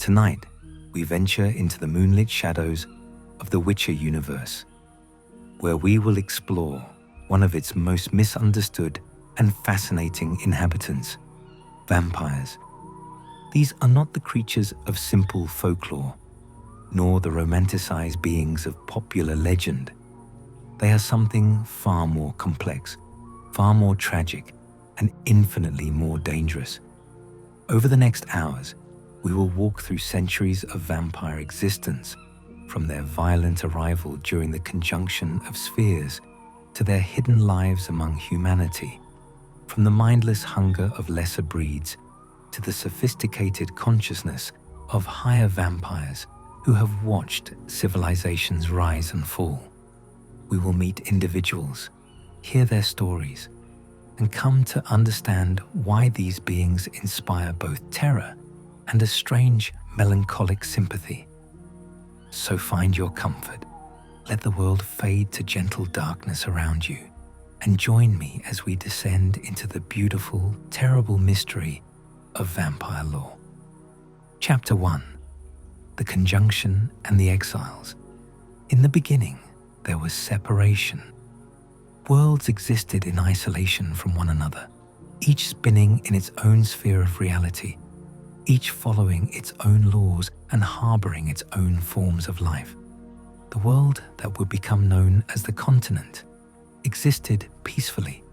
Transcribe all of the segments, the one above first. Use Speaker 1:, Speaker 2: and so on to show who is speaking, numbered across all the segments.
Speaker 1: Tonight, we venture into the moonlit shadows of the Witcher universe, where we will explore one of its most misunderstood and fascinating inhabitants, vampires. These are not the creatures of simple folklore, nor the romanticized beings of popular legend. They are something far more complex, far more tragic, and infinitely more dangerous. Over the next hours, we will walk through centuries of vampire existence, from their violent arrival during the conjunction of spheres to their hidden lives among humanity, from the mindless hunger of lesser breeds to the sophisticated consciousness of higher vampires who have watched civilizations rise and fall. We will meet individuals, hear their stories, and come to understand why these beings inspire both terror and a strange, melancholic sympathy. So find your comfort, let the world fade to gentle darkness around you, and join me as we descend into the beautiful, terrible mystery of vampire lore. Chapter 1. The Conjunction and the Exiles. In the beginning, there was separation. Worlds existed in isolation from one another, each spinning in its own sphere of reality, each following its own laws and harboring its own forms of life. The world that would become known as the continent existed peacefully,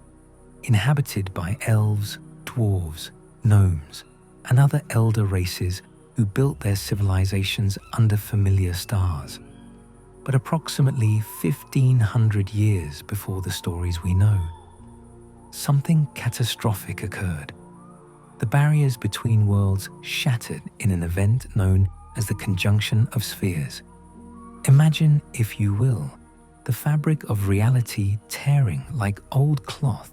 Speaker 1: inhabited by elves, dwarves, gnomes, and other elder races who built their civilizations under familiar stars. But approximately 1,500 years before the stories we know, something catastrophic occurred. The barriers between worlds shattered in an event known as the conjunction of spheres. Imagine, if you will, the fabric of reality tearing like old cloth.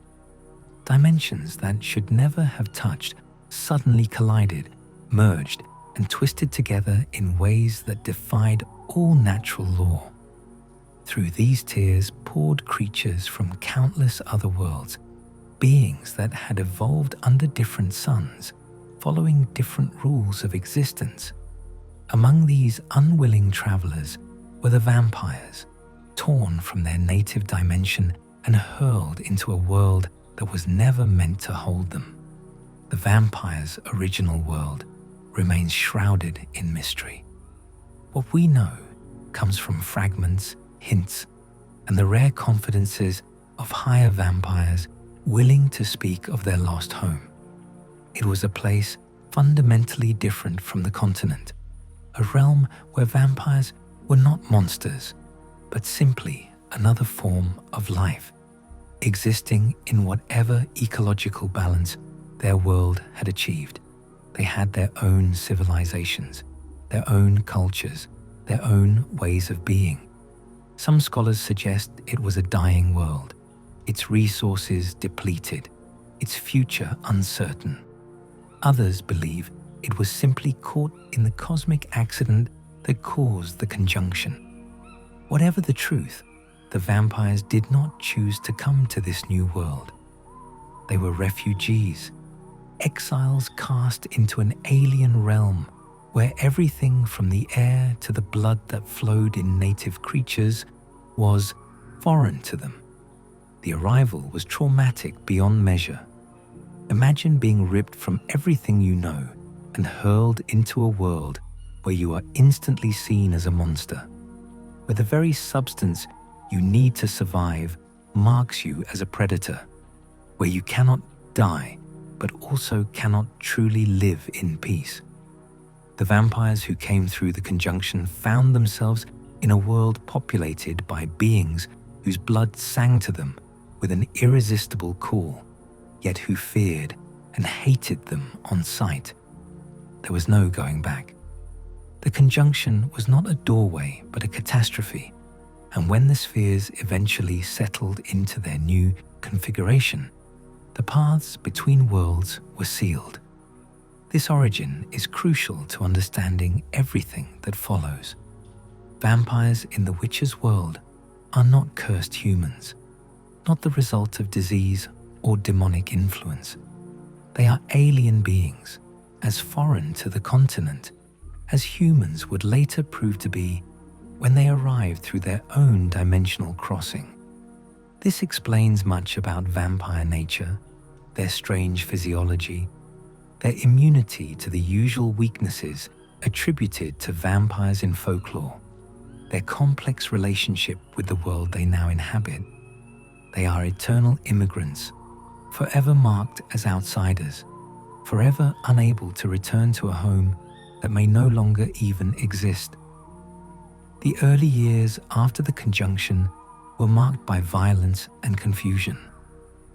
Speaker 1: Dimensions that should never have touched suddenly collided, merged, and twisted together in ways that defied all natural law. Through these tears poured creatures from countless other worlds, beings that had evolved under different suns, following different rules of existence. Among these unwilling travelers were the vampires, torn from their native dimension and hurled into a world that was never meant to hold them. The vampires' original world remains shrouded in mystery. What we know comes from fragments, hints, and the rare confidences of higher vampires willing to speak of their lost home. It was a place fundamentally different from the continent, a realm where vampires were not monsters, but simply another form of life, existing in whatever ecological balance their world had achieved. They had their own civilizations, their own cultures, their own ways of being. Some scholars suggest it was a dying world, its resources depleted, its future uncertain. Others believe it was simply caught in the cosmic accident that caused the conjunction. Whatever the truth, the vampires did not choose to come to this new world. They were refugees, exiles cast into an alien realm where everything from the air to the blood that flowed in native creatures was foreign to them. The arrival was traumatic beyond measure. Imagine being ripped from everything you know and hurled into a world where you are instantly seen as a monster, where the very substance you need to survive marks you as a predator, where you cannot die but also cannot truly live in peace. The vampires who came through the conjunction found themselves in a world populated by beings whose blood sang to them with an irresistible call, yet who feared and hated them on sight. There was no going back. The conjunction was not a doorway but a catastrophe, and when the spheres eventually settled into their new configuration, the paths between worlds were sealed. This origin is crucial to understanding everything that follows. Vampires in the Witcher's world are not cursed humans, not the result of disease or demonic influence. They are alien beings, as foreign to the continent as humans would later prove to be when they arrived through their own dimensional crossing. This explains much about vampire nature, their strange physiology, their immunity to the usual weaknesses attributed to vampires in folklore, their complex relationship with the world they now inhabit. They are eternal immigrants, forever marked as outsiders, forever unable to return to a home that may no longer even exist. The early years after the conjunction were marked by violence and confusion.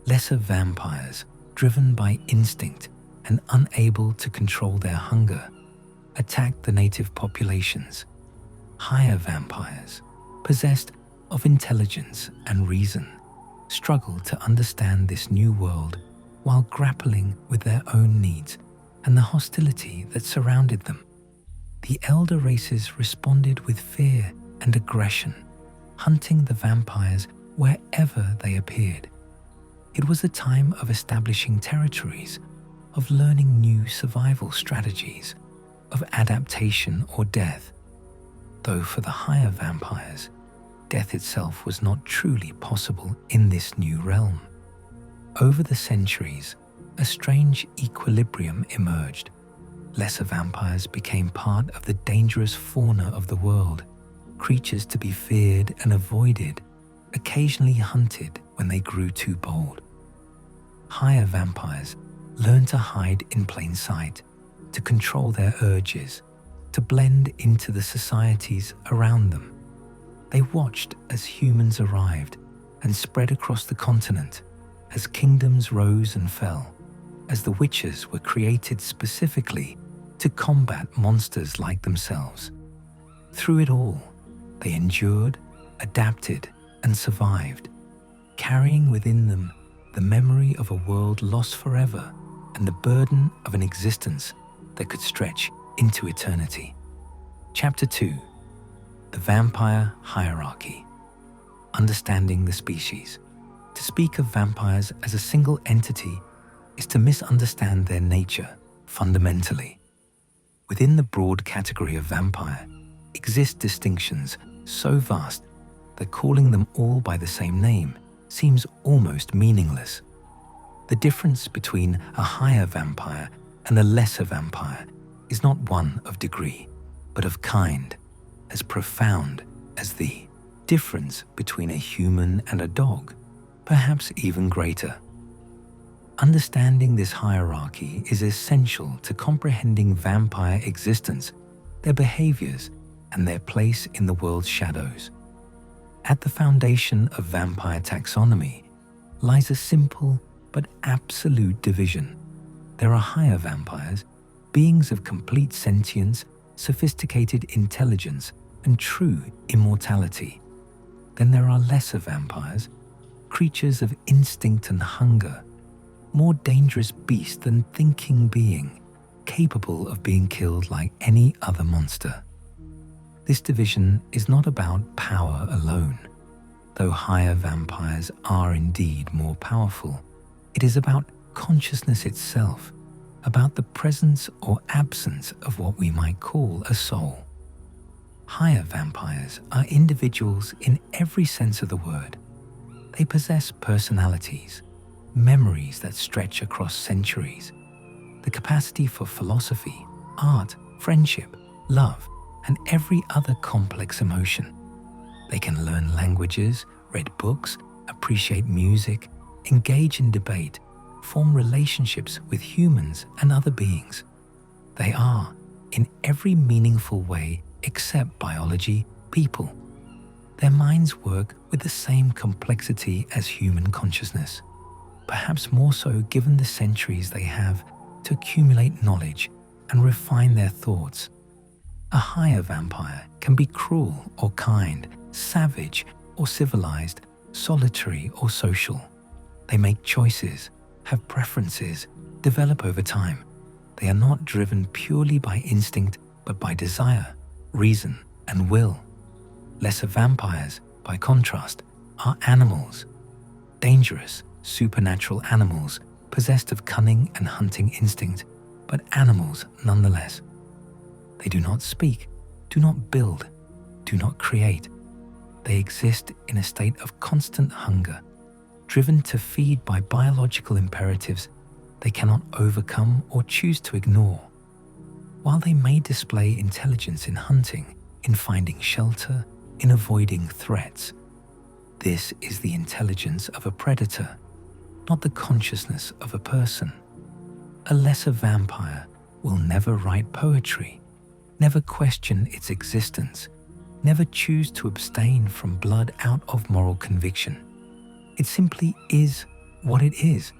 Speaker 1: Lesser vampires, driven by instinct and unable to control their hunger, attacked the native populations. Higher vampires, possessed of intelligence and reason, struggled to understand this new world while grappling with their own needs and the hostility that surrounded them. The elder races responded with fear and aggression, hunting the vampires wherever they appeared. It was a time of establishing territories, of learning new survival strategies, of adaptation or death. Though for the higher vampires, death itself was not truly possible in this new realm. Over the centuries, a strange equilibrium emerged. Lesser vampires became part of the dangerous fauna of the world, creatures to be feared and avoided, occasionally hunted when they grew too bold. Higher vampires learned to hide in plain sight, to control their urges, to blend into the societies around them. They watched as humans arrived and spread across the continent, as kingdoms rose and fell, as the witches were created specifically to combat monsters like themselves. Through it all, they endured, adapted, and survived, carrying within them the memory of a world lost forever and the burden of an existence that could stretch into eternity. Chapter 2: The Vampire Hierarchy. Understanding the species. To speak of vampires as a single entity is to misunderstand their nature fundamentally. Within the broad category of vampire exist distinctions so vast that calling them all by the same name seems almost meaningless. The difference between a higher vampire and a lesser vampire is not one of degree, but of kind, as profound as the difference between a human and a dog, perhaps even greater. Understanding this hierarchy is essential to comprehending vampire existence, their behaviors, and their place in the world's shadows. At the foundation of vampire taxonomy lies a simple but absolute division. There are higher vampires, beings of complete sentience, sophisticated intelligence, and true immortality. Then there are lesser vampires, creatures of instinct and hunger, more dangerous beast than thinking being, capable of being killed like any other monster. This division is not about power alone. Though higher vampires are indeed more powerful, it is about consciousness itself, about the presence or absence of what we might call a soul. Higher vampires are individuals in every sense of the word. They possess personalities, memories that stretch across centuries, the capacity for philosophy, art, friendship, love, and every other complex emotion. They can learn languages, read books, appreciate music, engage in debate, form relationships with humans and other beings. They are, in every meaningful way except biology, people. Their minds work with the same complexity as human consciousness, perhaps more so given the centuries they have to accumulate knowledge and refine their thoughts. A higher vampire can be cruel or kind, savage or civilized, solitary or social. They make choices, have preferences, develop over time. They are not driven purely by instinct, but by desire, reason, and will. Lesser vampires, by contrast, are animals. Dangerous, supernatural animals, possessed of cunning and hunting instinct, but animals nonetheless. They do not speak, do not build, do not create. They exist in a state of constant hunger, driven to feed by biological imperatives they cannot overcome or choose to ignore. While they may display intelligence in hunting, in finding shelter, in avoiding threats, this is the intelligence of a predator, not the consciousness of a person. A lesser vampire will never write poetry, never question its existence, never choose to abstain from blood out of moral conviction. It simply is what it is,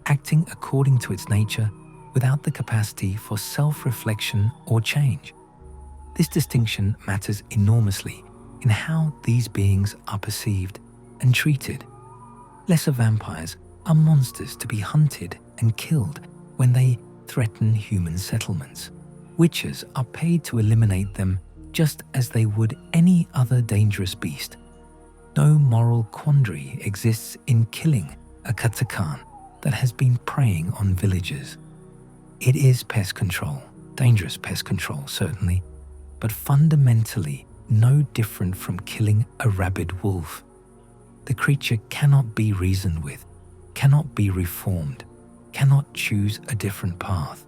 Speaker 1: acting according to its nature without the capacity for self-reflection or change. This distinction matters enormously in how these beings are perceived and treated. Lesser vampires are monsters to be hunted and killed when they threaten human settlements. Witches are paid to eliminate them just as they would any other dangerous beast. No moral quandary exists in killing a Katakan that has been preying on villagers. It is pest control, dangerous pest control certainly, but fundamentally no different from killing a rabid wolf. The creature cannot be reasoned with, cannot be reformed, cannot choose a different path.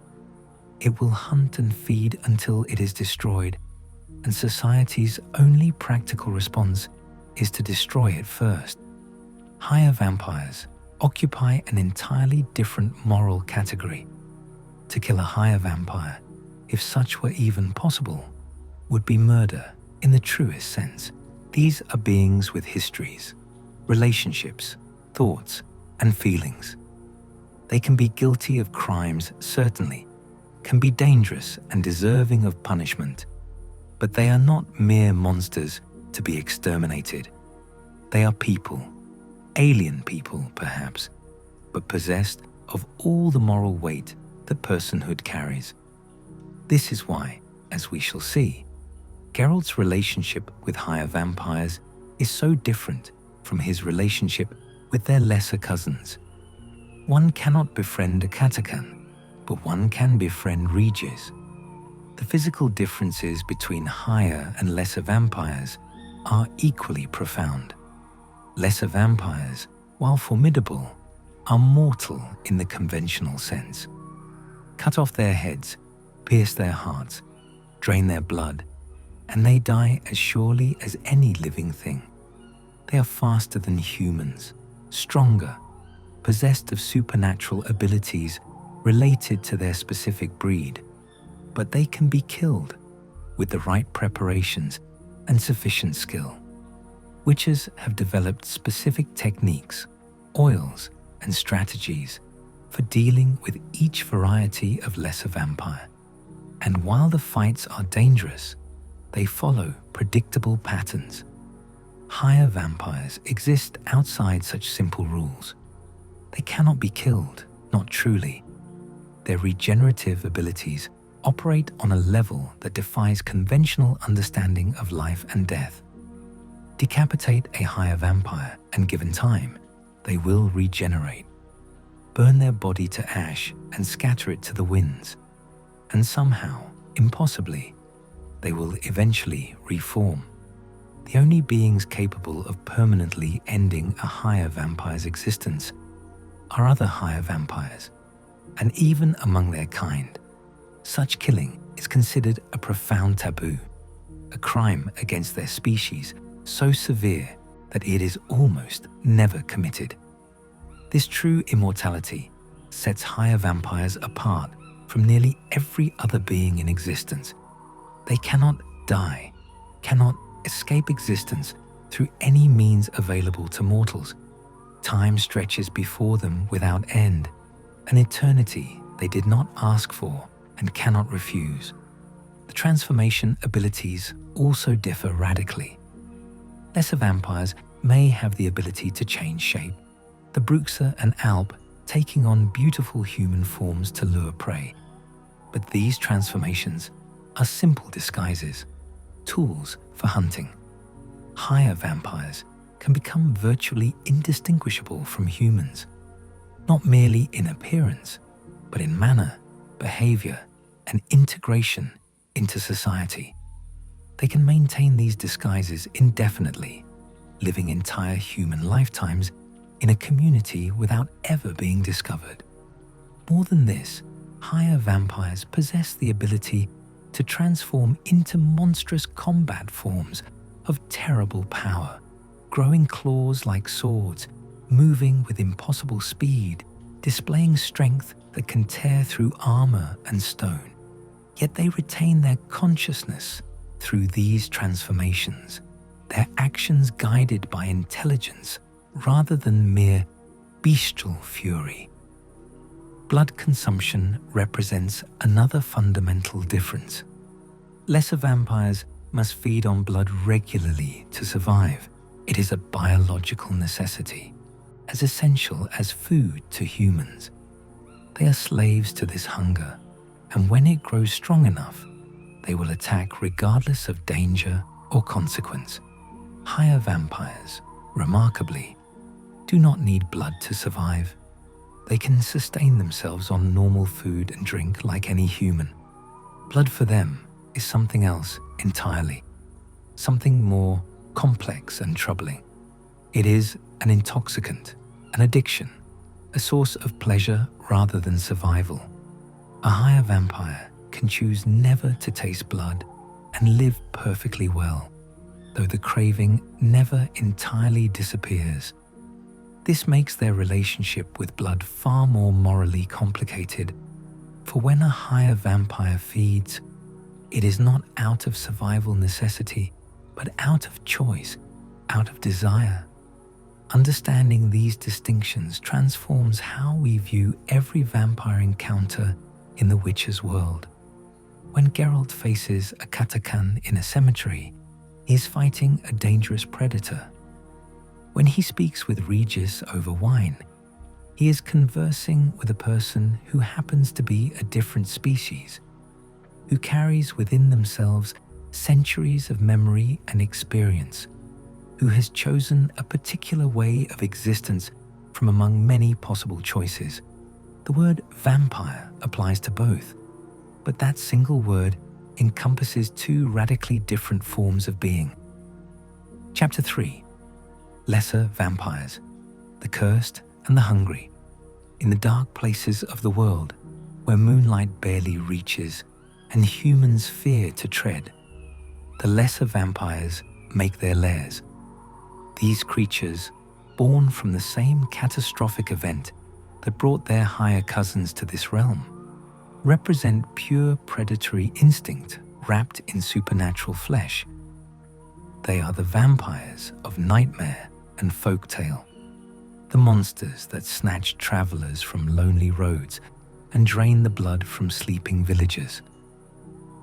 Speaker 1: It will hunt and feed until it is destroyed, and society's only practical response is to destroy it first. Higher vampires occupy an entirely different moral category. To kill a higher vampire, if such were even possible, would be murder in the truest sense. These are beings with histories, relationships, thoughts, and feelings. They can be guilty of crimes, certainly, can be dangerous and deserving of punishment, but they are not mere monsters to be exterminated. They are people, alien people perhaps, but possessed of all the moral weight that personhood carries. This is why, as we shall see, Geralt's relationship with higher vampires is so different from his relationship with their lesser cousins. One cannot befriend a Katakan, but one can befriend Regis. The physical differences between higher and lesser vampires are equally profound. Lesser vampires, while formidable, are mortal in the conventional sense. Cut off their heads, pierce their hearts, drain their blood, and they die as surely as any living thing. They are faster than humans, stronger, possessed of supernatural abilities related to their specific breed, but they can be killed with the right preparations and sufficient skill. Witches have developed specific techniques, oils, and strategies for dealing with each variety of lesser vampire. And while the fights are dangerous, they follow predictable patterns. Higher vampires exist outside such simple rules. They cannot be killed, not truly. Their regenerative abilities operate on a level that defies conventional understanding of life and death. Decapitate a higher vampire, and given time, they will regenerate. Burn their body to ash and scatter it to the winds. And somehow, impossibly, they will eventually reform. The only beings capable of permanently ending a higher vampire's existence are other higher vampires, and even among their kind, such killing is considered a profound taboo, a crime against their species so severe that it is almost never committed. This true immortality sets higher vampires apart from nearly every other being in existence. They cannot die, cannot escape existence through any means available to mortals. Time stretches before them without end, an eternity they did not ask for and cannot refuse. The transformation abilities also differ radically. Lesser vampires may have the ability to change shape, the Bruxae and Alp taking on beautiful human forms to lure prey. But these transformations are simple disguises, tools for hunting. Higher vampires can become virtually indistinguishable from humans, not merely in appearance, but in manner, behavior, and integration into society. They can maintain these disguises indefinitely, living entire human lifetimes in a community without ever being discovered. More than this, higher vampires possess the ability to transform into monstrous combat forms of terrible power, growing claws like swords, moving with impossible speed, displaying strength that can tear through armor and stone. Yet they retain their consciousness through these transformations, their actions guided by intelligence rather than mere bestial fury. Blood consumption represents another fundamental difference. Lesser vampires must feed on blood regularly to survive. It is a biological necessity, as essential as food to humans. They are slaves to this hunger, and when it grows strong enough, they will attack regardless of danger or consequence. Higher vampires, remarkably, do not need blood to survive. They can sustain themselves on normal food and drink like any human. Blood for them is something else entirely, something more complex and troubling. It is an intoxicant, an addiction, a source of pleasure rather than survival. A higher vampire can choose never to taste blood and live perfectly well, though the craving never entirely disappears. This makes their relationship with blood far more morally complicated, for when a higher vampire feeds, it is not out of survival necessity, but out of choice, out of desire. Understanding these distinctions transforms how we view every vampire encounter in the Witcher's world. When Geralt faces a Katakan in a cemetery, he is fighting a dangerous predator. When he speaks with Regis over wine, he is conversing with a person who happens to be a different species, who carries within themselves centuries of memory and experience, who has chosen a particular way of existence from among many possible choices. The word vampire applies to both, but that single word encompasses two radically different forms of being. Chapter 3. Lesser vampires, the cursed and the hungry. In the dark places of the world, where moonlight barely reaches and humans fear to tread, the lesser vampires make their lairs. These creatures, born from the same catastrophic event that brought their higher cousins to this realm, represent pure predatory instinct wrapped in supernatural flesh. They are the vampires of nightmare and folktale, the monsters that snatch travelers from lonely roads and drain the blood from sleeping villagers.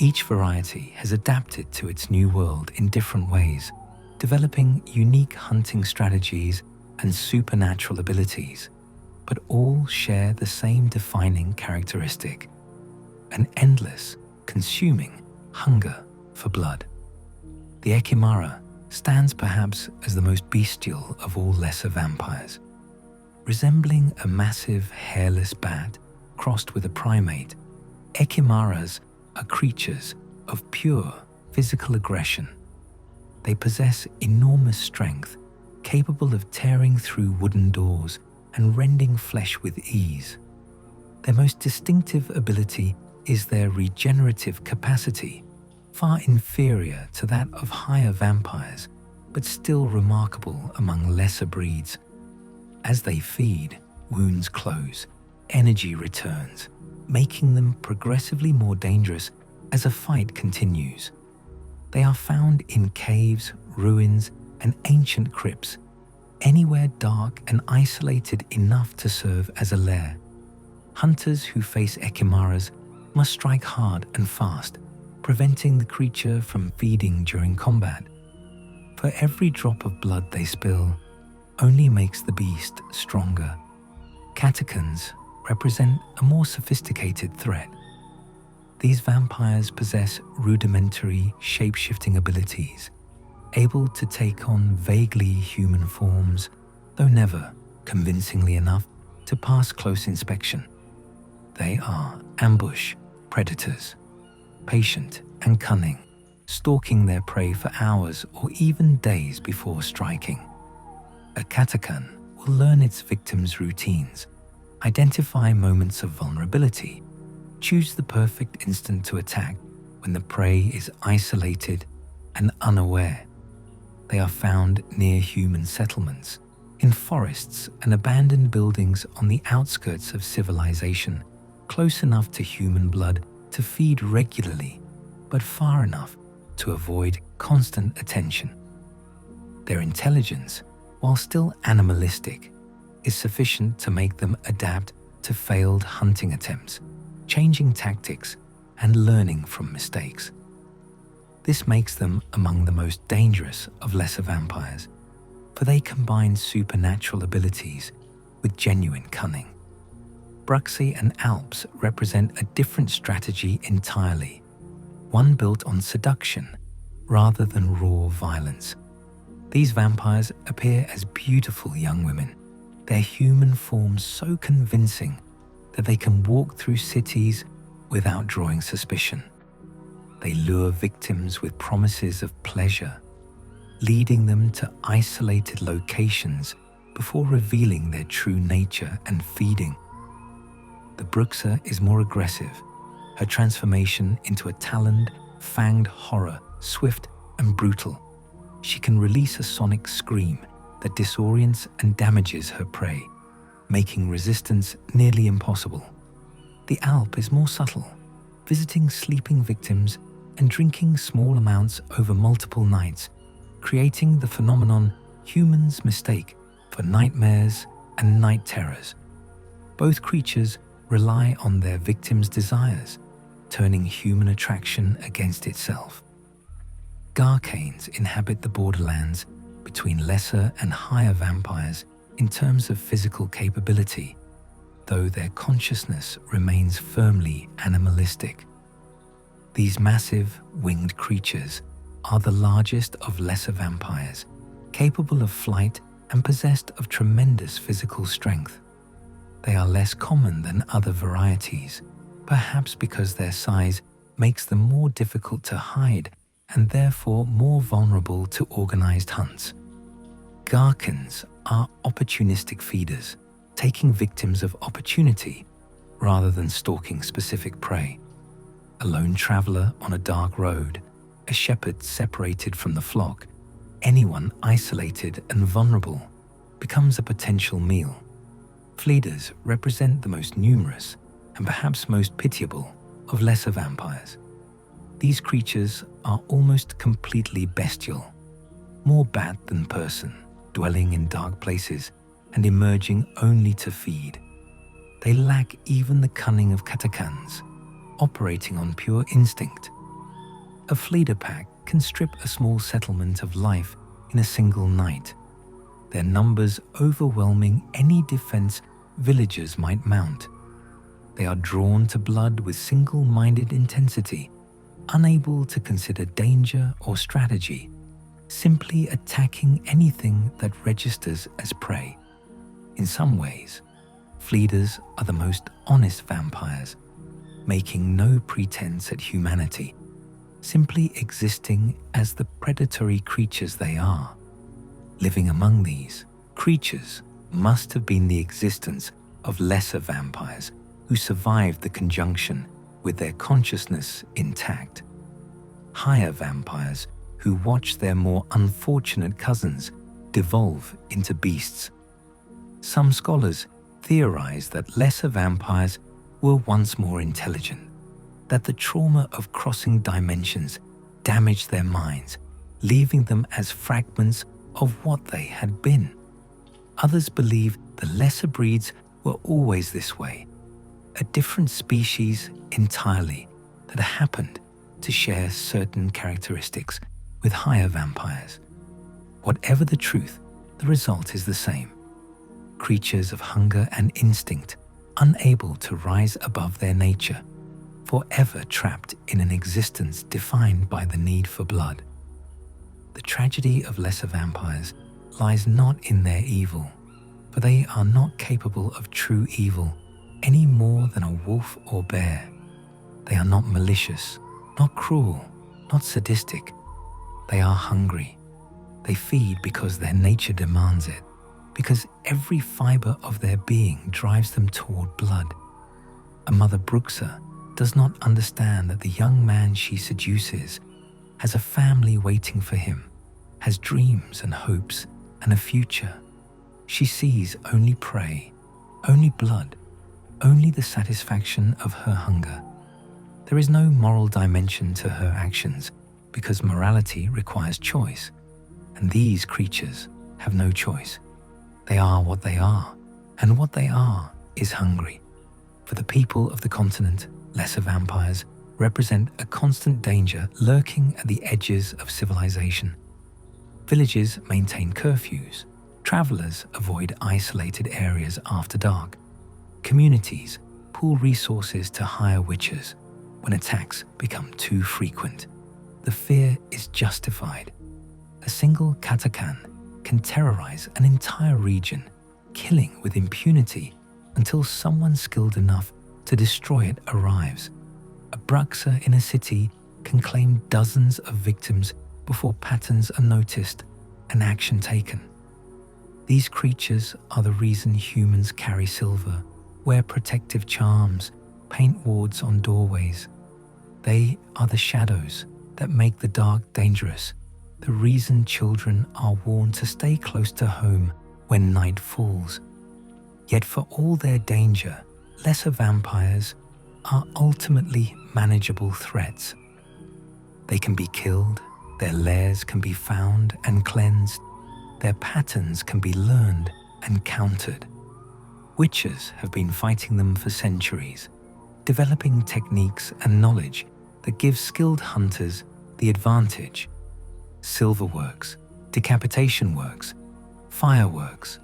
Speaker 1: Each variety has adapted to its new world in different ways, developing unique hunting strategies and supernatural abilities, but all share the same defining characteristic: an endless, consuming hunger for blood. The Ekimmaras stands perhaps as the most bestial of all lesser vampires. Resembling a massive hairless bat crossed with a primate, Ekimmaras are creatures of pure physical aggression. They possess enormous strength, capable of tearing through wooden doors and rending flesh with ease. Their most distinctive ability is their regenerative capacity, far inferior to that of higher vampires, but still remarkable among lesser breeds. As they feed, wounds close, energy returns, making them progressively more dangerous as a fight continues. They are found in caves, ruins, and ancient crypts, anywhere dark and isolated enough to serve as a lair. Hunters who face Ekimmaras must strike hard and fast, preventing the creature from feeding during combat. For every drop of blood they spill only makes the beast stronger. Katakans represent a more sophisticated threat. These vampires possess rudimentary shape-shifting abilities, able to take on vaguely human forms, though never convincingly enough to pass close inspection. They are ambush predators, patient and cunning, stalking their prey for hours or even days before striking. A Katakan will learn its victims' routines, identify moments of vulnerability, choose the perfect instant to attack when the prey is isolated and unaware. They are found near human settlements, in forests and abandoned buildings on the outskirts of civilization, close enough to human blood to feed regularly, but far enough to avoid constant attention. Their intelligence, while still animalistic, is sufficient to make them adapt to failed hunting attempts, changing tactics, and learning from mistakes. This makes them among the most dangerous of lesser vampires, for they combine supernatural abilities with genuine cunning. Bruxae and Alps represent a different strategy entirely, one built on seduction rather than raw violence. These vampires appear as beautiful young women, their human forms so convincing that they can walk through cities without drawing suspicion. They lure victims with promises of pleasure, leading them to isolated locations before revealing their true nature and feeding. The Bruxae is more aggressive, her transformation into a taloned, fanged horror, swift and brutal. She can release a sonic scream that disorients and damages her prey, making resistance nearly impossible. The Alp is more subtle, visiting sleeping victims and drinking small amounts over multiple nights, creating the phenomenon humans mistake for nightmares and night terrors. Both creatures rely on their victims' desires, turning human attraction against itself. Garcanes inhabit the borderlands between lesser and higher vampires in terms of physical capability, though their consciousness remains firmly animalistic. These massive, winged creatures are the largest of lesser vampires, capable of flight and possessed of tremendous physical strength. They are less common than other varieties, perhaps because their size makes them more difficult to hide and therefore more vulnerable to organized hunts. Garcans are opportunistic feeders, taking victims of opportunity rather than stalking specific prey. A lone traveler on a dark road, a shepherd separated from the flock, anyone isolated and vulnerable becomes a potential meal. Fleeders represent the most numerous and perhaps most pitiable of lesser vampires. These creatures are almost completely bestial, more bat than person, dwelling in dark places and emerging only to feed. They lack even the cunning of Katakans, operating on pure instinct. A fleeder pack can strip a small settlement of life in a single night, their numbers overwhelming any defense villagers might mount. They are drawn to blood with single-minded intensity, unable to consider danger or strategy, simply attacking anything that registers as prey. In some ways, fleeders are the most honest vampires, making no pretense at humanity, simply existing as the predatory creatures they are. Living among these creatures must have been the existence of lesser vampires who survived the conjunction with their consciousness intact. Higher vampires who watch their more unfortunate cousins devolve into beasts. Some scholars theorize that lesser vampires were once more intelligent, that the trauma of crossing dimensions damaged their minds, leaving them as fragments of what they had been. Others believe the lesser breeds were always this way, a different species entirely that happened to share certain characteristics with higher vampires. Whatever the truth, the result is the same. Creatures of hunger and instinct, unable to rise above their nature, forever trapped in an existence defined by the need for blood. The tragedy of lesser vampires lies not in their evil, for they are not capable of true evil any more than a wolf or bear. They are not malicious, not cruel, not sadistic. They are hungry. They feed because their nature demands it, because every fiber of their being drives them toward blood. A mother Bruxae does not understand that the young man she seduces has a family waiting for him, has dreams and hopes and a future. She sees only prey, only blood, only the satisfaction of her hunger. There is no moral dimension to her actions because morality requires choice, and these creatures have no choice. They are what they are, and what they are is hungry. For the people of the continent, lesser vampires represent a constant danger lurking at the edges of civilization. Villages maintain curfews. Travelers avoid isolated areas after dark. Communities pool resources to hire witches when attacks become too frequent. The fear is justified. A single Katakan can terrorize an entire region, killing with impunity until someone skilled enough to destroy it arrives. A Bruxae in a city can claim dozens of victims before patterns are noticed and action taken. These creatures are the reason humans carry silver, wear protective charms, paint wards on doorways. They are the shadows that make the dark dangerous, the reason children are warned to stay close to home when night falls. Yet for all their danger, lesser vampires are ultimately manageable threats. They can be killed, their lairs can be found and cleansed, their patterns can be learned and countered. Witches have been fighting them for centuries, developing techniques and knowledge that give skilled hunters the advantage. Silver works, decapitation works, fireworks.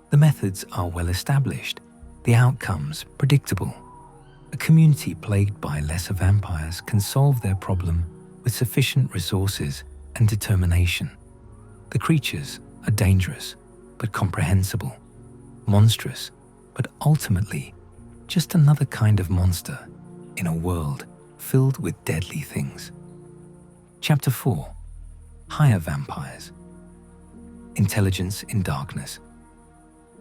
Speaker 1: The methods are well established, the outcomes predictable. A community plagued by lesser vampires can solve their problem with sufficient resources and determination. The creatures are dangerous but comprehensible, monstrous but ultimately just another kind of monster in a world filled with deadly things. Chapter 4. Higher Vampires. Intelligence in darkness.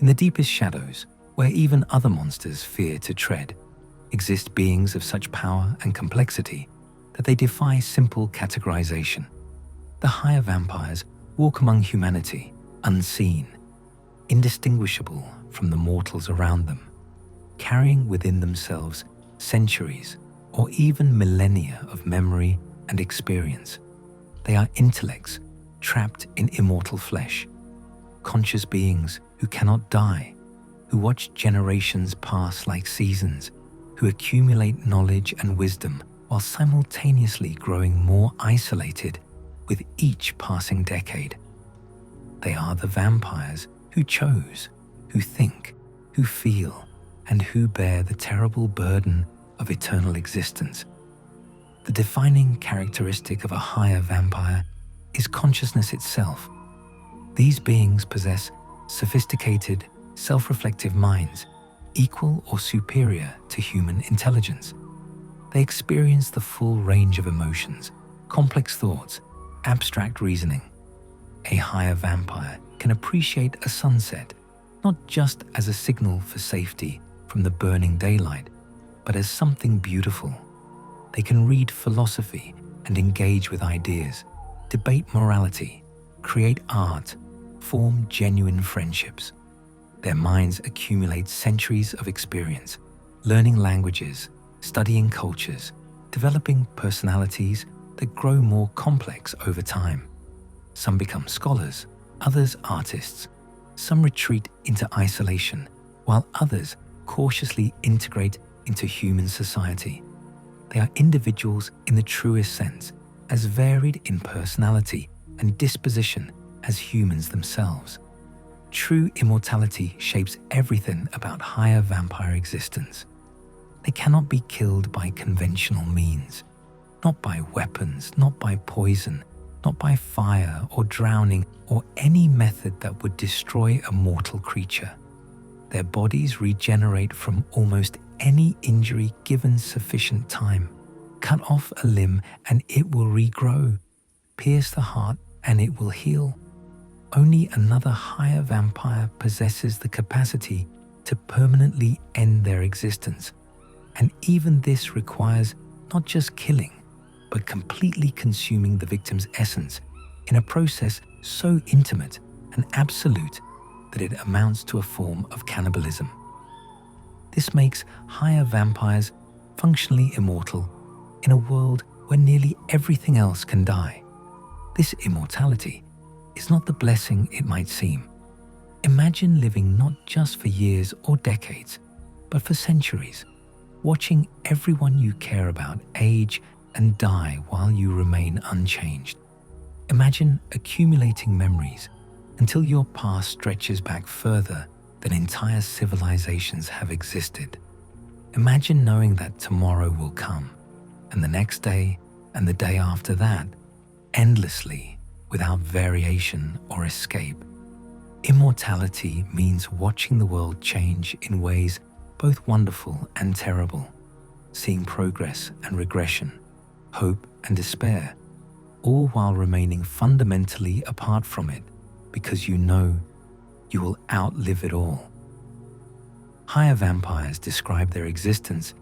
Speaker 1: In the deepest shadows, where even other monsters fear to tread, exist beings of such power and complexity that they defy simple categorization. The higher vampires walk among humanity, unseen, indistinguishable from the mortals around them, carrying within themselves centuries or even millennia of memory and experience. They are intellects trapped in immortal flesh, conscious beings who cannot die, who watch generations pass like seasons, who accumulate knowledge and wisdom while simultaneously growing more isolated with each passing decade. They are the vampires who chose, who think, who feel, and who bear the terrible burden of eternal existence. The defining characteristic of a higher vampire is consciousness itself. These beings possess sophisticated, self-reflective minds, equal or superior to human intelligence. They experience the full range of emotions, complex thoughts, abstract reasoning. A higher vampire can appreciate a sunset not just as a signal for safety from the burning daylight, but as something beautiful. They can read philosophy and engage with ideas, debate morality, create art, form genuine friendships. Their minds accumulate centuries of experience, learning languages, studying cultures, developing personalities that grow more complex over time. Some become scholars, others artists. Some retreat into isolation, while others cautiously integrate into human society. They are individuals in the truest sense, as varied in personality and disposition as humans themselves. True immortality shapes everything about higher vampire existence. They cannot be killed by conventional means, not by weapons, not by poison, not by fire or drowning or any method that would destroy a mortal creature. Their bodies regenerate from almost any injury given sufficient time. Cut off a limb and it will regrow. Pierce the heart and it will heal. Only another higher vampire possesses the capacity to permanently end their existence. And even this requires not just killing, but completely consuming the victim's essence in a process so intimate and absolute that it amounts to a form of cannibalism. This makes higher vampires functionally immortal in a world where nearly everything else can die. This immortality is not the blessing it might seem. Imagine living not just for years or decades, but for centuries, watching everyone you care about age and die while you remain unchanged. Imagine accumulating memories until your past stretches back further than entire civilizations have existed. Imagine knowing that tomorrow will come, and the next day, and the day after that, endlessly, without variation or escape. Immortality means watching the world change in ways both wonderful and terrible, seeing progress and regression, hope and despair, all while remaining fundamentally apart from it because you know you will outlive it all. Higher vampires describe their existence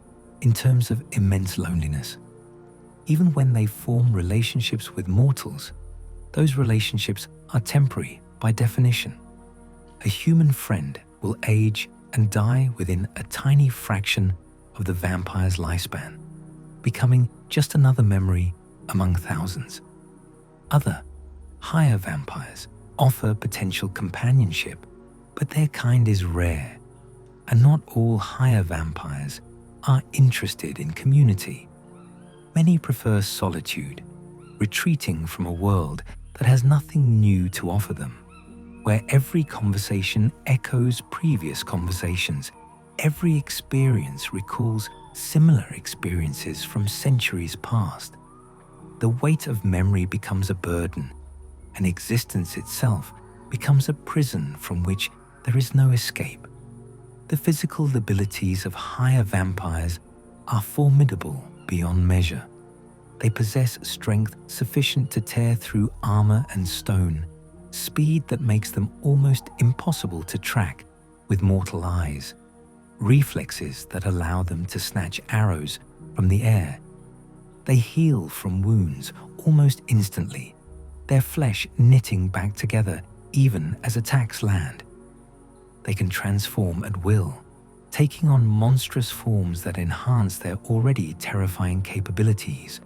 Speaker 1: in terms of immense loneliness. Even when they form relationships with mortals, those relationships are temporary by definition. A human friend will age and die within a tiny fraction of the vampire's lifespan, becoming just another memory among thousands. Other, higher vampires offer potential companionship, but their kind is rare, and not all higher vampires are interested in community. Many prefer solitude, retreating from a world that has nothing new to offer them, where every conversation echoes previous conversations, every experience recalls similar experiences from centuries past. The weight of memory becomes a burden, and existence itself becomes a prison from which there is no escape. The physical abilities of higher vampires are formidable beyond measure. They possess strength sufficient to tear through armor and stone, speed that makes them almost impossible to track with mortal eyes, reflexes that allow them to snatch arrows from the air. They heal from wounds almost instantly, their flesh knitting back together even as attacks land. They can transform at will, taking on monstrous forms that enhance their already terrifying capabilities,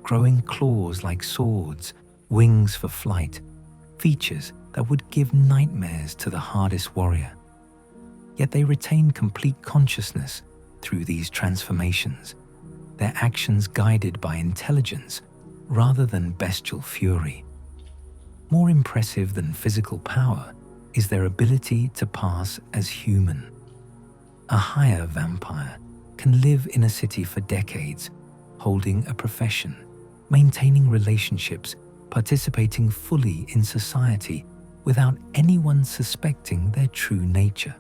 Speaker 1: growing claws like swords, wings for flight, features that would give nightmares to the hardest warrior. Yet they retain complete consciousness through these transformations, their actions guided by intelligence rather than bestial fury. More impressive than physical power is their ability to pass as human. A higher vampire can live in a city for decades, holding a profession, maintaining relationships, participating fully in society without anyone suspecting their true nature.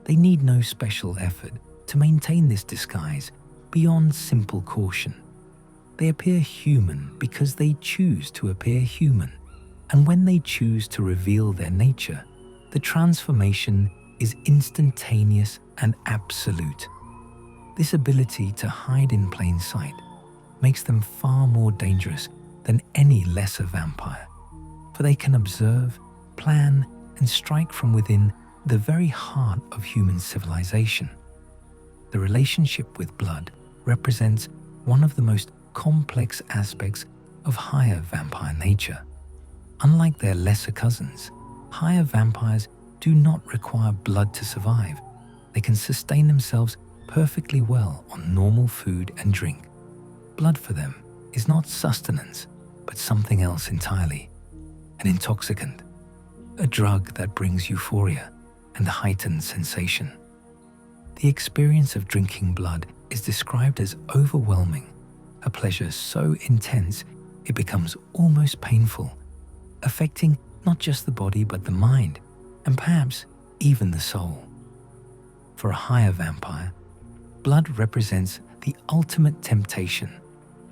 Speaker 1: They need no special effort to maintain this disguise beyond simple caution. They appear human because they choose to appear human, and when they choose to reveal their nature, the transformation is instantaneous and absolute. This ability to hide in plain sight makes them far more dangerous than any lesser vampire, for they can observe, plan, and strike from within the very heart of human civilization. The relationship with blood represents one of the most complex aspects of higher vampire nature. Unlike their lesser cousins, higher vampires do not require blood to survive. They can sustain themselves perfectly well on normal food and drink. Blood for them is not sustenance, but something else entirely. An intoxicant, a drug that brings euphoria and heightened sensation. The experience of drinking blood is described as overwhelming, a pleasure so intense it becomes almost painful, affecting not just the body but the mind, and perhaps even the soul. For a higher vampire, blood represents the ultimate temptation,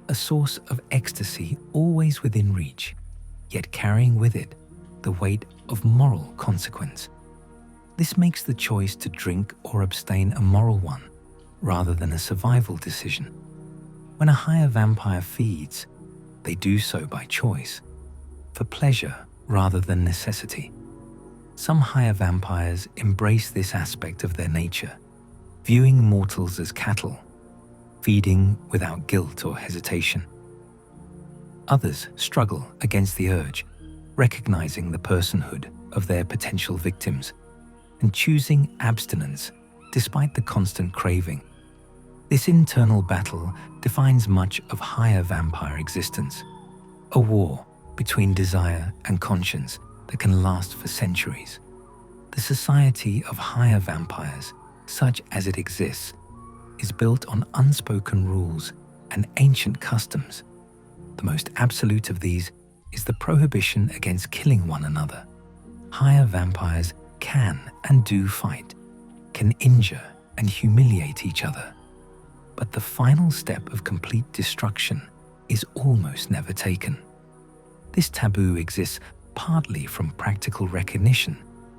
Speaker 1: a source of ecstasy always within reach, yet carrying with it the weight of moral consequence. This makes the choice to drink or abstain a moral one, rather than a survival decision. When a higher vampire feeds, they do so by choice, for pleasure rather than necessity. Some higher vampires embrace this aspect of their nature, viewing mortals as cattle, feeding without guilt or hesitation. Others struggle against the urge, recognizing the personhood of their potential victims and choosing abstinence despite the constant craving. This internal battle defines much of higher vampire existence, a war between desire and conscience that can last for centuries. The society of higher vampires, such as it exists, is built on unspoken rules and ancient customs. The most absolute of these is the prohibition against killing one another. Higher vampires can and do fight, can injure and humiliate each other. But the final step of complete destruction is almost never taken. This taboo exists partly from practical recognition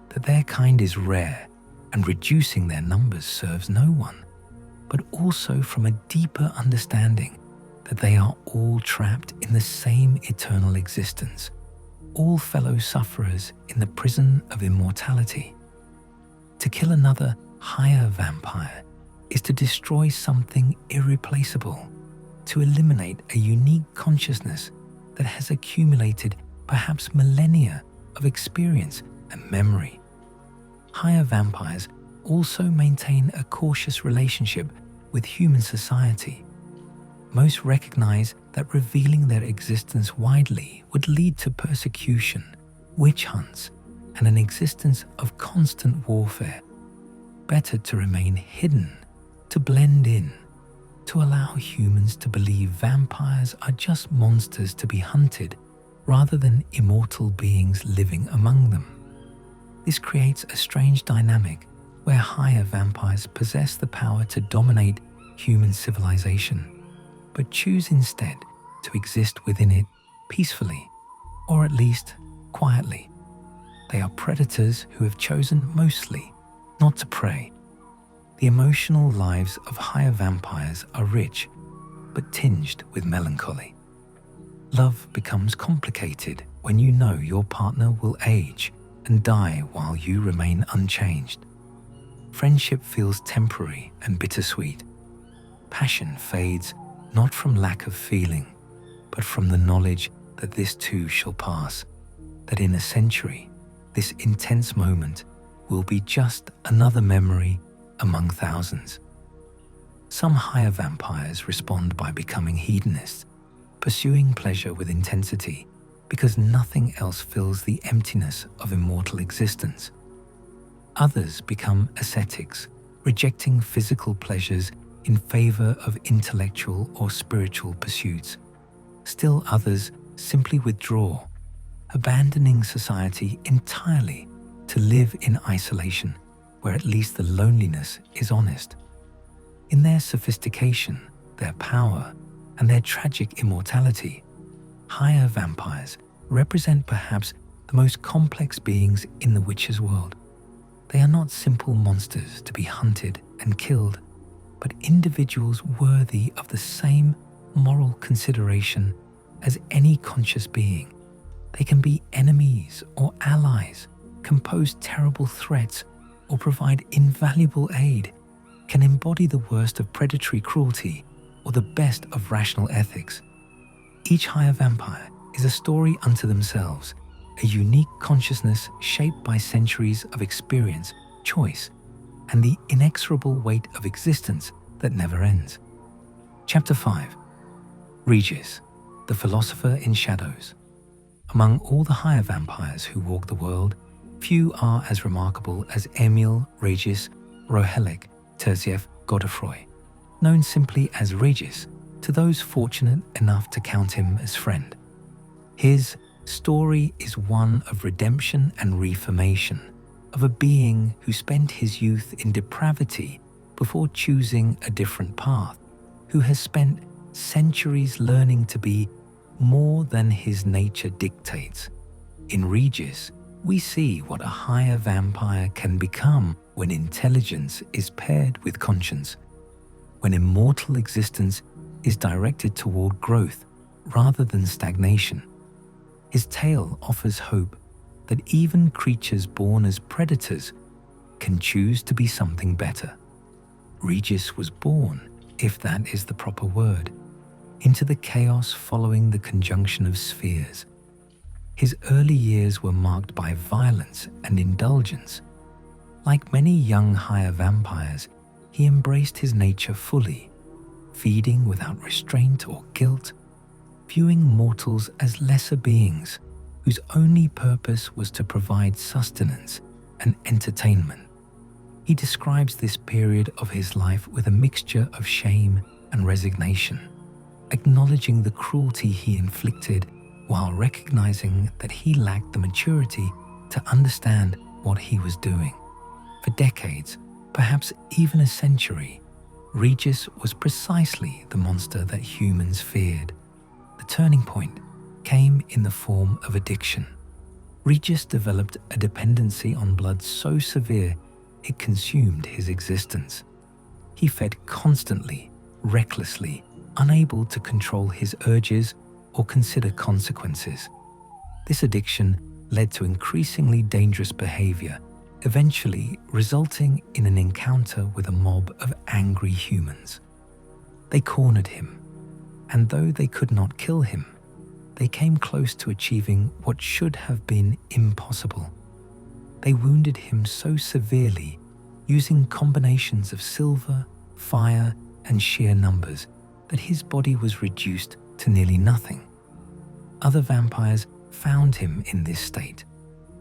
Speaker 1: that their kind is rare and reducing their numbers serves no one, but also from a deeper understanding that they are all trapped in the same eternal existence, all fellow sufferers in the prison of immortality. To kill another higher vampire is to destroy something irreplaceable, to eliminate a unique consciousness that has accumulated perhaps millennia of experience and memory. Higher vampires also maintain a cautious relationship with human society. Most recognize that revealing their existence widely would lead to persecution, witch hunts, and an existence of constant warfare. Better to remain hidden, to blend in, to allow humans to believe vampires are just monsters to be hunted rather than immortal beings living among them. This creates a strange dynamic where higher vampires possess the power to dominate human civilization, but choose instead to exist within it peacefully, or at least quietly. They are predators who have chosen mostly not to prey. The emotional lives of higher vampires are rich, but tinged with melancholy. Love becomes complicated when you know your partner will age and die while you remain unchanged. Friendship feels temporary and bittersweet. Passion fades not from lack of feeling, but from the knowledge that this too shall pass, that in a century, this intense moment will be just another memory among thousands. Some higher vampires respond by becoming hedonists, pursuing pleasure with intensity because nothing else fills the emptiness of immortal existence. Others become ascetics, rejecting physical pleasures in favor of intellectual or spiritual pursuits. Still others simply withdraw, abandoning society entirely to live in isolation, where at least the loneliness is honest. In their sophistication, their power, and their tragic immortality, higher vampires represent perhaps the most complex beings in the witch's world. They are not simple monsters to be hunted and killed, but individuals worthy of the same moral consideration as any conscious being. They can be enemies or allies, compose terrible threats, or provide invaluable aid, can embody the worst of predatory cruelty or the best of rational ethics. Each higher vampire is a story unto themselves, a unique consciousness shaped by centuries of experience, choice, and the inexorable weight of existence that never ends. Chapter 5. Regis, the philosopher in shadows. Among all the higher vampires who walk the world, few are as remarkable as Emil, Regis, Rohelic, Terzieff, Godefroy, known simply as Regis to those fortunate enough to count him as friend. His story is one of redemption and reformation, of a being who spent his youth in depravity before choosing a different path, who has spent centuries learning to be more than his nature dictates. In Regis, we see what a higher vampire can become when intelligence is paired with conscience, when immortal existence is directed toward growth rather than stagnation. His tale offers hope that even creatures born as predators can choose to be something better. Regis was born, if that is the proper word, into the chaos following the conjunction of spheres. His early years were marked by violence and indulgence. Like many young higher vampires, he embraced his nature fully, feeding without restraint or guilt, viewing mortals as lesser beings whose only purpose was to provide sustenance and entertainment. He describes this period of his life with a mixture of shame and resignation, acknowledging the cruelty he inflicted while recognizing that he lacked the maturity to understand what he was doing. For decades, perhaps even a century, Regis was precisely the monster that humans feared. The turning point came in the form of addiction. Regis developed a dependency on blood so severe it consumed his existence. He fed constantly, recklessly, unable to control his urges or consider consequences. This addiction led to increasingly dangerous behavior, eventually resulting in an encounter with a mob of angry humans. They cornered him, and though they could not kill him, they came close to achieving what should have been impossible. They wounded him so severely, using combinations of silver, fire, and sheer numbers, that his body was reduced to nearly nothing. Other vampires found him in this state,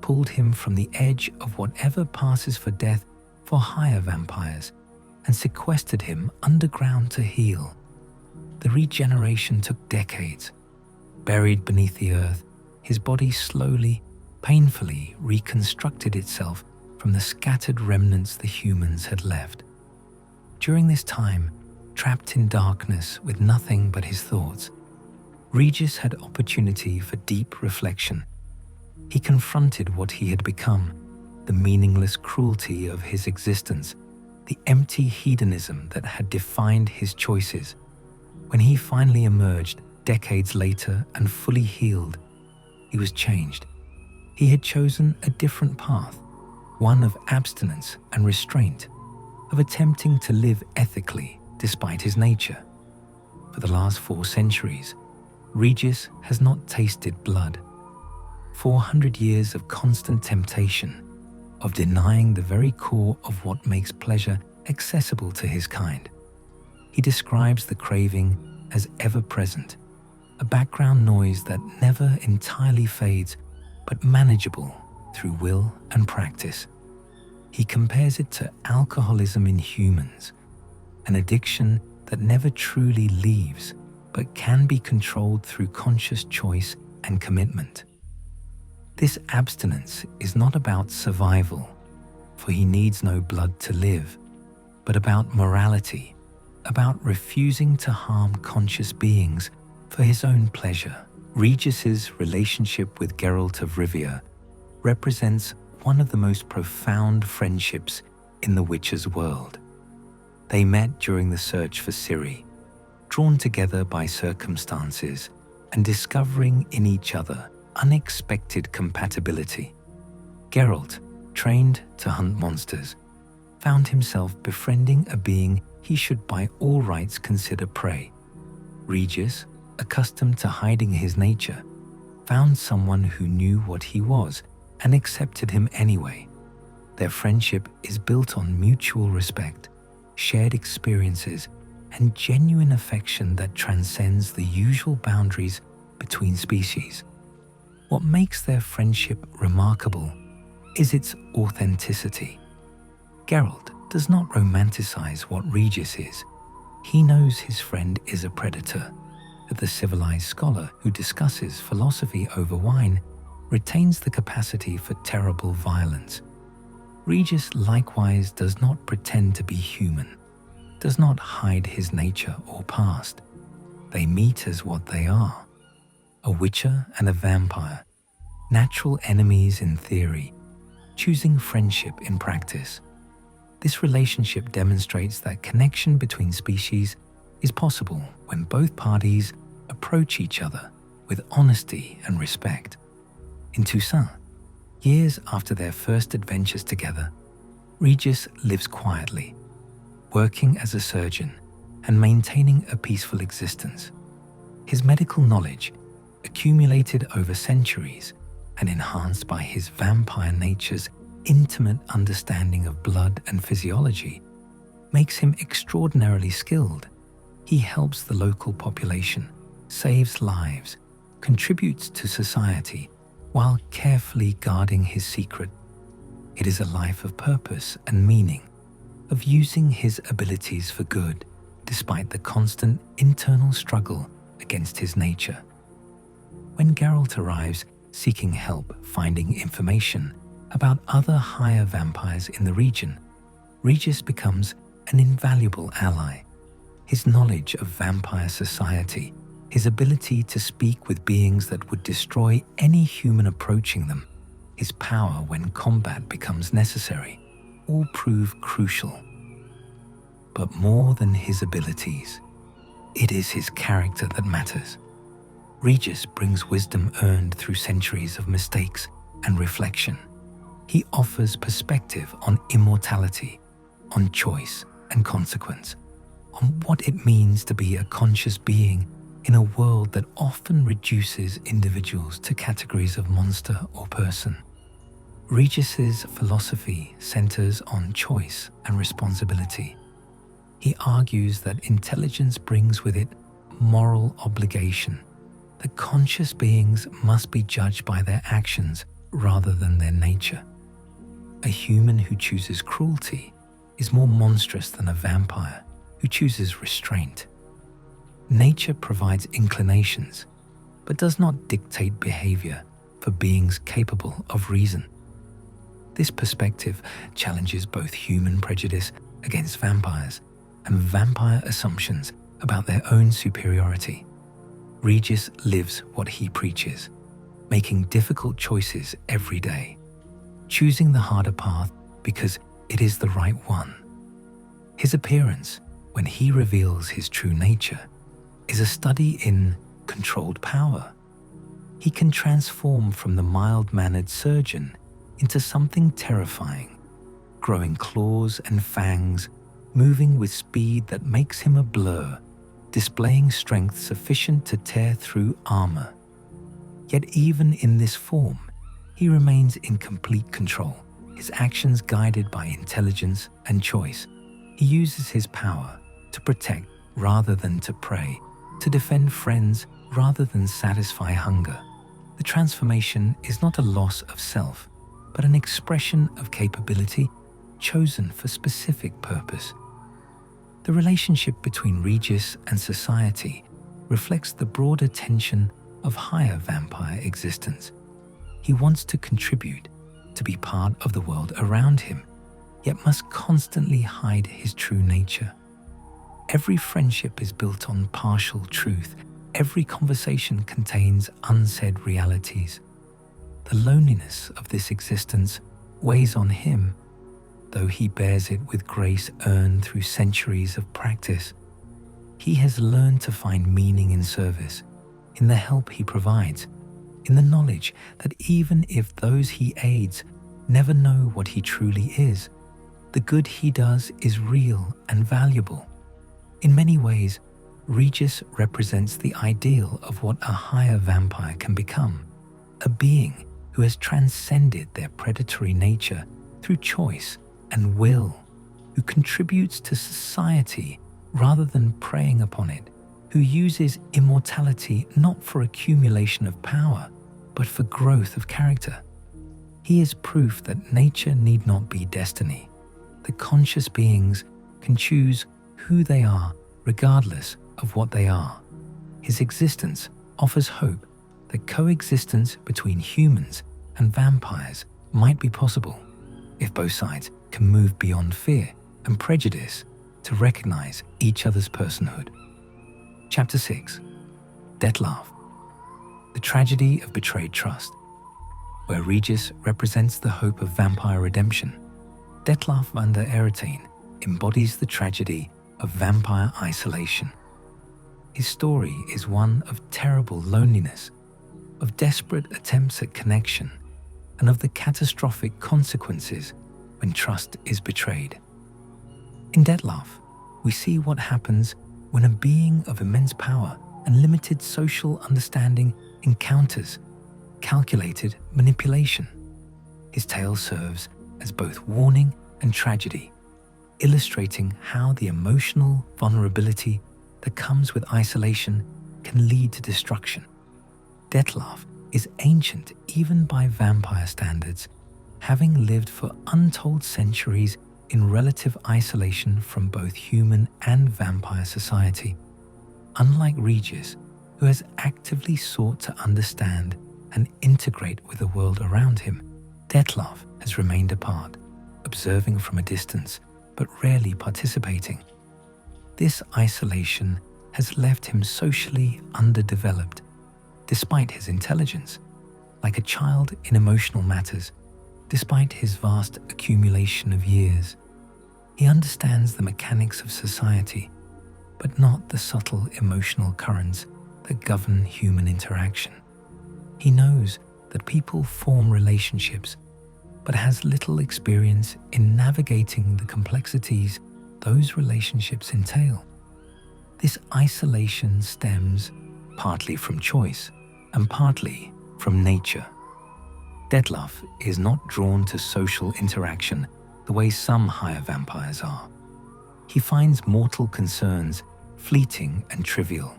Speaker 1: pulled him from the edge of whatever passes for death for higher vampires, and sequestered him underground to heal. The regeneration took decades. Buried beneath the earth, his body slowly, painfully reconstructed itself from the scattered remnants the humans had left. During this time, trapped in darkness with nothing but his thoughts, Regis had opportunity for deep reflection. He confronted what he had become, the meaningless cruelty of his existence, the empty hedonism that had defined his choices. When he finally emerged, decades later and fully healed, he was changed. He had chosen a different path, one of abstinence and restraint, of attempting to live ethically despite his nature. For the last 4 centuries, Regis has not tasted blood. 400 years of constant temptation, of denying the very core of what makes pleasure accessible to his kind. He describes the craving as ever-present, a background noise that never entirely fades, but manageable through will and practice. He compares it to alcoholism in humans, an addiction that never truly leaves, but can be controlled through conscious choice and commitment. This abstinence is not about survival, for he needs no blood to live, but about morality, about refusing to harm conscious beings for his own pleasure. Regis's relationship with Geralt of Rivia represents one of the most profound friendships in the Witcher's world. They met during the search for Ciri, drawn together by circumstances and discovering in each other unexpected compatibility. Geralt, trained to hunt monsters, found himself befriending a being he should by all rights consider prey. Regis, accustomed to hiding his nature, found someone who knew what he was and accepted him anyway. Their friendship is built on mutual respect, shared experiences, and genuine affection that transcends the usual boundaries between species. What makes their friendship remarkable is its authenticity. Geralt does not romanticize what Regis is. He knows his friend is a predator, but the civilized scholar who discusses philosophy over wine retains the capacity for terrible violence. Regis likewise does not pretend to be human, does not hide his nature or past. They meet as what they are, a witcher and a vampire, natural enemies in theory, choosing friendship in practice. This relationship demonstrates that connection between species is possible when both parties approach each other with honesty and respect. In Toussaint, years after their first adventures together, Regis lives quietly, working as a surgeon and maintaining a peaceful existence. His medical knowledge, accumulated over centuries and enhanced by his vampire nature's intimate understanding of blood and physiology, makes him extraordinarily skilled. He helps the local population, saves lives, contributes to society while carefully guarding his secret. It is a life of purpose and meaning, of using his abilities for good despite the constant internal struggle against his nature. When Geralt arrives seeking help finding information about other higher vampires in the region, Regis becomes an invaluable ally. His knowledge of vampire society, his ability to speak with beings that would destroy any human approaching them, his power when combat becomes necessary, all prove crucial. But more than his abilities, it is his character that matters. Regis brings wisdom earned through centuries of mistakes and reflection. He offers perspective on immortality, on choice and consequence, on what it means to be a conscious being in a world that often reduces individuals to categories of monster or person. Regis's philosophy centers on choice and responsibility. He argues that intelligence brings with it moral obligation, that conscious beings must be judged by their actions rather than their nature. A human who chooses cruelty is more monstrous than a vampire who chooses restraint. Nature provides inclinations, but does not dictate behavior for beings capable of reason. This perspective challenges both human prejudice against vampires and vampire assumptions about their own superiority. Regis lives what he preaches, making difficult choices every day, choosing the harder path because it is the right one. His appearance, when he reveals his true nature, is a study in controlled power. He can transform from the mild-mannered surgeon into something terrifying, growing claws and fangs, moving with speed that makes him a blur, displaying strength sufficient to tear through armor. Yet even in this form, he remains in complete control, his actions guided by intelligence and choice. He uses his power to protect rather than to prey, to defend friends rather than satisfy hunger. The transformation is not a loss of self, but an expression of capability chosen for specific purpose. The relationship between Regis and society reflects the broader tension of higher vampire existence. He wants to contribute, to be part of the world around him, yet must constantly hide his true nature. Every friendship is built on partial truth. Every conversation contains unsaid realities. The loneliness of this existence weighs on him, though he bears it with grace earned through centuries of practice. He has learned to find meaning in service, in the help he provides, in the knowledge that even if those he aids never know what he truly is, the good he does is real and valuable. In many ways, Regis represents the ideal of what a higher vampire can become, a being who has transcended their predatory nature through choice and will, who contributes to society rather than preying upon it, who uses immortality not for accumulation of power, but for growth of character. He is proof that nature need not be destiny, that conscious beings can choose who they are regardless of what they are. His existence offers hope that coexistence between humans and vampires might be possible if both sides can move beyond fear and prejudice to recognize each other's personhood. Chapter 6. Dettlaff. The tragedy of betrayed trust. Where Regis represents the hope of vampire redemption, Dettlaff van der Eretain embodies the tragedy of vampire isolation. His story is one of terrible loneliness, of desperate attempts at connection, and of the catastrophic consequences when trust is betrayed. In Dettlaff, we see what happens when a being of immense power and limited social understanding encounters calculated manipulation. His tale serves as both warning and tragedy, illustrating how the emotional vulnerability that comes with isolation can lead to destruction. Dettlaff is ancient even by vampire standards, having lived for untold centuries in relative isolation from both human and vampire society. Unlike Regis, who has actively sought to understand and integrate with the world around him, Dettlaff has remained apart, observing from a distance but rarely participating. This isolation has left him socially underdeveloped, despite his intelligence, like a child in emotional matters, despite his vast accumulation of years. He understands the mechanics of society, but not the subtle emotional currents that govern human interaction. He knows that people form relationships, but has little experience in navigating the complexities those relationships entail. This isolation stems partly from choice and partly from nature. Dettlaff is not drawn to social interaction the way some higher vampires are. He finds mortal concerns fleeting and trivial,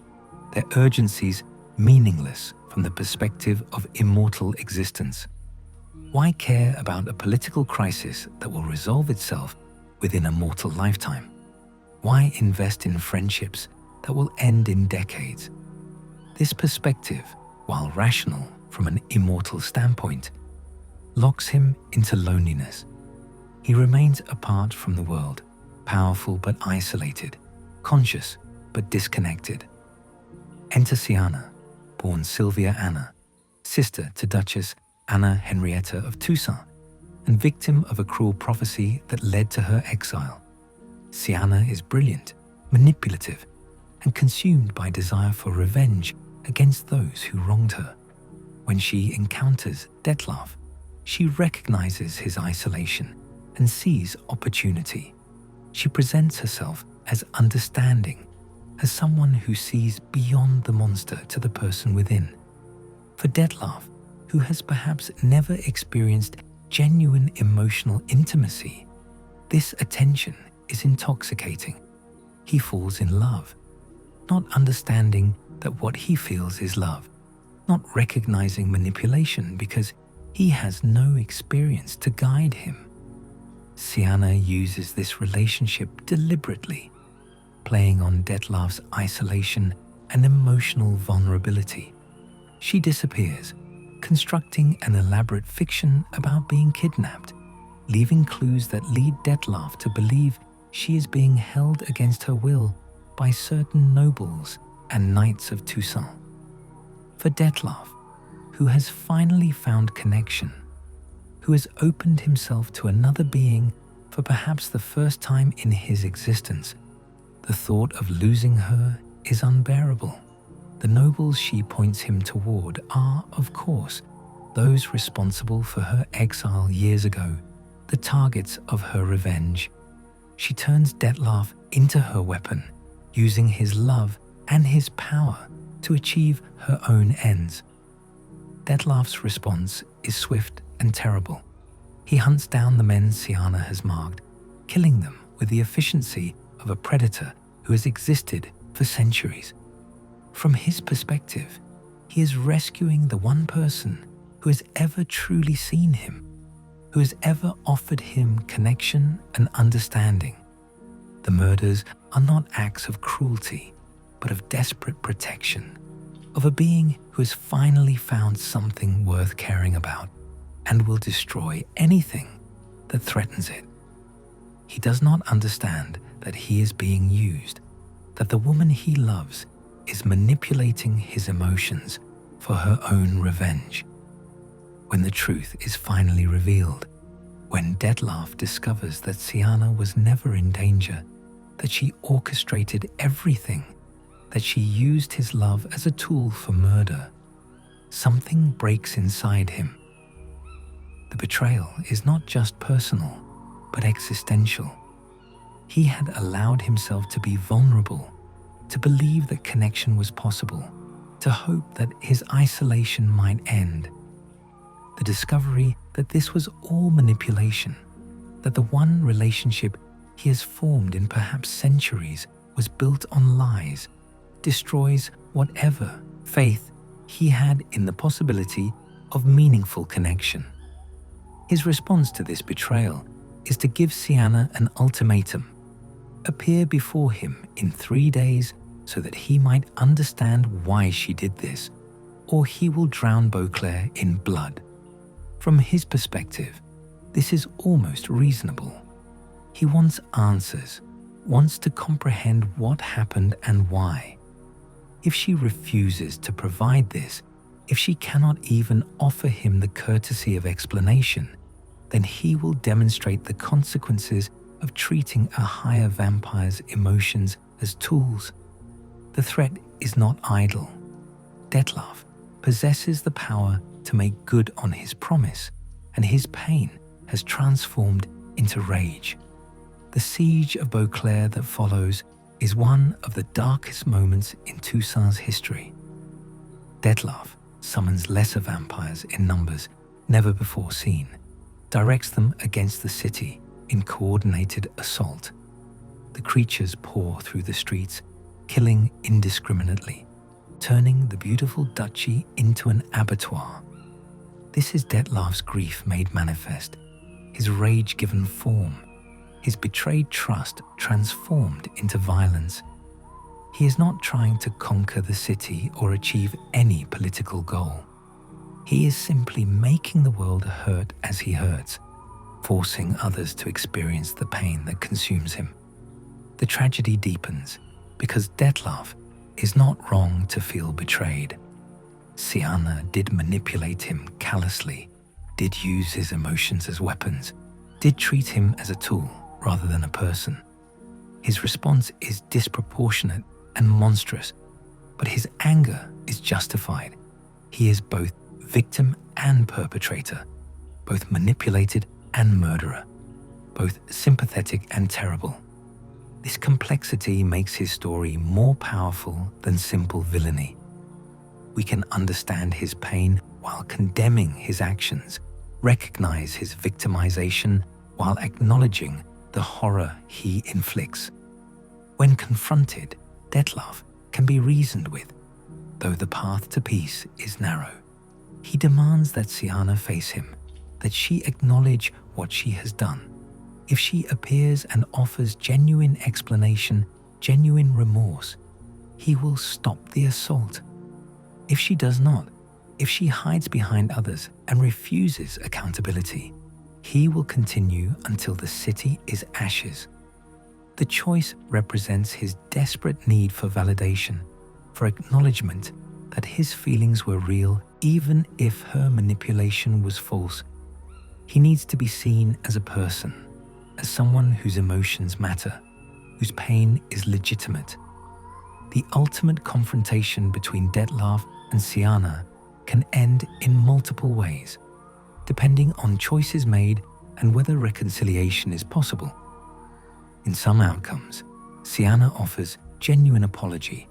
Speaker 1: their urgencies meaningless from the perspective of immortal existence. Why care about a political crisis that will resolve itself within a mortal lifetime? Why invest in friendships that will end in decades? This perspective, while rational from an immortal standpoint, locks him into loneliness. He remains apart from the world, powerful but isolated, conscious but disconnected. Enter Siana, born Sylvia Anna, sister to Duchess Anna Henrietta of Toussaint, and victim of a cruel prophecy that led to her exile. Siana is brilliant, manipulative, and consumed by desire for revenge against those who wronged her. When she encounters Dettlaff, she recognizes his isolation and sees opportunity. She presents herself as understanding, as someone who sees beyond the monster to the person within. For Dettlaff, who has perhaps never experienced genuine emotional intimacy, this attention is intoxicating. He falls in love, not understanding that what he feels is love, not recognizing manipulation because he has no experience to guide him. Siana uses this relationship deliberately, playing on Dettlaff's isolation and emotional vulnerability. She disappears, constructing an elaborate fiction about being kidnapped, leaving clues that lead Dettlaff to believe she is being held against her will by certain nobles and knights of Toussaint. For Dettlaff, who has finally found connection, who has opened himself to another being for perhaps the first time in his existence, the thought of losing her is unbearable. The nobles she points him toward are, of course, those responsible for her exile years ago, the targets of her revenge. She turns Dettlaff into her weapon, using his love and his power to achieve her own ends. Dettlaff's response is swift and terrible. He hunts down the men Siana has marked, killing them with the efficiency of a predator who has existed for centuries. From his perspective, he is rescuing the one person who has ever truly seen him, who has ever offered him connection and understanding. The murders are not acts of cruelty, but of desperate protection, of a being who has finally found something worth caring about and will destroy anything that threatens it. He does not understand that he is being used, that the woman he loves is manipulating his emotions for her own revenge. When the truth is finally revealed, when Dettlaff discovers that Siana was never in danger, that she orchestrated everything, that she used his love as a tool for murder, something breaks inside him. The betrayal is not just personal, but existential. He had allowed himself to be vulnerable, to believe that connection was possible, to hope that his isolation might end. The discovery that this was all manipulation, that the one relationship he has formed in perhaps centuries was built on lies, destroys whatever faith he had in the possibility of meaningful connection. His response to this betrayal is to give Siana an ultimatum: appear before him in 3 days so that he might understand why she did this, or he will drown Beauclair in blood. From his perspective, this is almost reasonable. He wants answers, wants to comprehend what happened and why. If she refuses to provide this, if she cannot even offer him the courtesy of explanation, then he will demonstrate the consequences of treating a higher vampire's emotions as tools. The threat is not idle. Dettlaff possesses the power to make good on his promise, and his pain has transformed into rage. The siege of Beauclair that follows is one of the darkest moments in Toussaint's history. Dettlaff summons lesser vampires in numbers never before seen, directs them against the city in coordinated assault. The creatures pour through the streets, killing indiscriminately, turning the beautiful duchy into an abattoir. This is Dettlaff's grief made manifest, his rage given form, his betrayed trust transformed into violence. He is not trying to conquer the city or achieve any political goal. He is simply making the world hurt as he hurts, forcing others to experience the pain that consumes him. The tragedy deepens because Dettlaff is not wrong to feel betrayed. Siana did manipulate him callously, did use his emotions as weapons, did treat him as a tool rather than a person. His response is disproportionate and monstrous, but his anger is justified. He is both victim and perpetrator, both manipulated and murderer, both sympathetic and terrible. This complexity makes his story more powerful than simple villainy. We can understand his pain while condemning his actions, recognize his victimization while acknowledging the horror he inflicts. When confronted, Dettlaff can be reasoned with, though the path to peace is narrow. He demands that Siana face him, that she acknowledge what she has done. If she appears and offers genuine explanation, genuine remorse, he will stop the assault. If she does not, if she hides behind others and refuses accountability, he will continue until the city is ashes. The choice represents his desperate need for validation, for acknowledgement that his feelings were real even if her manipulation was false. He needs to be seen as a person, as someone whose emotions matter, whose pain is legitimate. The ultimate confrontation between Dettlaff and Siana can end in multiple ways, depending on choices made and whether reconciliation is possible. In some outcomes, Siana offers genuine apology,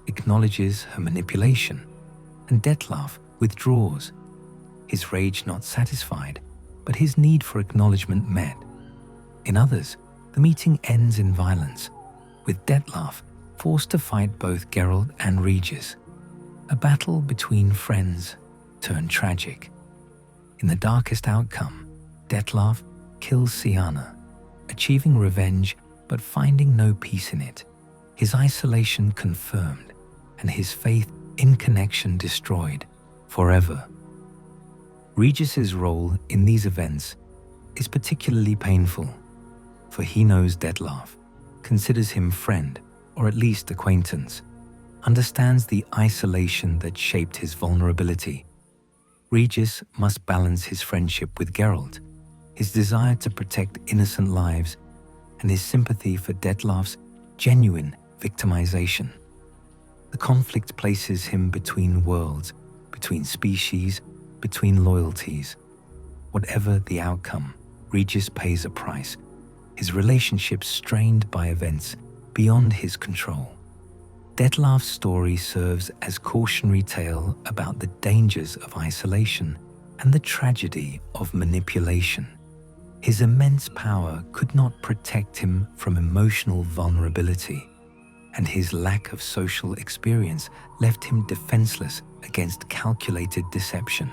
Speaker 1: acknowledges her manipulation, and Dettlaff withdraws, his rage not satisfied, but his need for acknowledgement met. In others, the meeting ends in violence, with Dettlaff forced to fight both Geralt and Regis, a battle between friends turned tragic. In the darkest outcome, Dettlaff kills Siana, achieving revenge but finding no peace in it, his isolation confirmed and his faith in connection destroyed forever. Regis's role in these events is particularly painful, for he knows Dettlaff, considers him friend or at least acquaintance, understands the isolation that shaped his vulnerability. Regis must balance his friendship with Geralt, his desire to protect innocent lives, and his sympathy for Dettlaff's genuine victimization. The conflict places him between worlds, between species, between loyalties. Whatever the outcome, Regis pays a price, his relationship strained by events beyond his control. Dettlaff's story serves as cautionary tale about the dangers of isolation and the tragedy of manipulation. His immense power could not protect him from emotional vulnerability, and his lack of social experience left him defenseless against calculated deception.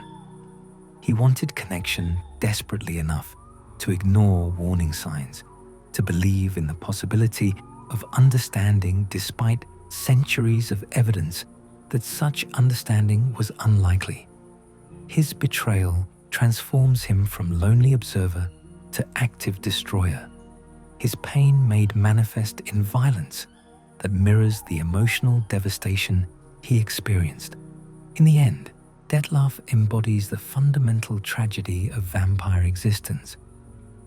Speaker 1: He wanted connection desperately enough to ignore warning signs, to believe in the possibility of understanding despite centuries of evidence that such understanding was unlikely. His betrayal transforms him from lonely observer to active destroyer, his pain made manifest in violence that mirrors the emotional devastation he experienced. In the end, Dettlaff embodies the fundamental tragedy of vampire existence.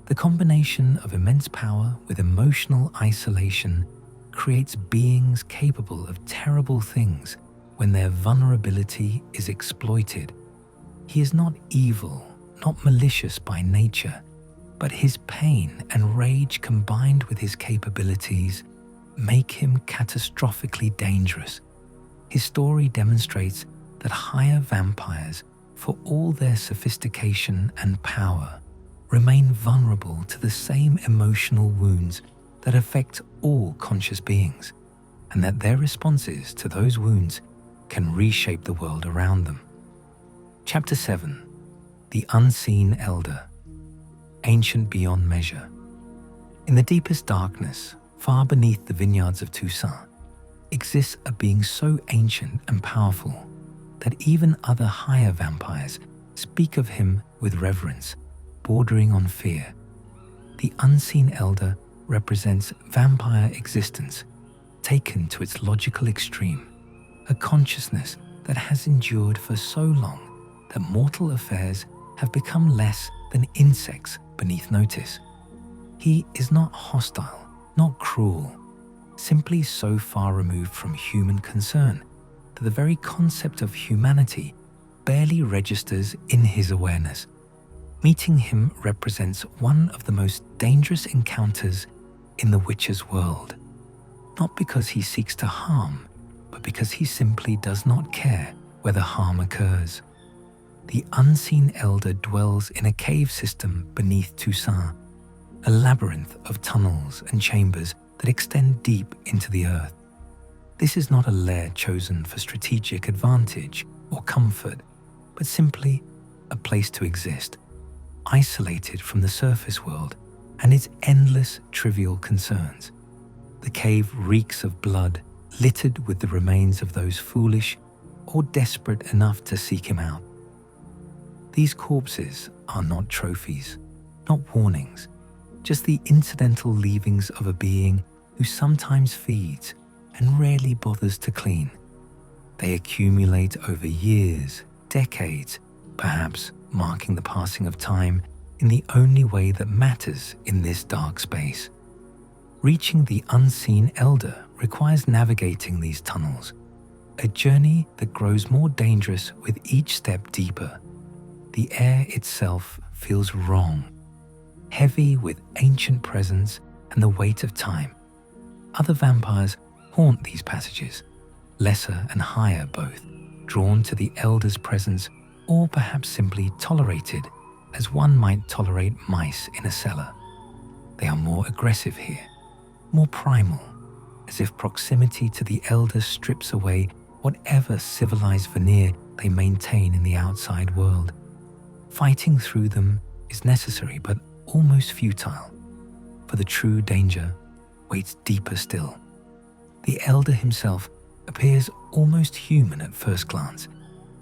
Speaker 1: The combination of immense power with emotional isolation creates beings capable of terrible things when their vulnerability is exploited. He is not evil, not malicious by nature, but his pain and rage combined with his capabilities make him catastrophically dangerous. His story demonstrates that higher vampires, for all their sophistication and power, remain vulnerable to the same emotional wounds that affect all conscious beings, and that their responses to those wounds can reshape the world around them. Chapter 7. The Unseen Elder. Ancient beyond measure. In the deepest darkness, far beneath the vineyards of Toussaint, exists a being so ancient and powerful that even other higher vampires speak of him with reverence, bordering on fear. The Unseen Elder represents vampire existence taken to its logical extreme, a consciousness that has endured for so long that mortal affairs have become less than insects beneath notice. He is not hostile, not cruel, simply so far removed from human concern that the very concept of humanity barely registers in his awareness. Meeting him represents one of the most dangerous encounters in the Witcher's world, not because he seeks to harm, but because he simply does not care whether harm occurs. The Unseen Elder dwells in a cave system beneath Toussaint, a labyrinth of tunnels and chambers that extend deep into the earth. This is not a lair chosen for strategic advantage or comfort, but simply a place to exist, isolated from the surface world and its endless trivial concerns. The cave reeks of blood, littered with the remains of those foolish or desperate enough to seek him out. These corpses are not trophies, not warnings, just the incidental leavings of a being who sometimes feeds and rarely bothers to clean. They accumulate over years, decades, perhaps marking the passing of time in the only way that matters in this dark space. Reaching the Unseen Elder requires navigating these tunnels, a journey that grows more dangerous with each step deeper. The air itself feels wrong, heavy with ancient presence and the weight of time. Other vampires haunt these passages, lesser and higher both, drawn to the Elder's presence or perhaps simply tolerated as one might tolerate mice in a cellar. They are more aggressive here, more primal, as if proximity to the Elder strips away whatever civilized veneer they maintain in the outside world. Fighting through them is necessary but almost futile, for the true danger waits deeper still. The Elder himself appears almost human at first glance,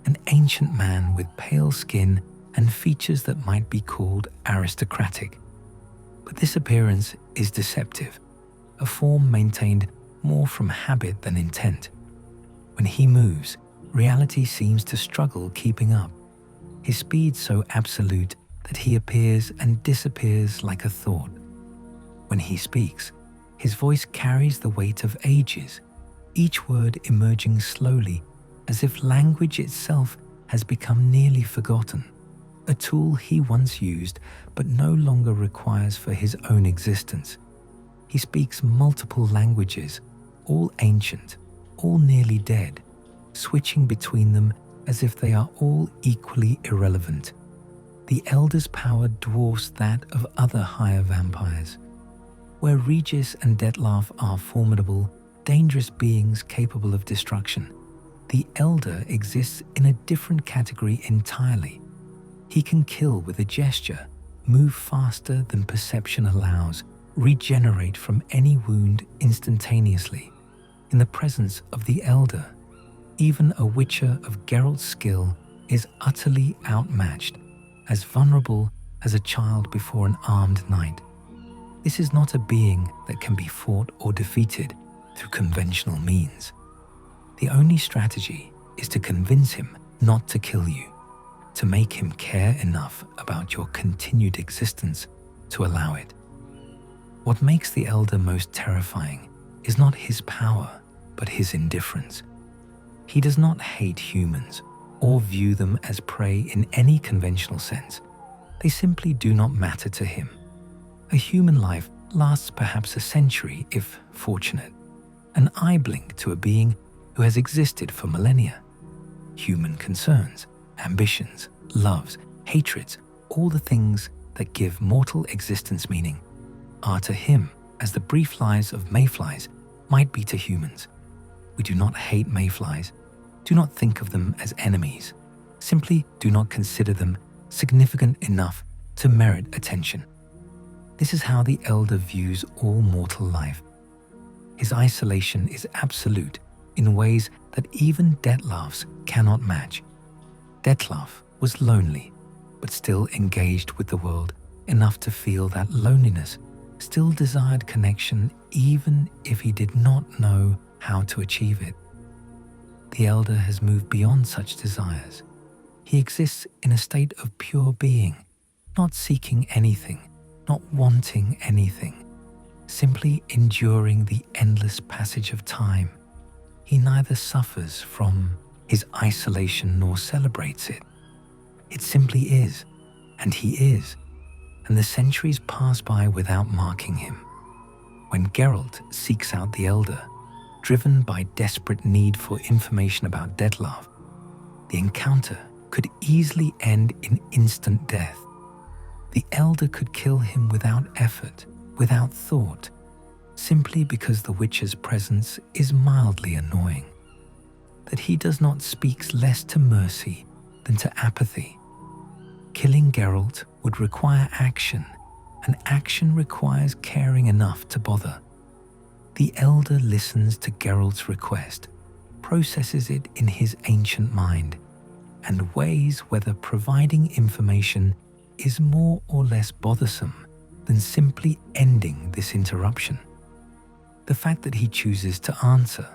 Speaker 1: an ancient man with pale skin and features that might be called aristocratic. But this appearance is deceptive, a form maintained more from habit than intent. When he moves, reality seems to struggle keeping up. His speed so absolute that he appears and disappears like a thought. When he speaks, his voice carries the weight of ages, each word emerging slowly as if language itself has become nearly forgotten, a tool he once used but no longer requires for his own existence. He speaks multiple languages, all ancient, all nearly dead, switching between them as if they are all equally irrelevant. The Elder's power dwarfs that of other higher vampires. Where Regis and Dettlaff are formidable, dangerous beings capable of destruction, the Elder exists in a different category entirely. He can kill with a gesture, move faster than perception allows, regenerate from any wound instantaneously. In the presence of the Elder, even a Witcher of Geralt's skill is utterly outmatched, as vulnerable as a child before an armed knight. This is not a being that can be fought or defeated through conventional means. The only strategy is to convince him not to kill you, to make him care enough about your continued existence to allow it. What makes the Elder most terrifying is not his power, but his indifference. He does not hate humans or view them as prey in any conventional sense. They simply do not matter to him. A human life lasts perhaps a century if fortunate, an eye blink to a being who has existed for millennia. Human concerns, ambitions, loves, hatreds, all the things that give mortal existence meaning, are to him as the brief lives of mayflies might be to humans. We do not hate mayflies, do not think of them as enemies, simply do not consider them significant enough to merit attention. This is how the Elder views all mortal life. His isolation is absolute in ways that even Dettlaff's cannot match. Dettlaff was lonely, but still engaged with the world enough to feel that loneliness, still desired connection even if he did not know how to achieve it. The Elder has moved beyond such desires. He exists in a state of pure being, not seeking anything, not wanting anything, simply enduring the endless passage of time. He neither suffers from his isolation nor celebrates it. It simply is, and he is, and the centuries pass by without marking him. When Geralt seeks out the Elder, driven by desperate need for information about Dettlaff, the encounter could easily end in instant death. The Elder could kill him without effort, without thought, simply because the Witcher's presence is mildly annoying. That he does not speaks less to mercy than to apathy. Killing Geralt would require action, and action requires caring enough to bother. The Elder listens to Geralt's request, processes it in his ancient mind, and weighs whether providing information is more or less bothersome than simply ending this interruption. The fact that he chooses to answer,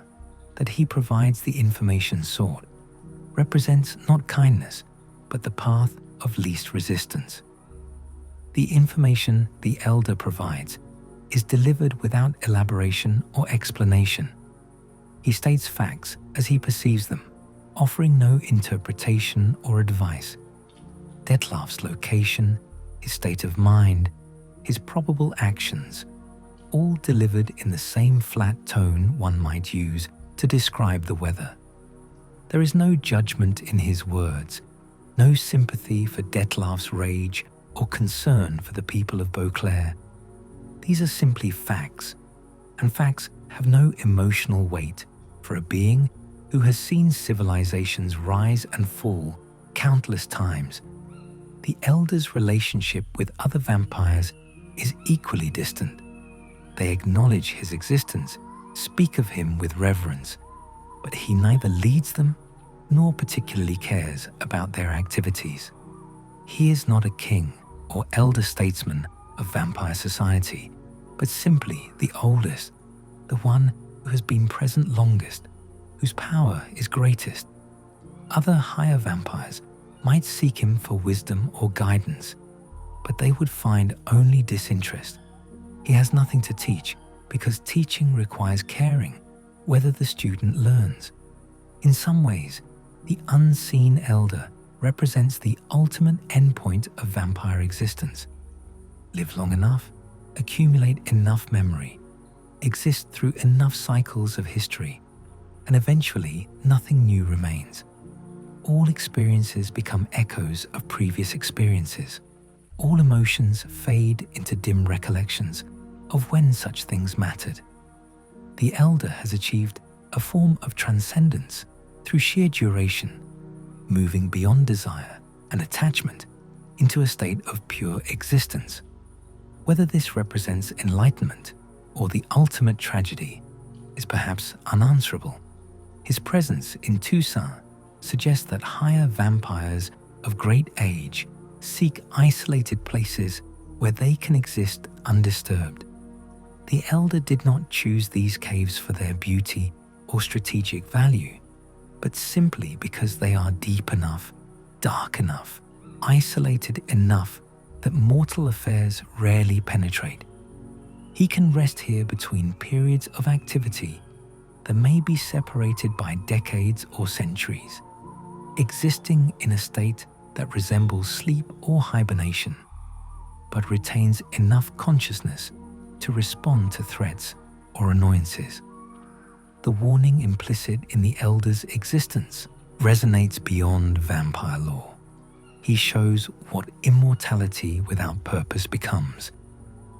Speaker 1: that he provides the information sought, represents not kindness, but the path of least resistance. The information the Elder provides is delivered without elaboration or explanation. He states facts as he perceives them, offering no interpretation or advice. Dettlaff's location, his state of mind, his probable actions, all delivered in the same flat tone one might use to describe the weather. There is no judgment in his words, no sympathy for Dettlaff's rage or concern for the people of Beauclair. These are simply facts, and facts have no emotional weight for a being who has seen civilizations rise and fall countless times. The Elder's relationship with other vampires is equally distant. They acknowledge his existence, speak of him with reverence, but he neither leads them nor particularly cares about their activities. He is not a king or elder statesman of vampire society, but simply the oldest, the one who has been present longest, whose power is greatest. Other higher vampires might seek him for wisdom or guidance, but they would find only disinterest. He has nothing to teach because teaching requires caring whether the student learns. In some ways, the unseen elder represents the ultimate endpoint of vampire existence. Live long enough, accumulate enough memory, exist through enough cycles of history, and eventually nothing new remains. All experiences become echoes of previous experiences. All emotions fade into dim recollections of when such things mattered. The elder has achieved a form of transcendence through sheer duration, moving beyond desire and attachment into a state of pure existence. Whether this represents enlightenment or the ultimate tragedy is perhaps unanswerable. His presence in Toussaint suggests that higher vampires of great age seek isolated places where they can exist undisturbed. The elder did not choose these caves for their beauty or strategic value, but simply because they are deep enough, dark enough, isolated enough that mortal affairs rarely penetrate. He can rest here between periods of activity that may be separated by decades or centuries, existing in a state that resembles sleep or hibernation, but retains enough consciousness to respond to threats or annoyances. The warning implicit in the elder's existence resonates beyond vampire lore. He shows what immortality without purpose becomes,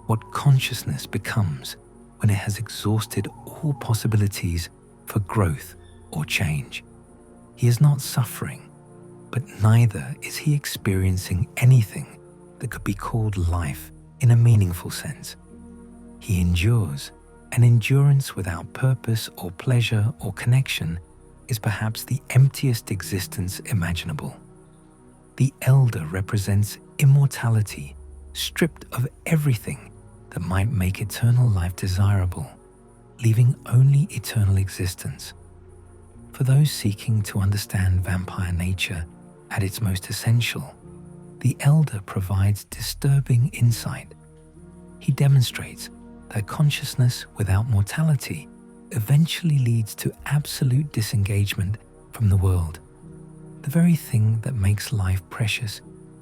Speaker 1: what consciousness becomes when it has exhausted all possibilities for growth or change. He is not suffering, but neither is he experiencing anything that could be called life in a meaningful sense. He endures, and endurance without purpose or pleasure or connection is perhaps the emptiest existence imaginable. The elder represents immortality, stripped of everything that might make eternal life desirable, leaving only eternal existence. For those seeking to understand vampire nature at its most essential, the elder provides disturbing insight. He demonstrates that consciousness without mortality eventually leads to absolute disengagement from the world. The very thing that makes life precious,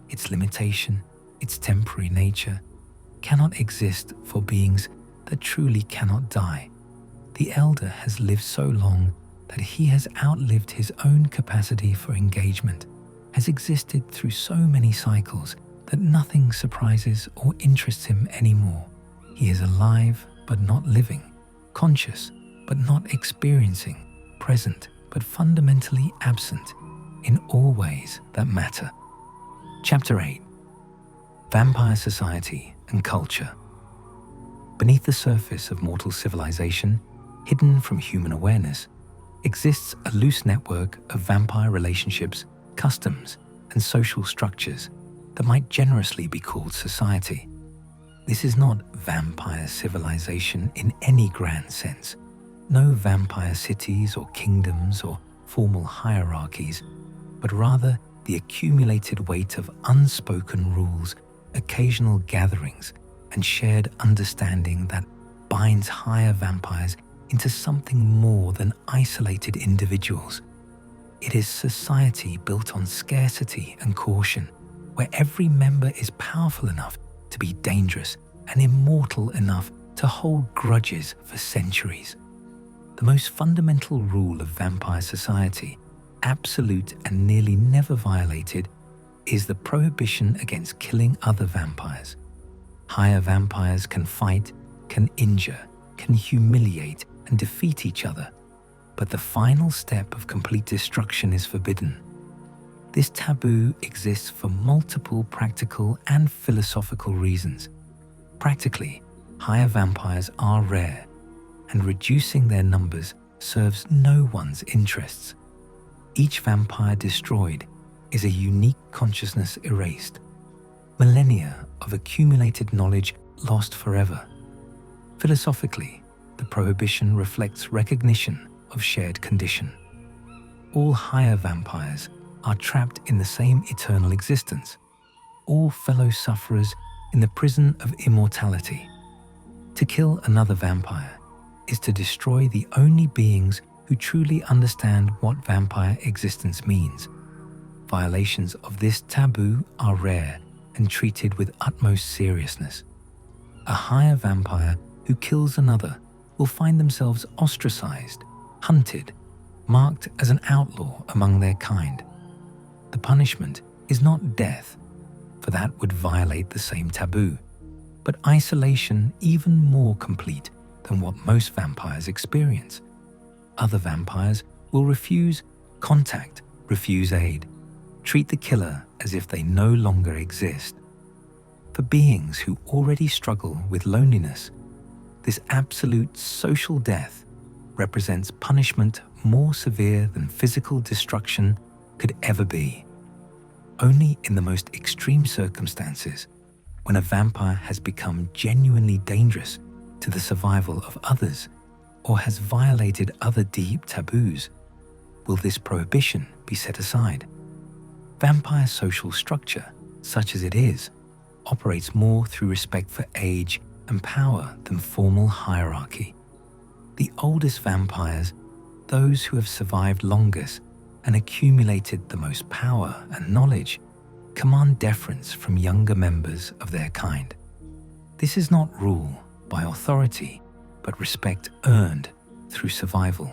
Speaker 1: its limitation, its temporary nature, cannot exist for beings that truly cannot die. The elder has lived so long that he has outlived his own capacity for engagement, has existed through so many cycles that nothing surprises or interests him anymore. He is alive but not living, conscious but not experiencing, present but fundamentally absent in all ways that matter. Chapter 8. Vampire Society and Culture. Beneath the surface of mortal civilization, hidden from human awareness, exists a loose network of vampire relationships, customs, and social structures that might generously be called society. This is not vampire civilization in any grand sense. No vampire cities or kingdoms or formal hierarchies, but rather the accumulated weight of unspoken rules, occasional gatherings, and shared understanding that binds higher vampires into something more than isolated individuals. It is society built on scarcity and caution, where every member is powerful enough to be dangerous and immortal enough to hold grudges for centuries. The most fundamental rule of vampire society, absolute and nearly never violated, is the prohibition against killing other vampires. Higher vampires can fight, can injure, can humiliate and defeat each other, but the final step of complete destruction is forbidden. This taboo exists for multiple practical and philosophical reasons. Practically, higher vampires are rare, and reducing their numbers serves no one's interests. Each vampire destroyed is a unique consciousness erased, millennia of accumulated knowledge lost forever. Philosophically, the prohibition reflects recognition of shared condition. All higher vampires are trapped in the same eternal existence, all fellow sufferers in the prison of immortality. To kill another vampire is to destroy the only beings who truly understand what vampire existence means. Violations of this taboo are rare and treated with utmost seriousness. A higher vampire who kills another will find themselves ostracized, hunted, marked as an outlaw among their kind. The punishment is not death, for that would violate the same taboo, but isolation even more complete than what most vampires experience. Other vampires will refuse contact, refuse aid, treat the killer as if they no longer exist. For beings who already struggle with loneliness, this absolute social death represents punishment more severe than physical destruction could ever be. Only in the most extreme circumstances, when a vampire has become genuinely dangerous to the survival of others or has violated other deep taboos, will this prohibition be set aside. Vampire social structure, such as it is, operates more through respect for age and power than formal hierarchy. The oldest vampires, those who have survived longest and accumulated the most power and knowledge, command deference from younger members of their kind. This is not rule by authority, but respect earned through survival.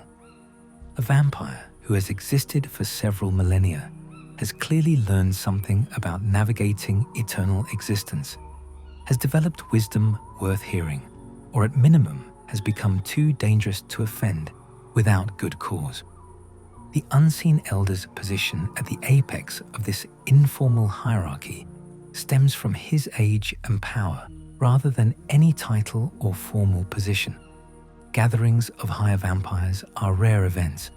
Speaker 1: A vampire who has existed for several millennia has clearly learned something about navigating eternal existence, has developed wisdom worth hearing, or at minimum has become too dangerous to offend without good cause. The unseen elder's position at the apex of this informal hierarchy stems from his age and power rather than any title or formal position. Gatherings of higher vampires are rare events,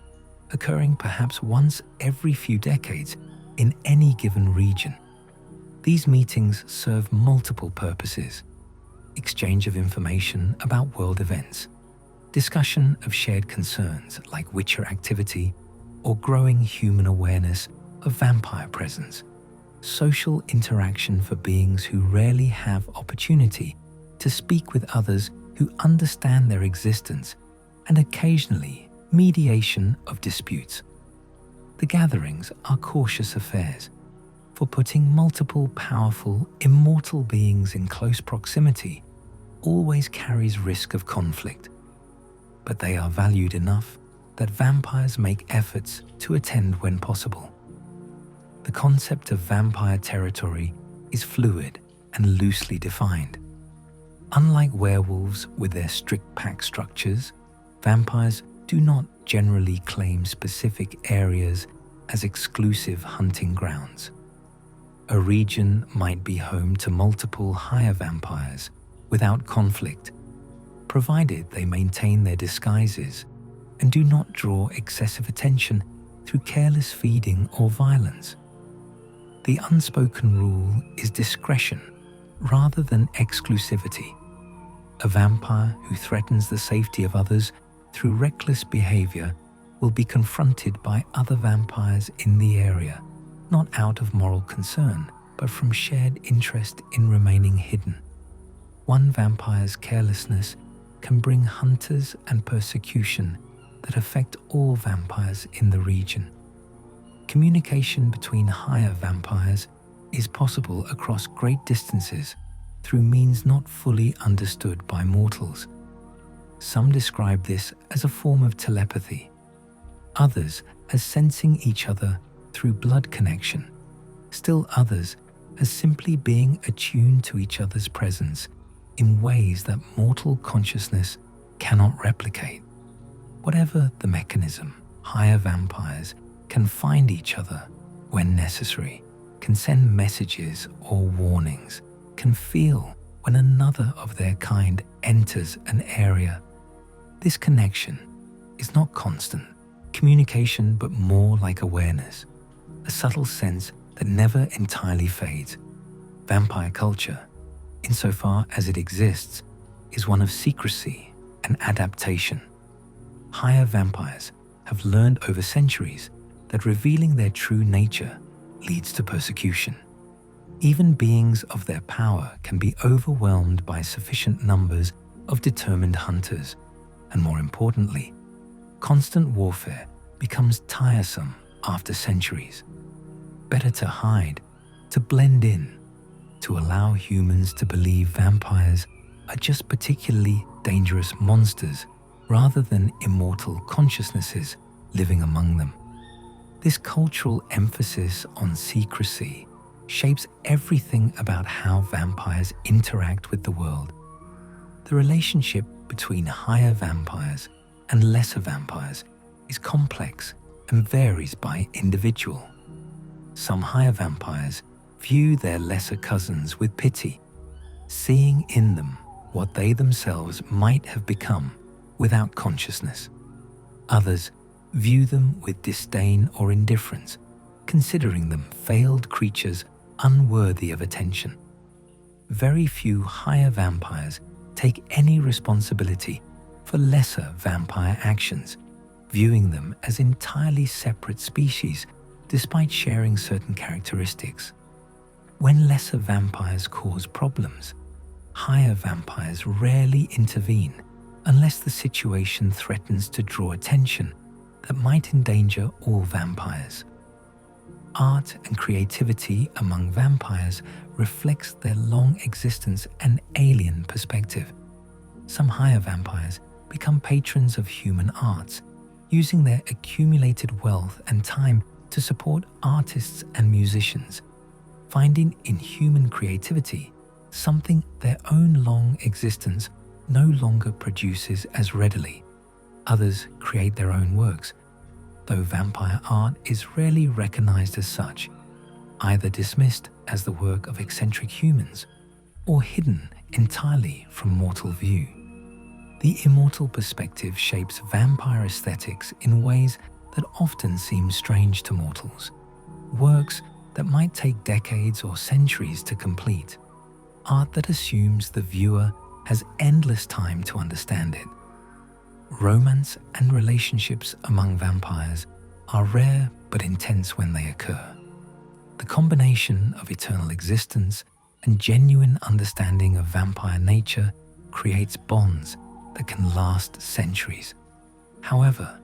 Speaker 1: occurring perhaps once every few decades in any given region. These meetings serve multiple purposes: exchange of information about world events, discussion of shared concerns like Witcher activity, or growing human awareness of vampire presence, social interaction for beings who rarely have opportunity to speak with others who understand their existence, and occasionally mediation of disputes. The gatherings are cautious affairs, for putting multiple powerful, immortal beings in close proximity always carries risk of conflict, but they are valued enough that vampires make efforts to attend when possible. The concept of vampire territory is fluid and loosely defined. Unlike werewolves with their strict pack structures, vampires do not generally claim specific areas as exclusive hunting grounds. A region might be home to multiple higher vampires without conflict, provided they maintain their disguises and do not draw excessive attention through careless feeding or violence. The unspoken rule is discretion rather than exclusivity. A vampire who threatens the safety of others through reckless behavior will be confronted by other vampires in the area, not out of moral concern, but from shared interest in remaining hidden. One vampire's carelessness can bring hunters and persecution that affect all vampires in the region. Communication between higher vampires is possible across great distances through means not fully understood by mortals. Some describe this as a form of telepathy, others as sensing each other through blood connection, still others as simply being attuned to each other's presence in ways that mortal consciousness cannot replicate. Whatever the mechanism, higher vampires can find each other when necessary, can send messages or warnings, can feel when another of their kind enters an area. This connection is not constant communication, but more like awareness, a subtle sense that never entirely fades. Vampire culture, insofar as it exists, is one of secrecy and adaptation. higher vampires have learned over centuries that revealing their true nature leads to persecution. Even beings of their power can be overwhelmed by sufficient numbers of determined hunters, and more importantly, constant warfare becomes tiresome after centuries. Better to hide, to blend in, to allow humans to believe vampires are just particularly dangerous monsters rather than immortal consciousnesses living among them. This cultural emphasis on secrecy shapes everything about how vampires interact with the world. The relationship between higher vampires and lesser vampires is complex and varies by individual. Some higher vampires view their lesser cousins with pity, seeing in them what they themselves might have become without consciousness. Others view them with disdain or indifference, considering them failed creatures unworthy of attention. Very few higher vampires take any responsibility for lesser vampire actions, viewing them as entirely separate species despite sharing certain characteristics. When lesser vampires cause problems, higher vampires rarely intervene unless the situation threatens to draw attention that might endanger all vampires. Art and creativity among vampires reflects their long existence and alien perspective. Some higher vampires become patrons of human arts, using their accumulated wealth and time to support artists and musicians, finding in human creativity something their own long existence no longer produces as readily. Others create their own works, though vampire art is rarely recognized as such, either dismissed as the work of eccentric humans or hidden entirely from mortal view. The immortal perspective shapes vampire aesthetics in ways that often seem strange to mortals. Works that might take decades or centuries to complete, art that assumes the viewer has endless time to understand it. Romance and relationships among vampires are rare but intense when they occur. The combination of eternal existence and genuine understanding of vampire nature creates bonds that can last centuries. However,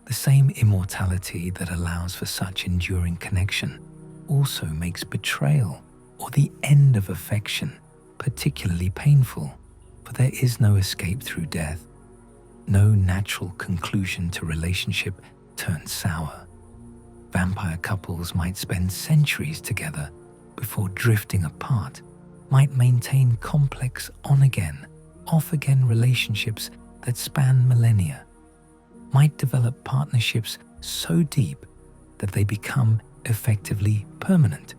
Speaker 1: the same immortality that allows for such enduring connection also makes betrayal or the end of affection particularly painful, for there is no escape through death. No natural conclusion to relationship turns sour. Vampire couples might spend centuries together before drifting apart, might maintain complex on-again, off-again relationships that span millennia, might develop partnerships so deep that they become effectively permanent.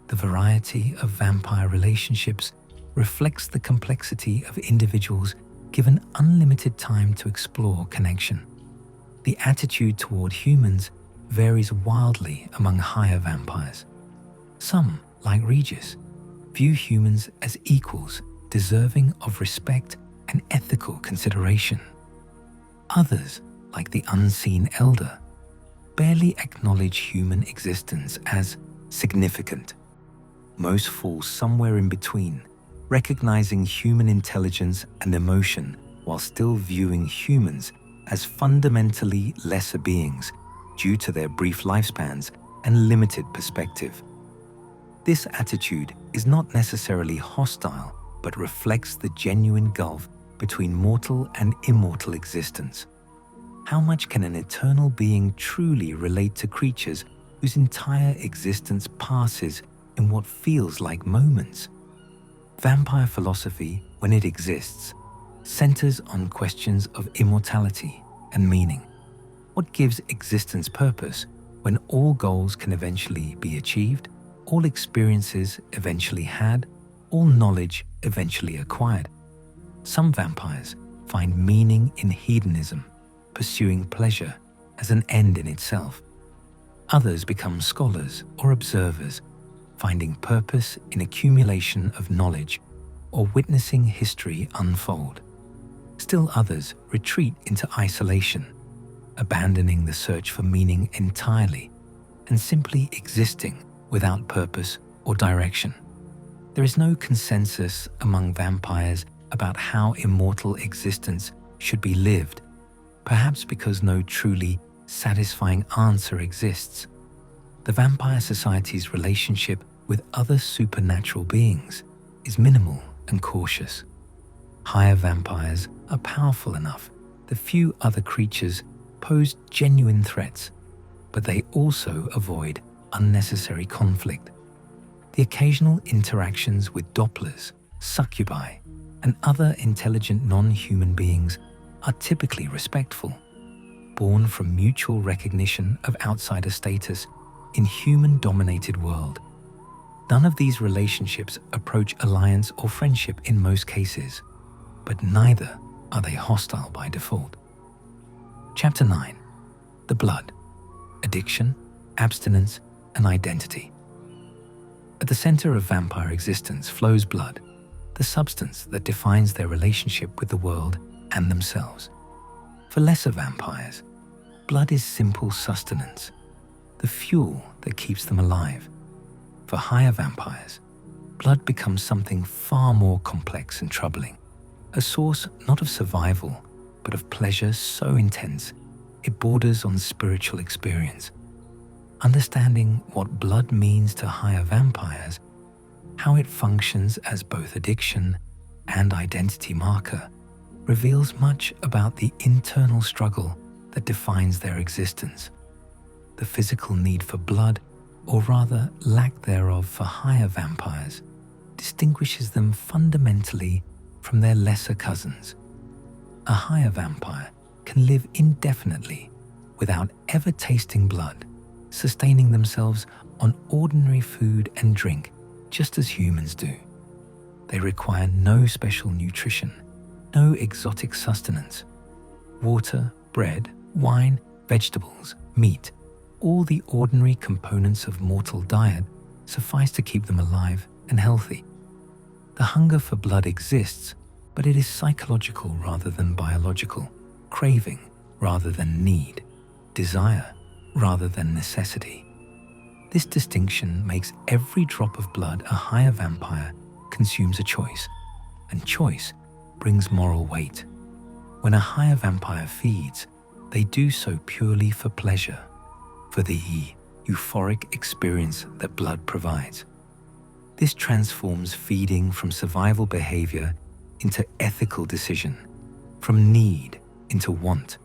Speaker 1: The variety of vampire relationships reflects the complexity of individuals given unlimited time to explore connection. The attitude toward humans varies wildly among higher vampires. Some, like Regis, view humans as equals deserving of respect and ethical consideration. Others, like the unseen elder, barely acknowledge human existence as significant. Most fall somewhere in between, recognizing human intelligence and emotion while still viewing humans as fundamentally lesser beings due to their brief lifespans and limited perspective. This attitude is not necessarily hostile, but reflects the genuine gulf between mortal and immortal existence. How much can an eternal being truly relate to creatures whose entire existence passes in what feels like moments? Vampire philosophy, when it exists, centers on questions of immortality and meaning. What gives existence purpose when all goals can eventually be achieved, all experiences eventually had, all knowledge eventually acquired? Some vampires find meaning in hedonism, pursuing pleasure as an end in itself. Others become scholars or observers, finding purpose in accumulation of knowledge or witnessing history unfold. Still others retreat into isolation, abandoning the search for meaning entirely and simply existing without purpose or direction. There is no consensus among vampires about how immortal existence should be lived, perhaps because no truly satisfying answer exists. The Vampire Society's relationship with other supernatural beings is minimal and cautious. Higher vampires are powerful enough that few other creatures pose genuine threats, but they also avoid unnecessary conflict. The occasional interactions with Dopplers, succubi, and other intelligent non-human beings are typically respectful, born from mutual recognition of outsider status in human-dominated world. None of these relationships approach alliance or friendship in most cases, but neither are they hostile by default. Chapter 9. The Blood, Addiction, Abstinence, and Identity. At the center of vampire existence flows blood, the substance that defines their relationship with the world and themselves. For lesser vampires, blood is simple sustenance, the fuel that keeps them alive. For higher vampires, blood becomes something far more complex and troubling, a source not of survival, but of pleasure so intense it borders on spiritual experience. Understanding what blood means to higher vampires, how it functions as both addiction and identity marker, reveals much about the internal struggle that defines their existence. The physical need for blood, or rather lack thereof for higher vampires, distinguishes them fundamentally from their lesser cousins. A higher vampire can live indefinitely without ever tasting blood, sustaining themselves on ordinary food and drink just as humans do. They require no special nutrition, no exotic sustenance. Water, bread, wine, vegetables, meat, all the ordinary components of mortal diet suffice to keep them alive and healthy. The hunger for blood exists, but it is psychological rather than biological, craving rather than need, desire rather than necessity. This distinction makes every drop of blood a higher vampire consumes a choice, and choice brings moral weight. When a higher vampire feeds, they do so purely for pleasure, for the euphoric experience that blood provides. This transforms feeding from survival behavior into ethical decision, from need into want.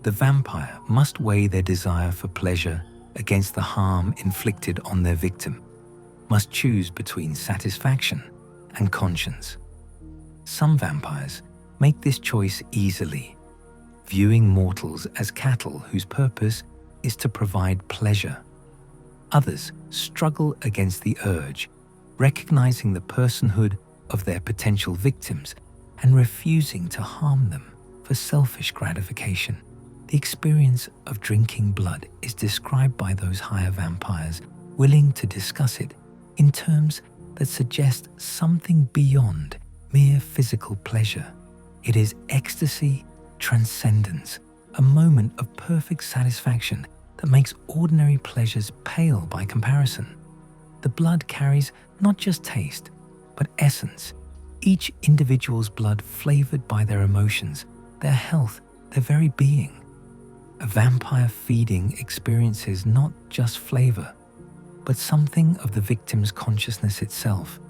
Speaker 1: The vampire must weigh their desire for pleasure against the harm inflicted on their victim, must choose between satisfaction and conscience. Some vampires make this choice easily, viewing mortals as cattle whose purpose is to provide pleasure. Others struggle against the urge, recognizing the personhood of their potential victims and refusing to harm them for selfish gratification. The experience of drinking blood is described by those higher vampires willing to discuss it in terms that suggest something beyond mere physical pleasure. It is ecstasy, transcendence, a moment of perfect satisfaction that makes ordinary pleasures pale by comparison. The blood carries not just taste, but essence, each individual's blood flavored by their emotions, their health, their very being. A vampire feeding experiences not just flavor, but something of the victim's consciousness itself,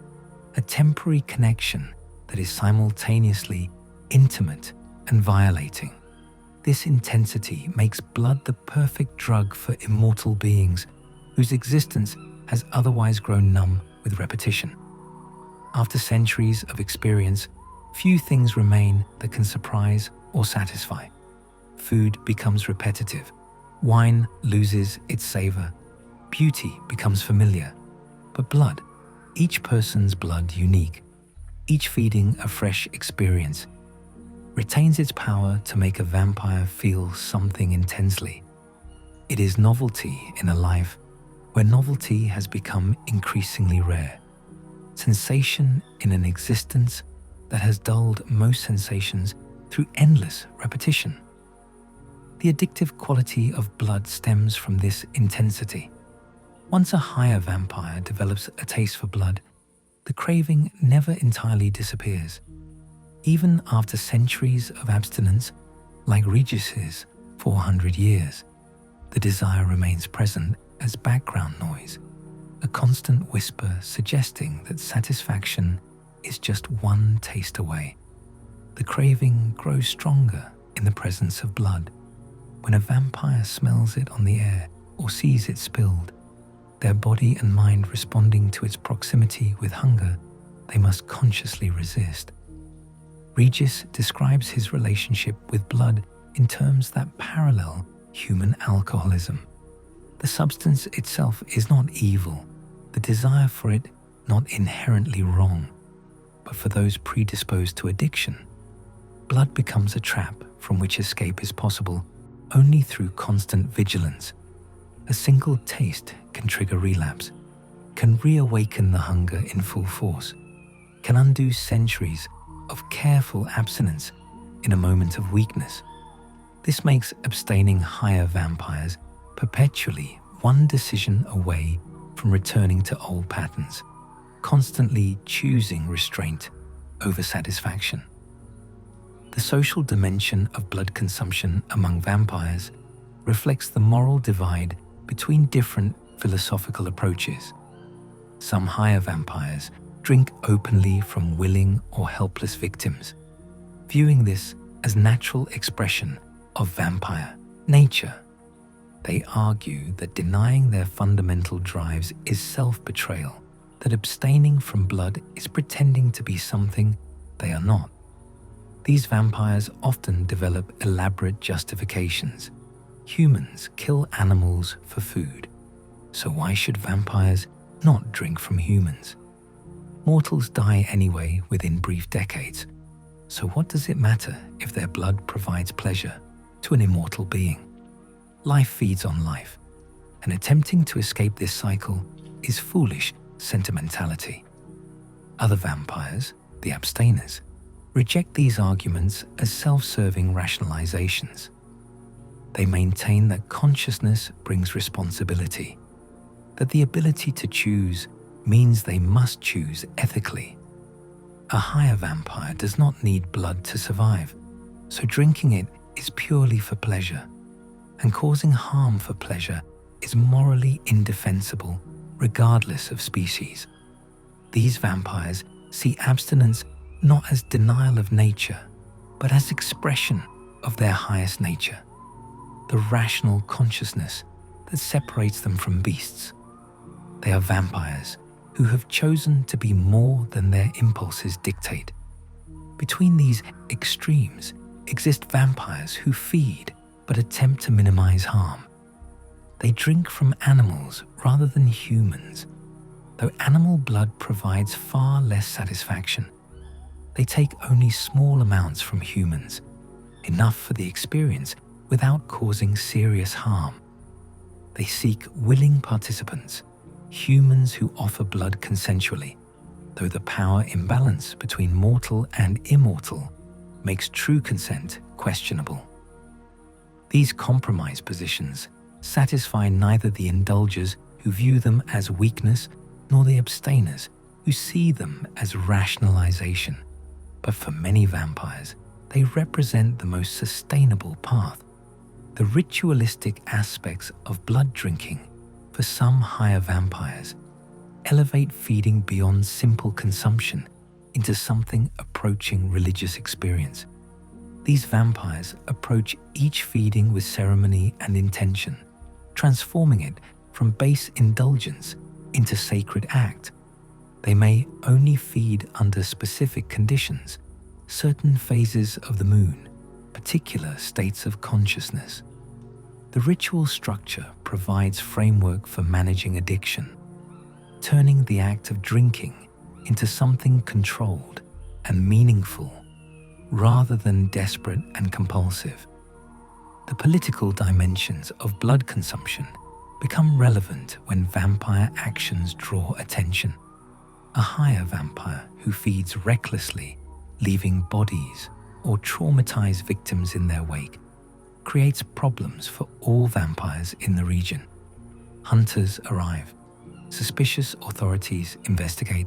Speaker 1: a temporary connection that is simultaneously intimate and violating. This intensity makes blood the perfect drug for immortal beings whose existence has otherwise grown numb with repetition. After centuries of experience, few things remain that can surprise or satisfy. Food becomes repetitive, wine loses its savor, beauty becomes familiar. But blood, each person's blood unique, each feeding a fresh experience, retains its power to make a vampire feel something intensely. It is novelty in a life where novelty has become increasingly rare, sensation in an existence that has dulled most sensations through endless repetition. The addictive quality of blood stems from this intensity. Once a higher vampire develops a taste for blood, the craving never entirely disappears. Even after centuries of abstinence, like Regis's 400 years, the desire remains present as background noise, a constant whisper suggesting that satisfaction is just one taste away. The craving grows stronger in the presence of blood. When a vampire smells it on the air or sees it spilled, their body and mind responding to its proximity with hunger, they must consciously resist. Regis describes his relationship with blood in terms that parallel human alcoholism. The substance itself is not evil, the desire for it not inherently wrong. But for those predisposed to addiction, blood becomes a trap from which escape is possible only through constant vigilance. A single taste can trigger relapse, can reawaken the hunger in full force, can undo centuries of careful abstinence in a moment of weakness. This makes abstaining higher vampires perpetually one decision away from returning to old patterns, constantly choosing restraint over satisfaction. The social dimension of blood consumption among vampires reflects the moral divide between different philosophical approaches. Some higher vampires drink openly from willing or helpless victims, viewing this as natural expression of vampire nature. They argue that denying their fundamental drives is self-betrayal, that abstaining from blood is pretending to be something they are not. These vampires often develop elaborate justifications. Humans kill animals for food, so why should vampires not drink from humans? Mortals die anyway within brief decades, so what does it matter if their blood provides pleasure to an immortal being? Life feeds on life, and attempting to escape this cycle is foolish sentimentality. Other vampires, the abstainers, reject these arguments as self-serving rationalizations. They maintain that consciousness brings responsibility, that the ability to choose means they must choose ethically. A higher vampire does not need blood to survive, so drinking it is purely for pleasure, and causing harm for pleasure is morally indefensible regardless of species. These vampires see abstinence not as denial of nature, but as expression of their highest nature, the rational consciousness that separates them from beasts. They are vampires who have chosen to be more than their impulses dictate. Between these extremes exist vampires who feed but attempt to minimize harm. They drink from animals rather than humans, though animal blood provides far less satisfaction. They take only small amounts from humans, enough for the experience without causing serious harm. They seek willing participants, humans who offer blood consensually, though the power imbalance between mortal and immortal makes true consent questionable. These compromise positions satisfy neither the indulgers who view them as weakness nor the abstainers who see them as rationalization. But for many vampires, they represent the most sustainable path. The ritualistic aspects of blood drinking for some higher vampires elevate feeding beyond simple consumption into something approaching religious experience. These vampires approach each feeding with ceremony and intention, transforming it from base indulgence into sacred act. They may only feed under specific conditions, certain phases of the moon, particular states of consciousness. The ritual structure provides framework for managing addiction, turning the act of drinking into something controlled and meaningful rather than desperate and compulsive. The political dimensions of blood consumption become relevant when vampire actions draw attention. A higher vampire who feeds recklessly, leaving bodies or traumatize victims in their wake creates problems for all vampires in the region. Hunters arrive. Suspicious authorities investigate.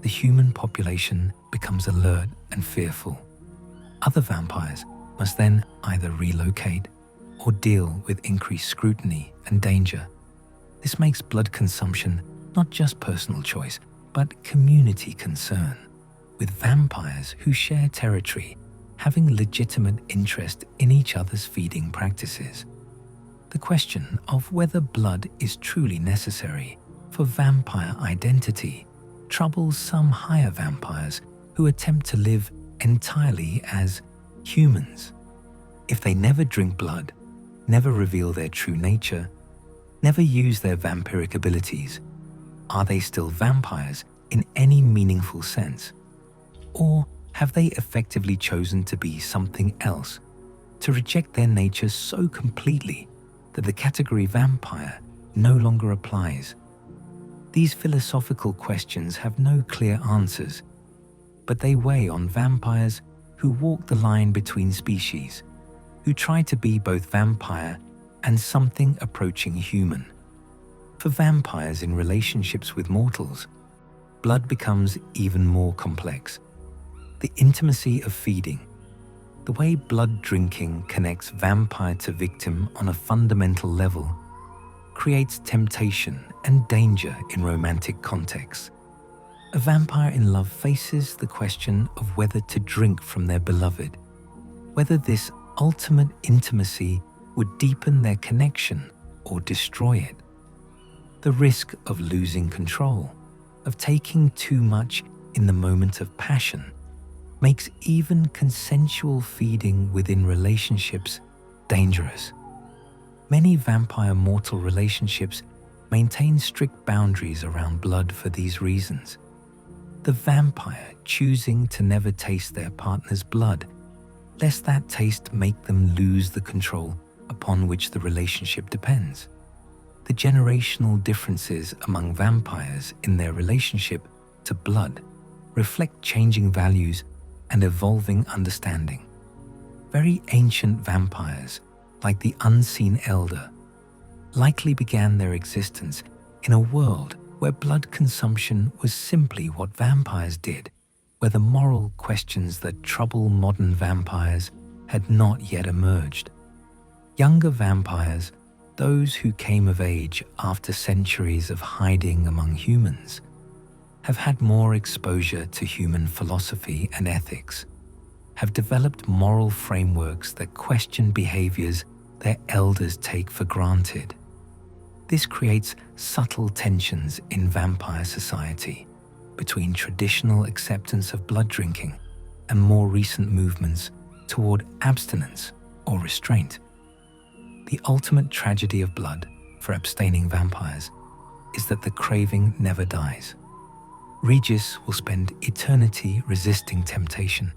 Speaker 1: The human population becomes alert and fearful. Other vampires must then either relocate or deal with increased scrutiny and danger. This makes blood consumption not just personal choice, but community concern, with vampires who share territory having legitimate interest in each other's feeding practices. The question of whether blood is truly necessary for vampire identity troubles some higher vampires who attempt to live entirely as humans. If they never drink blood, never reveal their true nature, never use their vampiric abilities, are they still vampires in any meaningful sense? Or have they effectively chosen to be something else, to reject their nature so completely that the category vampire no longer applies? These philosophical questions have no clear answers, but they weigh on vampires who walk the line between species, who try to be both vampire and something approaching human. For vampires in relationships with mortals, blood becomes even more complex. The intimacy of feeding, the way blood drinking connects vampire to victim on a fundamental level, creates temptation and danger in romantic contexts. A vampire in love faces the question of whether to drink from their beloved, whether this ultimate intimacy would deepen their connection or destroy it. The risk of losing control, of taking too much in the moment of passion, makes even consensual feeding within relationships dangerous. Many vampire-mortal relationships maintain strict boundaries around blood for these reasons. The vampire choosing to never taste their partner's blood, lest that taste make them lose the control upon which the relationship depends. The generational differences among vampires in their relationship to blood reflect changing values and evolving understanding. Very ancient vampires, like the Unseen Elder, likely began their existence in a world where blood consumption was simply what vampires did, where the moral questions that trouble modern vampires had not yet emerged. Younger vampires, those who came of age after centuries of hiding among humans, have had more exposure to human philosophy and ethics, have developed moral frameworks that question behaviors their elders take for granted. This creates subtle tensions in vampire society between traditional acceptance of blood drinking and more recent movements toward abstinence or restraint. The ultimate tragedy of blood for abstaining vampires is that the craving never dies. Regis will spend eternity resisting temptation,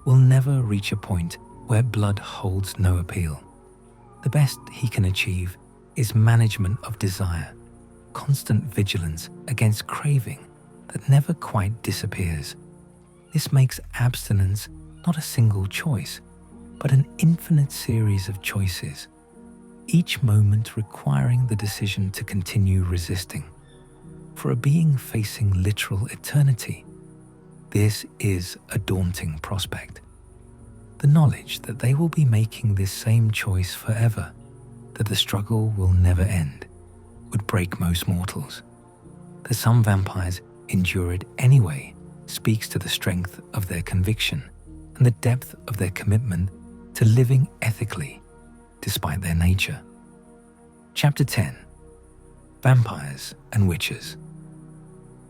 Speaker 1: will never reach a point where blood holds no appeal. The best he can achieve is management of desire, constant vigilance against craving that never quite disappears. This makes abstinence not a single choice, but an infinite series of choices, each moment requiring the decision to continue resisting. For a being facing literal eternity, this is a daunting prospect. The knowledge that they will be making this same choice forever, that the struggle will never end, would break most mortals. That some vampires endure it anyway speaks to the strength of their conviction and the depth of their commitment to living ethically despite their nature. Chapter 10. Vampires and Witches.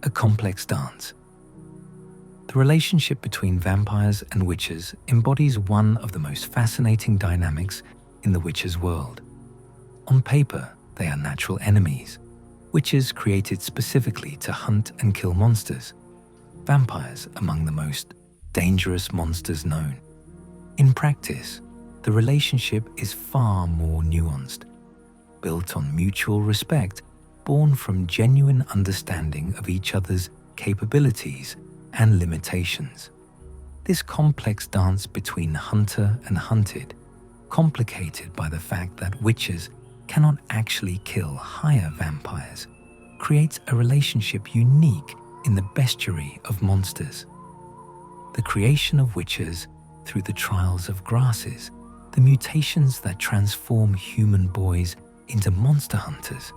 Speaker 1: A complex dance. The relationship between vampires and witches embodies one of the most fascinating dynamics in the witches' world. On paper, they are natural enemies, witches created specifically to hunt and kill monsters, vampires among the most dangerous monsters known. In practice, the relationship is far more nuanced, built on mutual respect, born from genuine understanding of each other's capabilities and limitations. This complex dance between hunter and hunted, complicated by the fact that witches cannot actually kill higher vampires, creates a relationship unique in the bestiary of monsters. The creation of witches through the trials of grasses, the mutations that transform human boys into monster hunters,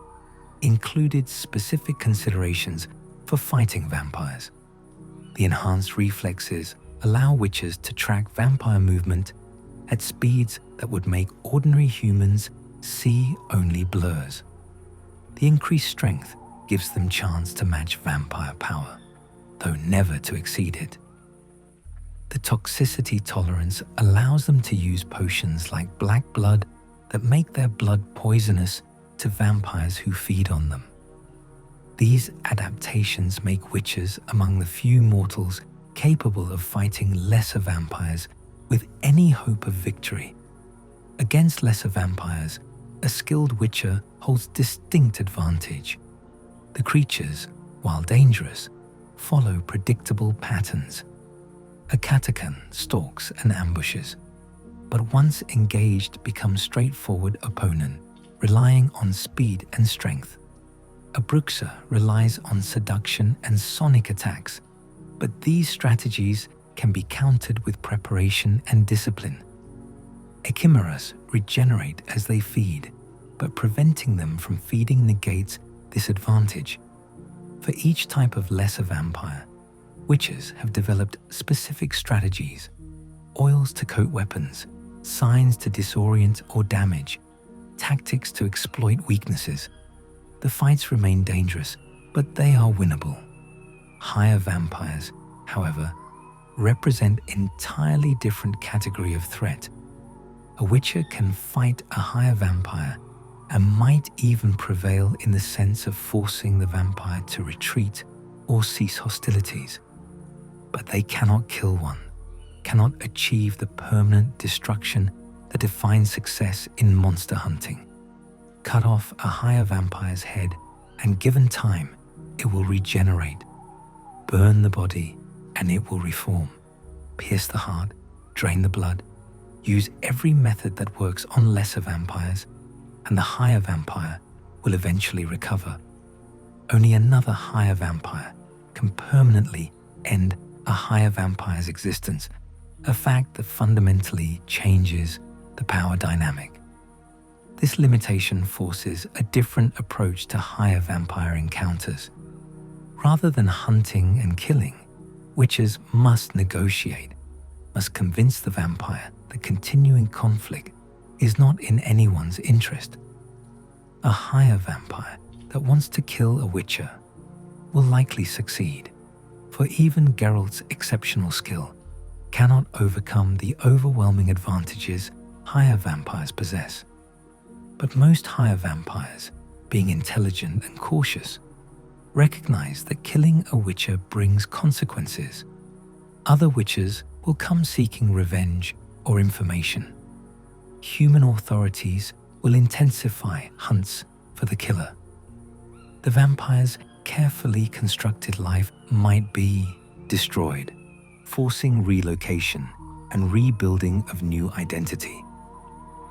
Speaker 1: included specific considerations for fighting vampires. The enhanced reflexes allow witches to track vampire movement at speeds that would make ordinary humans see only blurs. The increased strength gives them chance to match vampire power, though never to exceed it. The toxicity tolerance allows them to use potions like black blood that make their blood poisonous to vampires who feed on them. These adaptations make witches among the few mortals capable of fighting lesser vampires with any hope of victory. Against lesser vampires, a skilled witcher holds distinct advantage. The creatures, while dangerous, follow predictable patterns. A Katakan stalks and ambushes, but once engaged becomes straightforward opponent, relying on speed and strength. A Bruxae relies on seduction and sonic attacks, but these strategies can be countered with preparation and discipline. Ekimmaras regenerate as they feed, but preventing them from feeding negates this advantage. For each type of lesser vampire, witches have developed specific strategies: oils to coat weapons, signs to disorient or damage, tactics to exploit weaknesses. The fights remain dangerous, but they are winnable. Higher vampires, however, represent an entirely different category of threat. A witcher can fight a higher vampire and might even prevail in the sense of forcing the vampire to retreat or cease hostilities. But they cannot kill one, cannot achieve the permanent destruction that defines success in monster hunting. Cut off a higher vampire's head, and given time, it will regenerate. Burn the body, and it will reform. Pierce the heart, drain the blood. Use every method that works on lesser vampires, and the higher vampire will eventually recover. Only another higher vampire can permanently end a higher vampire's existence, a fact that fundamentally changes the power dynamic. This limitation forces a different approach to higher vampire encounters. Rather than hunting and killing, witches must negotiate, must convince the vampire that continuing conflict is not in anyone's interest. A higher vampire that wants to kill a witcher will likely succeed, for even Geralt's exceptional skill cannot overcome the overwhelming advantages higher vampires possess. But most higher vampires, being intelligent and cautious, recognize that killing a witcher brings consequences. Other witches will come seeking revenge or information. Human authorities will intensify hunts for the killer. The vampire's carefully constructed life might be destroyed, forcing relocation and rebuilding of new identity.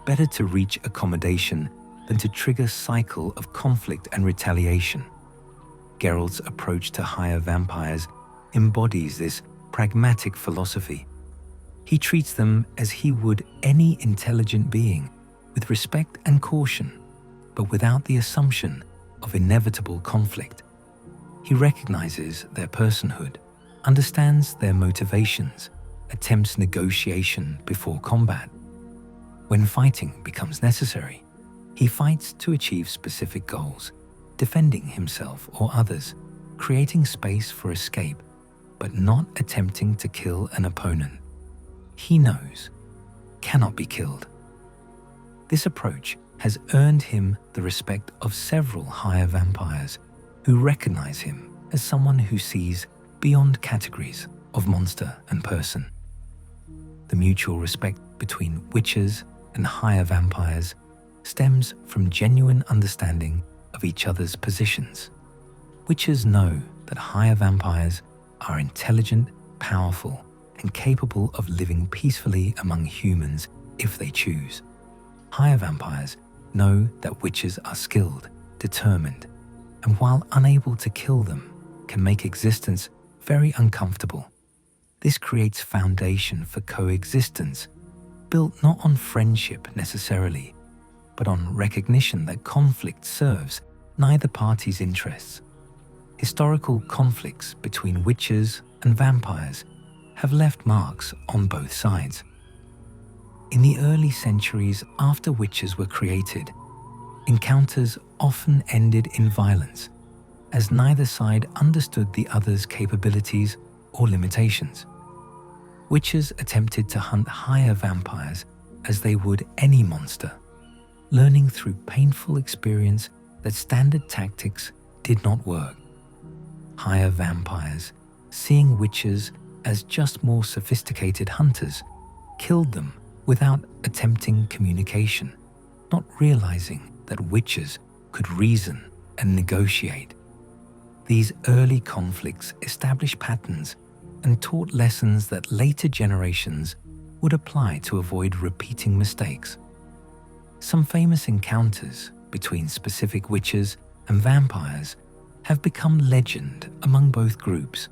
Speaker 1: Better to reach accommodation than to trigger a cycle of conflict and retaliation. Geralt's approach to higher vampires embodies this pragmatic philosophy. He treats them as he would any intelligent being, with respect and caution, but without the assumption of inevitable conflict. He recognizes their personhood, understands their motivations, attempts negotiation before combat. When fighting becomes necessary, he fights to achieve specific goals, defending himself or others, creating space for escape, but not attempting to kill an opponent. He knows, cannot be killed. This approach has earned him the respect of several higher vampires who recognize him as someone who sees beyond categories of monster and person. The mutual respect between witches and higher vampires stems from genuine understanding of each other's positions. Witches know that higher vampires are intelligent, powerful, and capable of living peacefully among humans if they choose. Higher vampires know that witches are skilled, determined, and while unable to kill them, can make existence very uncomfortable. This creates foundation for coexistence, built not on friendship necessarily, but on recognition that conflict serves neither party's interests. Historical conflicts between witches and vampires have left marks on both sides. In the early centuries after witches were created, encounters often ended in violence, as neither side understood the other's capabilities or limitations. Witches attempted to hunt higher vampires as they would any monster, learning through painful experience that standard tactics did not work. Higher vampires, seeing witches as just more sophisticated hunters, killed them without attempting communication, not realizing that witches could reason and negotiate. These early conflicts established patterns and taught lessons that later generations would apply to avoid repeating mistakes. Some famous encounters between specific witches and vampires have become legend among both groups.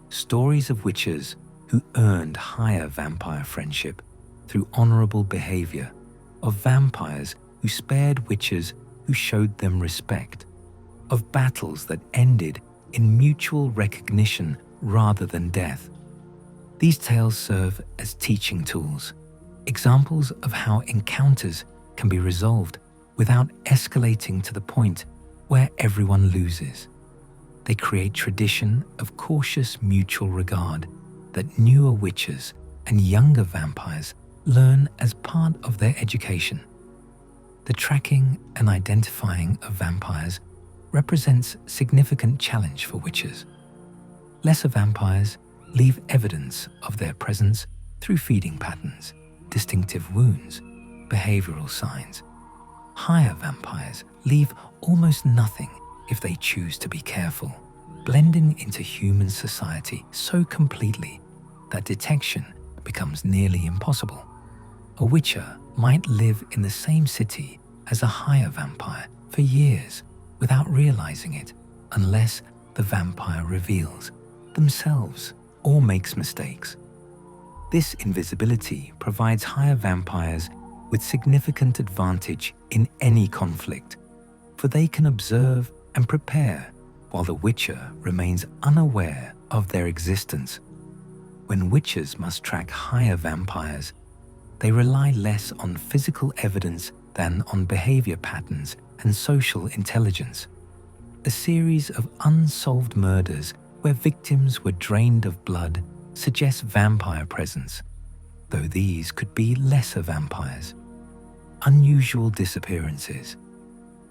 Speaker 1: Stories of witches who earned higher vampire friendship through honorable behavior, of vampires who spared witches who showed them respect, of battles that ended in mutual recognition rather than death. These tales serve as teaching tools, examples of how encounters can be resolved without escalating to the point where everyone loses. They create tradition of cautious mutual regard that newer witches and younger vampires learn as part of their education. The tracking and identifying of vampires represents significant challenge for witches. Lesser vampires leave evidence of their presence through feeding patterns, distinctive wounds, behavioral signs. Higher vampires leave almost nothing if they choose to be careful, blending into human society so completely that detection becomes nearly impossible. A witcher might live in the same city as a higher vampire for years without realizing it, unless the vampire reveals themselves or makes mistakes. This invisibility provides higher vampires with significant advantage in any conflict, for they can observe and prepare while the witcher remains unaware of their existence. When witches must track higher vampires, they rely less on physical evidence than on behavior patterns and social intelligence. A series of unsolved murders where victims were drained of blood suggests vampire presence, though these could be lesser vampires. Unusual disappearances,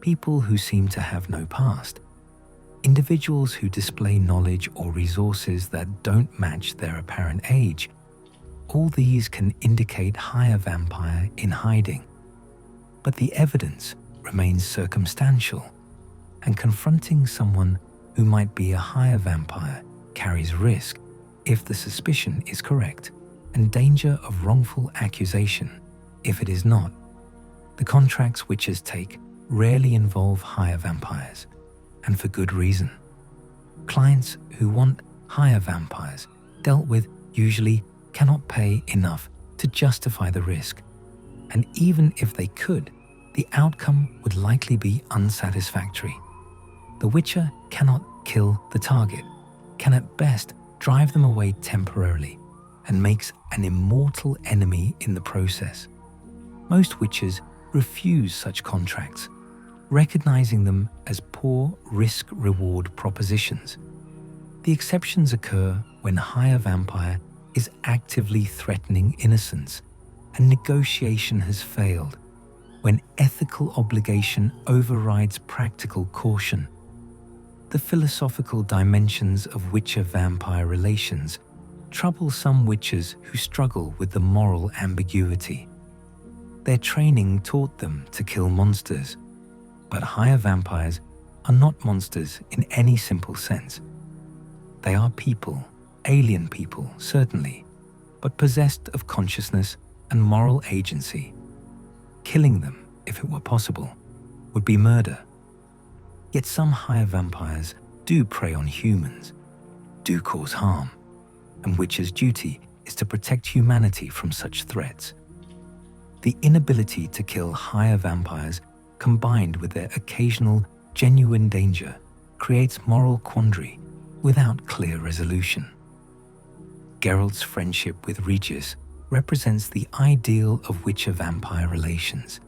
Speaker 1: people who seem to have no past, individuals who display knowledge or resources that don't match their apparent age. All these can indicate higher vampire in hiding, but the evidence remains circumstantial, and confronting someone who might be a higher vampire carries risk if the suspicion is correct, and danger of wrongful accusation if it is not. The contracts witches take rarely involve higher vampires, and for good reason. Clients who want higher vampires dealt with usually cannot pay enough to justify the risk, and even if they could, the outcome would likely be unsatisfactory. The witcher cannot kill the target, can at best drive them away temporarily, and makes an immortal enemy in the process. Most witches refuse such contracts, recognizing them as poor risk-reward propositions. The exceptions occur when higher vampire is actively threatening innocence and negotiation has failed, when ethical obligation overrides practical caution. The philosophical dimensions of witcher-vampire relations trouble some witches who struggle with the moral ambiguity. Their training taught them to kill monsters, but higher vampires are not monsters in any simple sense. They are people, alien people certainly, but possessed of consciousness and moral agency. Killing them, if it were possible, would be murder. Yet some higher vampires do prey on humans, do cause harm, and witches' duty is to protect humanity from such threats. The inability to kill higher vampires, combined with their occasional genuine danger, creates moral quandary without clear resolution. Geralt's friendship with Regis represents the ideal of witcher-vampire relations,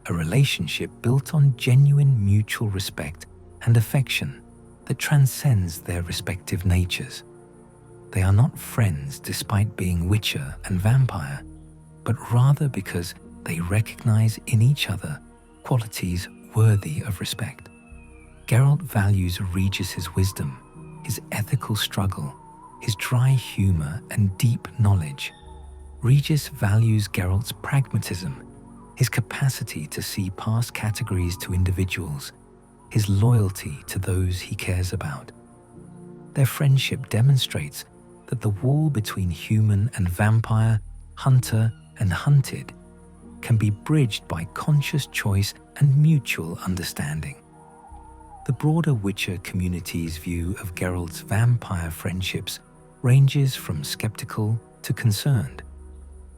Speaker 1: a relationship built on genuine mutual respect and affection that transcends their respective natures. They are not friends despite being witcher and vampire, but rather because they recognize in each other qualities worthy of respect. Geralt values Regis's wisdom, his ethical struggle, his dry humor and deep knowledge. Regis values Geralt's pragmatism, his capacity to see past categories to individuals, his loyalty to those he cares about. Their friendship demonstrates that the wall between human and vampire, hunter and hunted, can be bridged by conscious choice and mutual understanding. The broader Witcher community's view of Geralt's vampire friendships ranges from skeptical to concerned.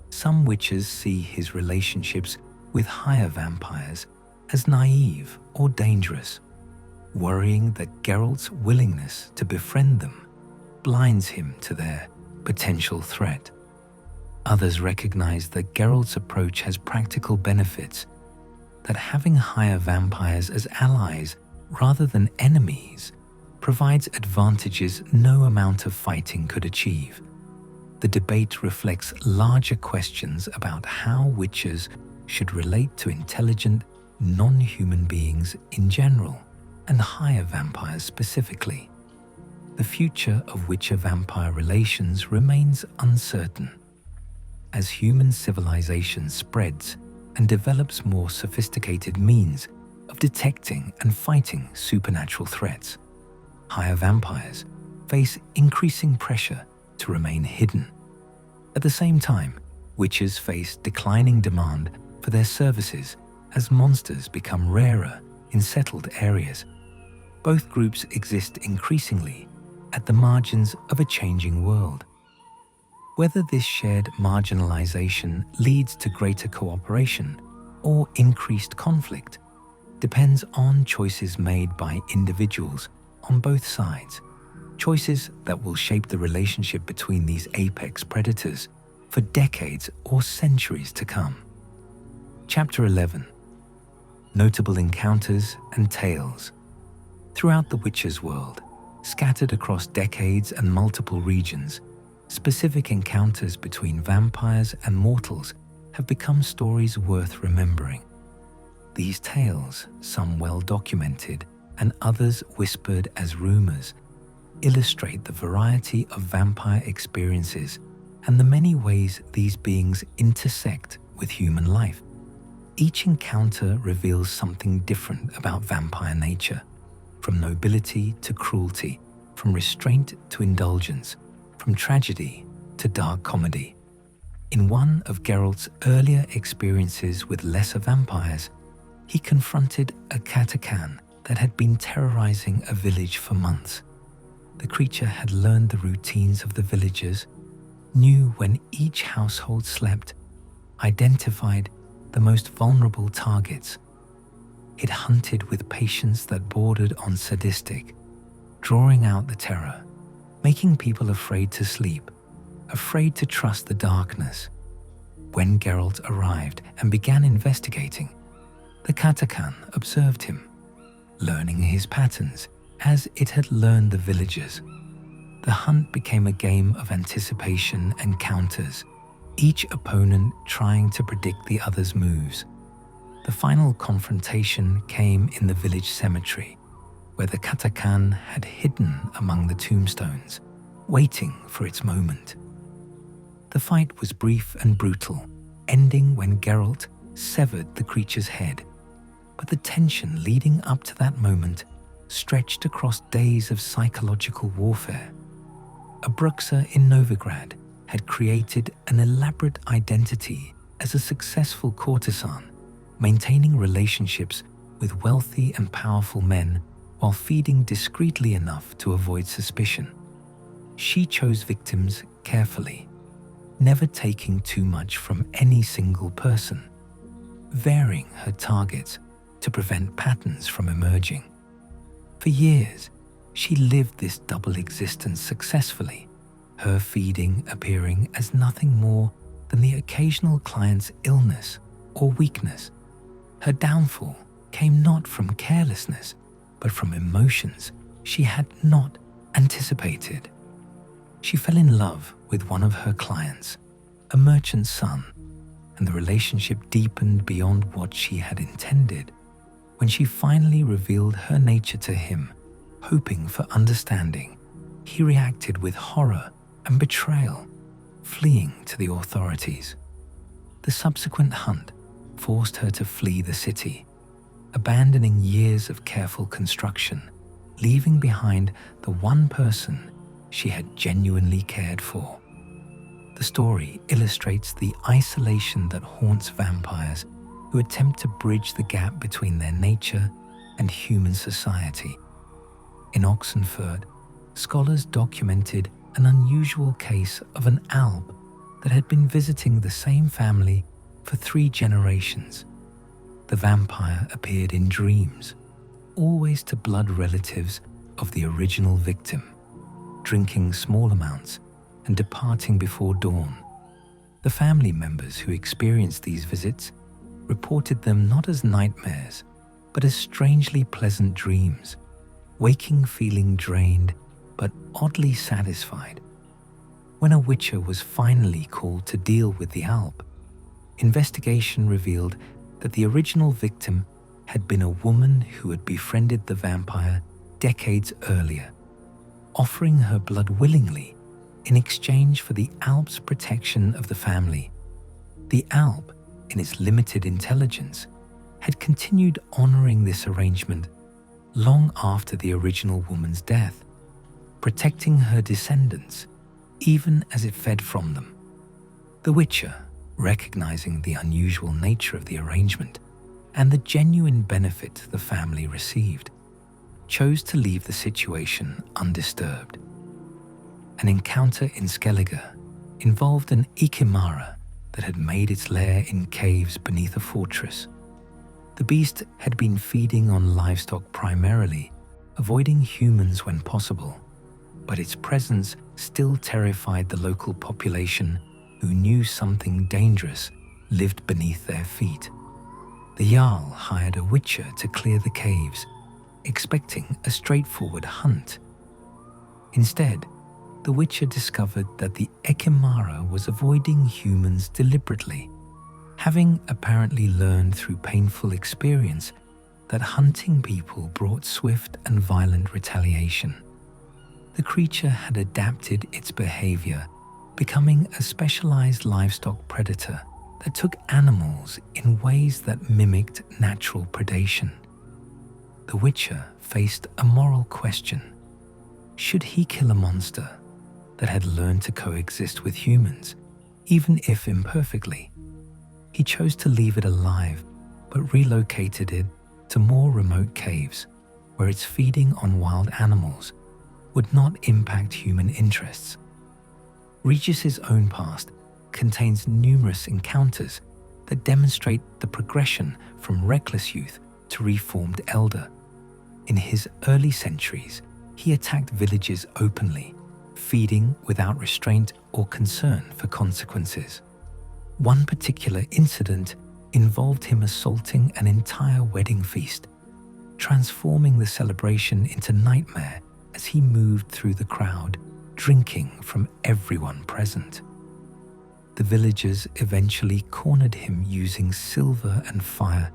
Speaker 1: Some Witchers see his relationships with higher vampires as naive or dangerous, worrying that Geralt's willingness to befriend them blinds him to their potential threat. Others recognize that Geralt's approach has practical benefits, that having higher vampires as allies rather than enemies provides advantages no amount of fighting could achieve. The debate reflects larger questions about how witchers should relate to intelligent, non-human beings in general, and higher vampires specifically. The future of witcher-vampire relations remains uncertain. As human civilization spreads and develops more sophisticated means of detecting and fighting supernatural threats, higher vampires face increasing pressure to remain hidden. At the same time, witches face declining demand for their services as monsters become rarer in settled areas. Both groups exist increasingly at the margins of a changing world. Whether this shared marginalization leads to greater cooperation or increased conflict depends on choices made by individuals on both sides, choices that will shape the relationship between these apex predators for decades or centuries to come. Chapter 11. Notable Encounters and Tales. Throughout the Witcher's world, scattered across decades and multiple regions, specific encounters between vampires and mortals have become stories worth remembering. These tales, some well documented and others whispered as rumors, illustrate the variety of vampire experiences and the many ways these beings intersect with human life. Each encounter reveals something different about vampire nature, from nobility to cruelty, from restraint to indulgence, from tragedy to dark comedy. In one of Geralt's earlier experiences with lesser vampires, he confronted a Katakan that had been terrorizing a village for months. The creature had learned the routines of the villagers, knew when each household slept, identified the most vulnerable targets. It hunted with patience that bordered on sadistic, drawing out the terror, making people afraid to sleep, afraid to trust the darkness. When Geralt arrived and began investigating, the Katakan observed him, learning his patterns as it had learned the villagers. The hunt became a game of anticipation and counters, each opponent trying to predict the other's moves. The final confrontation came in the village cemetery, where the Katakan had hidden among the tombstones, waiting for its moment. The fight was brief and brutal, ending when Geralt severed the creature's head. But the tension leading up to that moment stretched across days of psychological warfare. A Bruxae in Novigrad had created an elaborate identity as a successful courtesan, maintaining relationships with wealthy and powerful men while feeding discreetly enough to avoid suspicion. She chose victims carefully, never taking too much from any single person, varying her targets to prevent patterns from emerging. For years, she lived this double existence successfully, her feeding appearing as nothing more than the occasional client's illness or weakness. Her downfall came not from carelessness, but from emotions she had not anticipated. She fell in love with one of her clients, a merchant's son, and the relationship deepened beyond what she had intended. When she finally revealed her nature to him, hoping for understanding, he reacted with horror and betrayal, fleeing to the authorities. The subsequent hunt forced her to flee the city, abandoning years of careful construction, leaving behind the one person she had genuinely cared for. The story illustrates the isolation that haunts vampires who attempt to bridge the gap between their nature and human society. In Oxenford, scholars documented an unusual case of an alb that had been visiting the same family for 3 generations. The vampire appeared in dreams, always to blood relatives of the original victim, drinking small amounts and departing before dawn. The family members who experienced these visits reported them not as nightmares, but as strangely pleasant dreams, waking feeling drained but oddly satisfied. When a witcher was finally called to deal with the alb, investigation revealed that the original victim had been a woman who had befriended the vampire decades earlier, offering her blood willingly in exchange for the alb's protection of the family. The alb, in its limited intelligence, had continued honoring this arrangement long after the original woman's death, protecting her descendants even as it fed from them. The Witcher, recognizing the unusual nature of the arrangement and the genuine benefit the family received, chose to leave the situation undisturbed. An encounter in Skellige involved an Ekimmara that had made its lair in caves beneath a fortress. The beast had been feeding on livestock primarily, avoiding humans when possible, but its presence still terrified the local population who knew something dangerous lived beneath their feet. The Jarl hired a witcher to clear the caves, expecting a straightforward hunt. Instead, the witcher discovered that the Ekimmara was avoiding humans deliberately, having apparently learned through painful experience that hunting people brought swift and violent retaliation. The creature had adapted its behavior, becoming a specialized livestock predator that took animals in ways that mimicked natural predation. The Witcher faced a moral question. Should he kill a monster that had learned to coexist with humans, even if imperfectly? He chose to leave it alive, but relocated it to more remote caves, where its feeding on wild animals would not impact human interests. Regis's own past contains numerous encounters that demonstrate the progression from reckless youth to reformed elder. In his early centuries, he attacked villages openly, feeding without restraint or concern for consequences. One particular incident involved him assaulting an entire wedding feast, transforming the celebration into nightmare as he moved through the crowd, drinking from everyone present. The villagers eventually cornered him using silver and fire,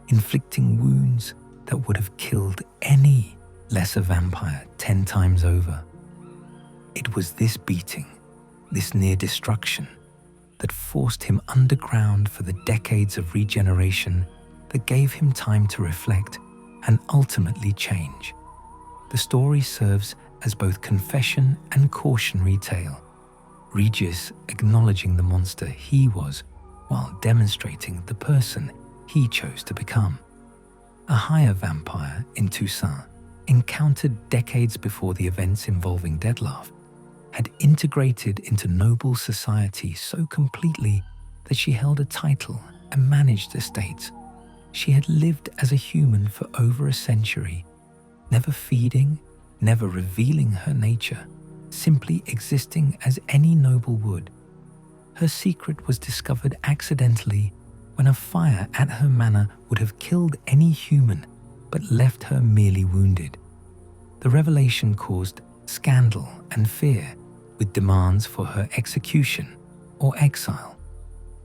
Speaker 1: inflicting wounds that would have killed any lesser vampire 10 times over. It was this beating, this near destruction, that forced him underground for the decades of regeneration that gave him time to reflect and ultimately change. The story serves as both confession and cautionary tale, Regis acknowledging the monster he was while demonstrating the person he chose to become. A higher vampire in Toussaint, encountered decades before the events involving Dettlaff, had integrated into noble society so completely that she held a title and managed estates. She had lived as a human for over a century, never feeding, never revealing her nature, simply existing as any noble would. Her secret was discovered accidentally when a fire at her manor would have killed any human but left her merely wounded. The revelation caused scandal and fear, with demands for her execution or exile.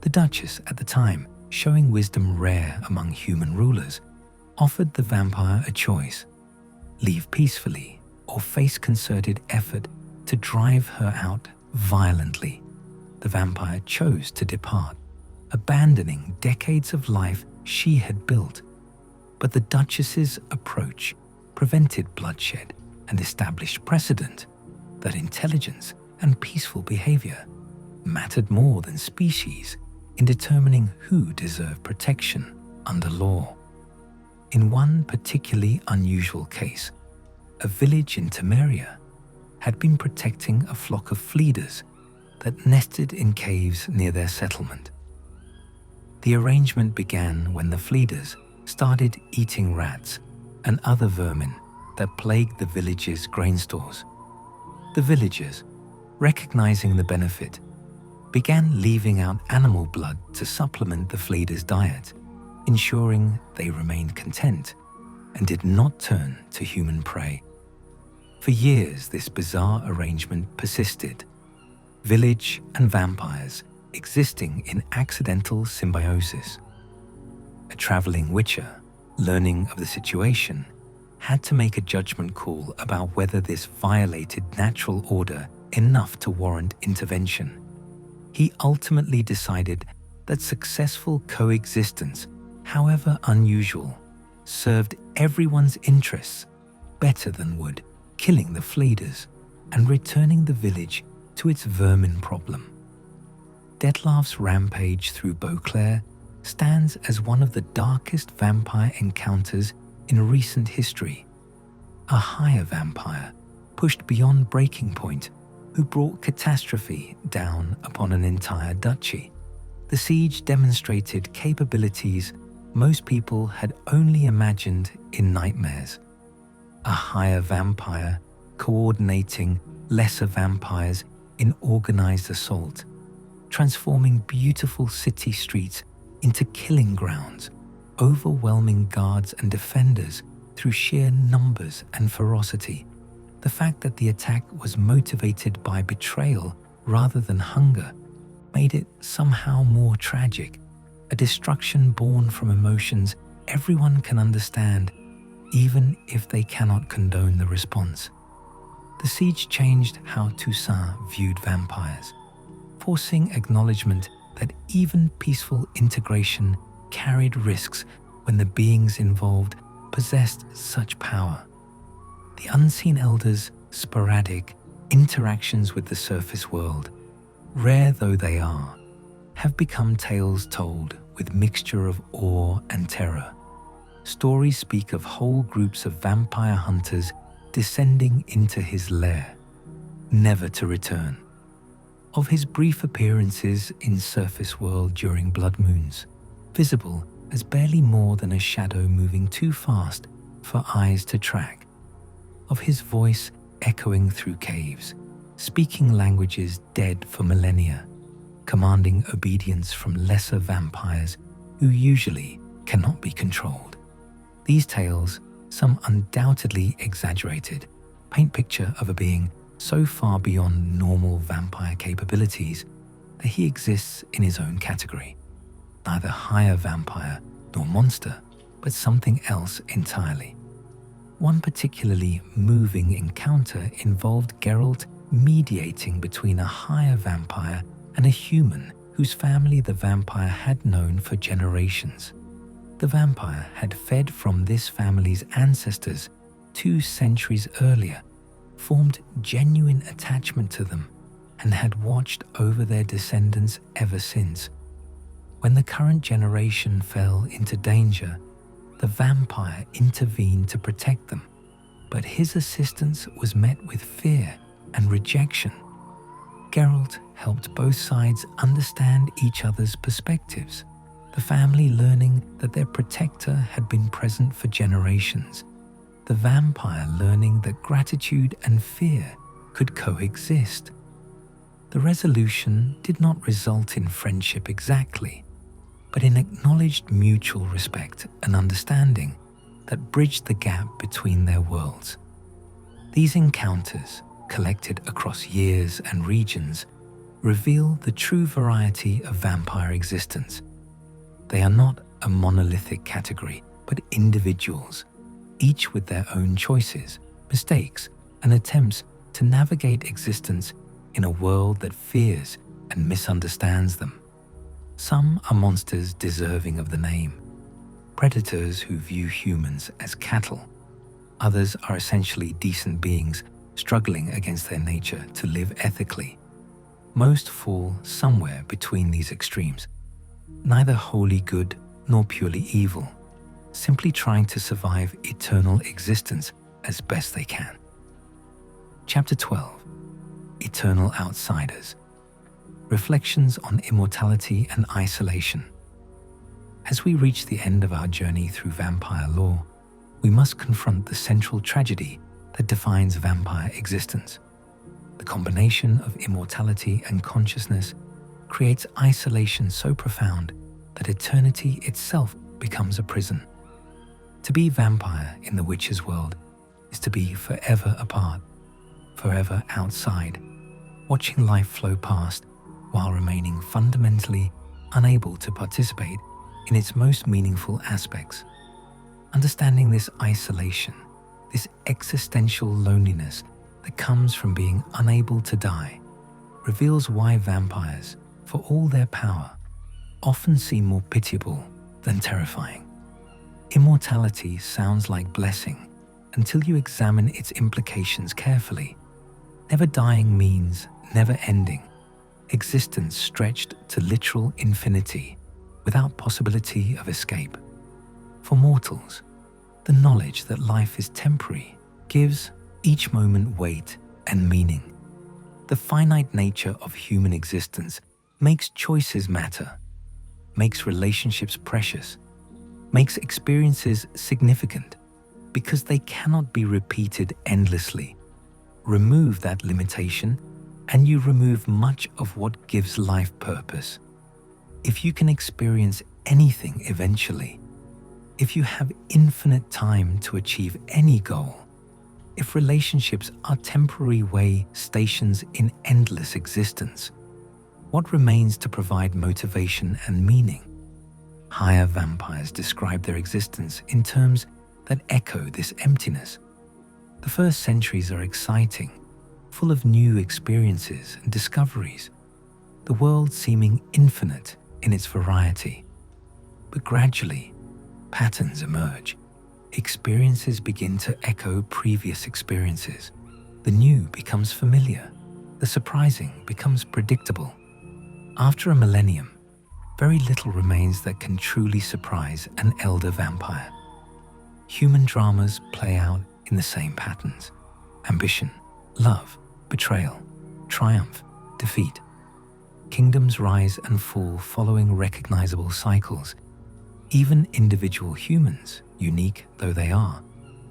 Speaker 1: The Duchess at the time, showing wisdom rare among human rulers, offered the vampire a choice: leave peacefully or face concerted effort to drive her out violently. The vampire chose to depart, abandoning decades of life she had built. But the Duchess's approach prevented bloodshed and established precedent that intelligence and peaceful behavior mattered more than species in determining who deserved protection under law. In one particularly unusual case, a village in Temeria had been protecting a flock of fleaders that nested in caves near their settlement. The arrangement began when the fleaders started eating rats and other vermin that plagued the village's grain stores. The villagers, recognizing the benefit, began leaving out animal blood to supplement the fleaders' diet, ensuring they remained content and did not turn to human prey. For years, this bizarre arrangement persisted, village and vampires existing in accidental symbiosis. A traveling witcher, learning of the situation, had to make a judgment call about whether this violated natural order enough to warrant intervention. He ultimately decided that successful coexistence, however unusual, served everyone's interests better than would killing the fleaders and returning the village to its vermin problem. Dettlaff's rampage through Beauclair stands as one of the darkest vampire encounters in recent history. A higher vampire, pushed beyond breaking point, who brought catastrophe down upon an entire duchy. The siege demonstrated capabilities most people had only imagined in nightmares. A higher vampire coordinating lesser vampires in organized assault, transforming beautiful city streets into killing grounds, overwhelming guards and defenders through sheer numbers and ferocity. The fact that the attack was motivated by betrayal rather than hunger made it somehow more tragic, a destruction born from emotions everyone can understand, even if they cannot condone the response. The siege changed how Toussaint viewed vampires, forcing acknowledgement that even peaceful integration carried risks when the beings involved possessed such power. The unseen elders' sporadic interactions with the surface world, rare though they are, have become tales told with mixture of awe and terror. Stories speak of whole groups of vampire hunters descending into his lair, never to return. Of his brief appearances in surface world during blood moons, visible as barely more than a shadow moving too fast for eyes to track. Of his voice echoing through caves, speaking languages dead for millennia, commanding obedience from lesser vampires who usually cannot be controlled. These tales, some undoubtedly exaggerated, paint picture of a being so far beyond normal vampire capabilities that he exists in his own category. Neither higher vampire nor monster, but something else entirely. One particularly moving encounter involved Geralt mediating between a higher vampire and a human whose family the vampire had known for generations. The vampire had fed from this family's ancestors 2 centuries earlier, formed genuine attachment to them, and had watched over their descendants ever since. When the current generation fell into danger, the vampire intervened to protect them, but his assistance was met with fear and rejection. Geralt helped both sides understand each other's perspectives, the family learning that their protector had been present for generations, the vampire learning that gratitude and fear could coexist. The resolution did not result in friendship exactly, but in acknowledged mutual respect and understanding that bridged the gap between their worlds. These encounters, collected across years and regions, reveal the true variety of vampire existence. They are not a monolithic category, but individuals, each with their own choices, mistakes, and attempts to navigate existence in a world that fears and misunderstands them. Some are monsters deserving of the name, predators who view humans as cattle. Others are essentially decent beings struggling against their nature to live ethically. Most fall somewhere between these extremes, neither wholly good nor purely evil, simply trying to survive eternal existence as best they can. Chapter 12: Eternal Outsiders. Reflections on immortality and isolation. As we reach the end of our journey through vampire lore, we must confront the central tragedy that defines vampire existence. The combination of immortality and consciousness creates isolation so profound that eternity itself becomes a prison. To be vampire in the witch's world is to be forever apart, forever outside, watching life flow past while remaining fundamentally unable to participate in its most meaningful aspects. Understanding this isolation, this existential loneliness that comes from being unable to die, reveals why vampires, for all their power, often seem more pitiable than terrifying. Immortality sounds like blessing until you examine its implications carefully. Never dying means never ending, existence stretched to literal infinity without possibility of escape. For mortals, the knowledge that life is temporary gives each moment weight and meaning. The finite nature of human existence makes choices matter, makes relationships precious, makes experiences significant, because they cannot be repeated endlessly. Remove that limitation, and you remove much of what gives life purpose. If you can experience anything eventually, if you have infinite time to achieve any goal, if relationships are temporary way stations in endless existence, what remains to provide motivation and meaning? Higher vampires describe their existence in terms that echo this emptiness. The first centuries are exciting, full of new experiences and discoveries, the world seeming infinite in its variety. But gradually, patterns emerge. Experiences begin to echo previous experiences. The new becomes familiar. The surprising becomes predictable. After a millennium, very little remains that can truly surprise an elder vampire. Human dramas play out in the same patterns: ambition, love, betrayal, triumph, defeat. Kingdoms rise and fall following recognizable cycles. Even individual humans, unique though they are,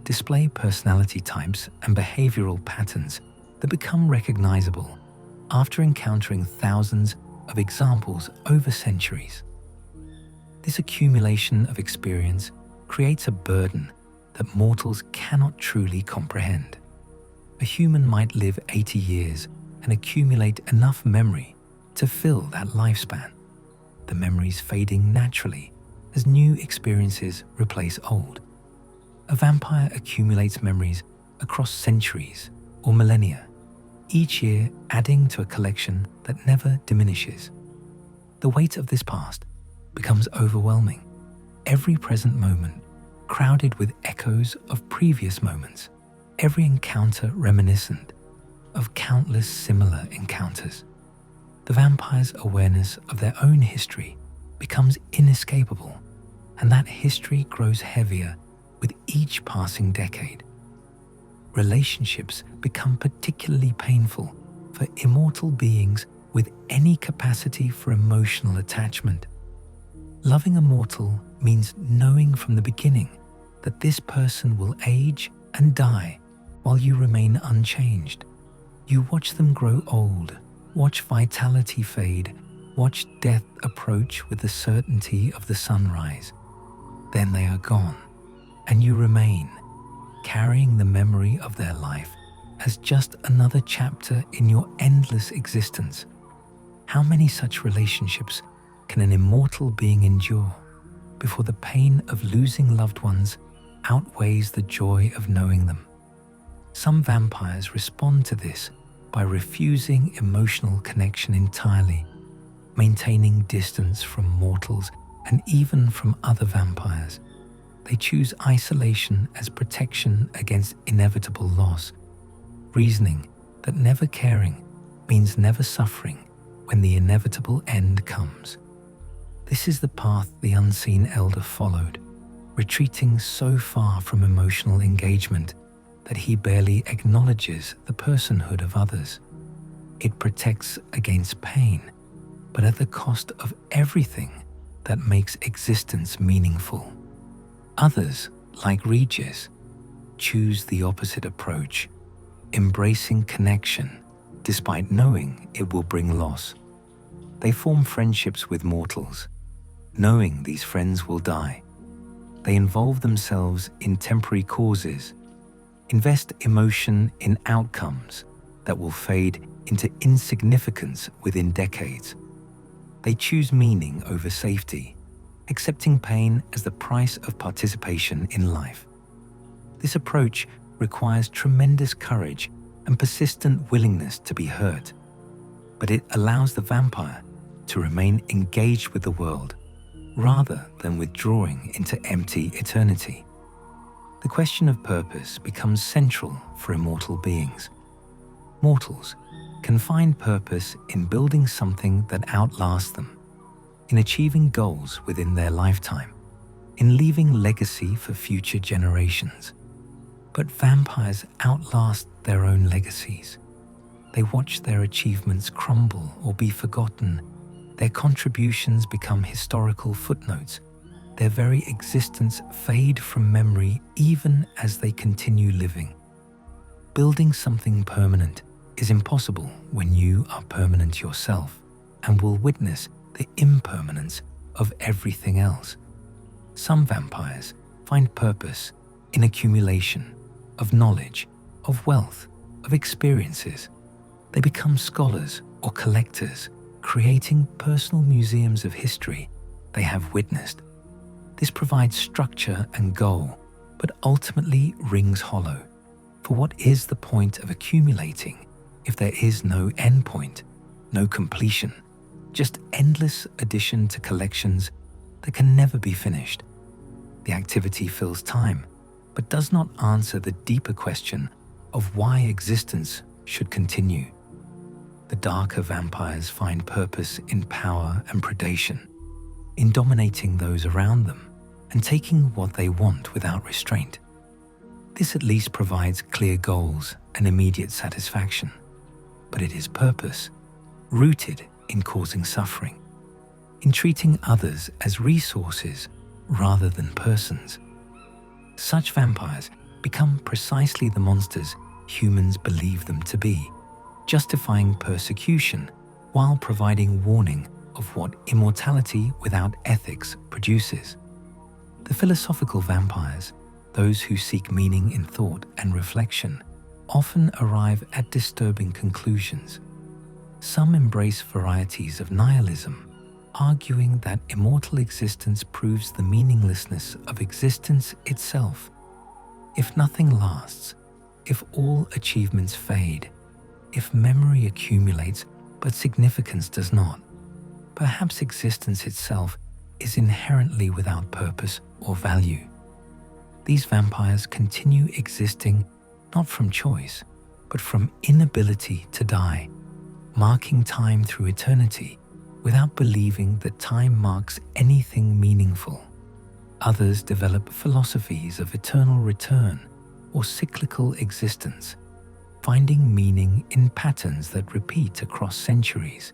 Speaker 1: display personality types and behavioral patterns that become recognizable after encountering thousands of examples over centuries. This accumulation of experience creates a burden that mortals cannot truly comprehend. A human might live 80 years and accumulate enough memory to fill that lifespan, the memories fading naturally as new experiences replace old. A vampire accumulates memories across centuries or millennia, each year adding to a collection that never diminishes. The weight of this past becomes overwhelming, every present moment crowded with echoes of previous moments, every encounter reminiscent of countless similar encounters. The vampire's awareness of their own history becomes inescapable, and that history grows heavier with each passing decade. Relationships become particularly painful for immortal beings with any capacity for emotional attachment. Loving a mortal means knowing from the beginning that this person will age and die while you remain unchanged. You watch them grow old, watch vitality fade, watch death approach with the certainty of the sunrise. Then they are gone, and you remain, carrying the memory of their life as just another chapter in your endless existence. How many such relationships can an immortal being endure before the pain of losing loved ones outweighs the joy of knowing them? Some vampires respond to this by refusing emotional connection entirely, maintaining distance from mortals and even from other vampires. They choose isolation as protection against inevitable loss, reasoning that never caring means never suffering when the inevitable end comes. This is the path the unseen elder followed, retreating so far from emotional engagement that he barely acknowledges the personhood of others. It protects against pain, but at the cost of everything that makes existence meaningful. Others, like Regis, choose the opposite approach, embracing connection despite knowing it will bring loss. They form friendships with mortals, knowing these friends will die. They involve themselves in temporary causes, invest emotion in outcomes that will fade into insignificance within decades. They choose meaning over safety, accepting pain as the price of participation in life. This approach requires tremendous courage and persistent willingness to be hurt, but it allows the vampire to remain engaged with the world rather than withdrawing into empty eternity. The question of purpose becomes central for immortal beings. Mortals can find purpose in building something that outlasts them, in achieving goals within their lifetime, in leaving legacy for future generations. But vampires outlast their own legacies. They watch their achievements crumble or be forgotten. Their contributions become historical footnotes. Their very existence fade from memory even as they continue living. Building something permanent is impossible when you are permanent yourself and will witness the impermanence of everything else. Some vampires find purpose in accumulation of knowledge, of wealth, of experiences. They become scholars or collectors, creating personal museums of history they have witnessed. This provides structure and goal, but ultimately rings hollow. For what is the point of accumulating if there is no endpoint, no completion, just endless addition to collections that can never be finished? The activity fills time, but does not answer the deeper question of why existence should continue. The darker vampires find purpose in power and predation, in dominating those around them and taking what they want without restraint. This at least provides clear goals and immediate satisfaction, but it is purpose rooted in causing suffering, in treating others as resources rather than persons. Such vampires become precisely the monsters humans believe them to be, justifying persecution while providing warning of what immortality without ethics produces. The philosophical vampires, those who seek meaning in thought and reflection, often arrive at disturbing conclusions. Some embrace varieties of nihilism, arguing that immortal existence proves the meaninglessness of existence itself. If nothing lasts, if all achievements fade, if memory accumulates but significance does not, perhaps existence itself is inherently without purpose or value. These vampires continue existing not from choice, but from inability to die, marking time through eternity without believing that time marks anything meaningful. Others develop philosophies of eternal return or cyclical existence, finding meaning in patterns that repeat across centuries.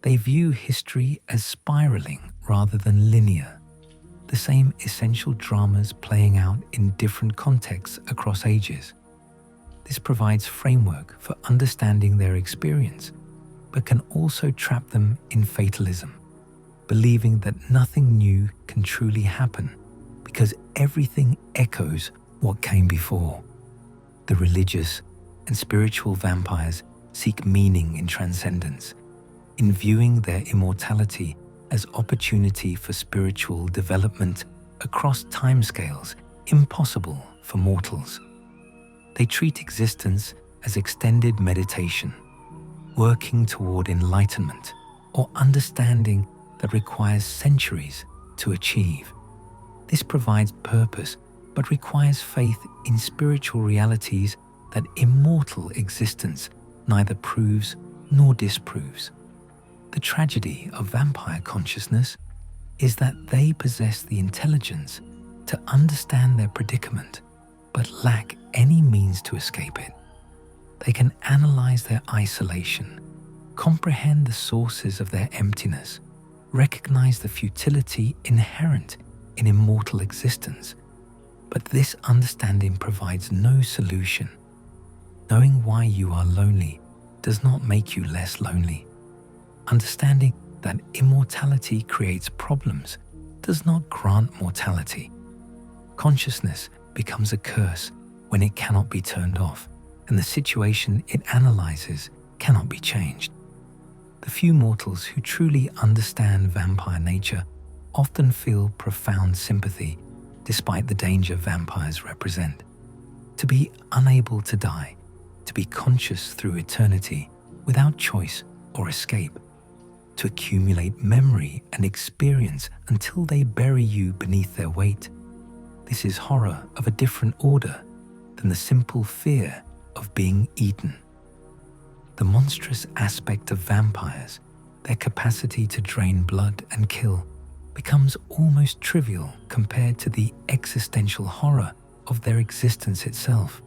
Speaker 1: They view history as spiraling rather than linear, the same essential dramas playing out in different contexts across ages. This provides framework for understanding their experience, but can also trap them in fatalism, believing that nothing new can truly happen because everything echoes what came before. The religious and spiritual vampires seek meaning in transcendence, in viewing their immortality as opportunity for spiritual development across timescales impossible for mortals. They treat existence as extended meditation, working toward enlightenment or understanding that requires centuries to achieve. This provides purpose, but requires faith in spiritual realities that immortal existence neither proves nor disproves. The tragedy of vampire consciousness is that they possess the intelligence to understand their predicament, but lack any means to escape it. They can analyze their isolation, comprehend the sources of their emptiness, recognize the futility inherent in immortal existence, but this understanding provides no solution. Knowing why you are lonely does not make you less lonely. Understanding that immortality creates problems does not grant mortality. Consciousness becomes a curse when it cannot be turned off, and the situation it analyzes cannot be changed. The few mortals who truly understand vampire nature often feel profound sympathy despite the danger vampires represent. To be unable to die, to be conscious through eternity without choice or escape, to accumulate memory and experience until they bury you beneath their weight. This is horror of a different order than the simple fear of being eaten. The monstrous aspect of vampires, their capacity to drain blood and kill, becomes almost trivial compared to the existential horror of their existence itself.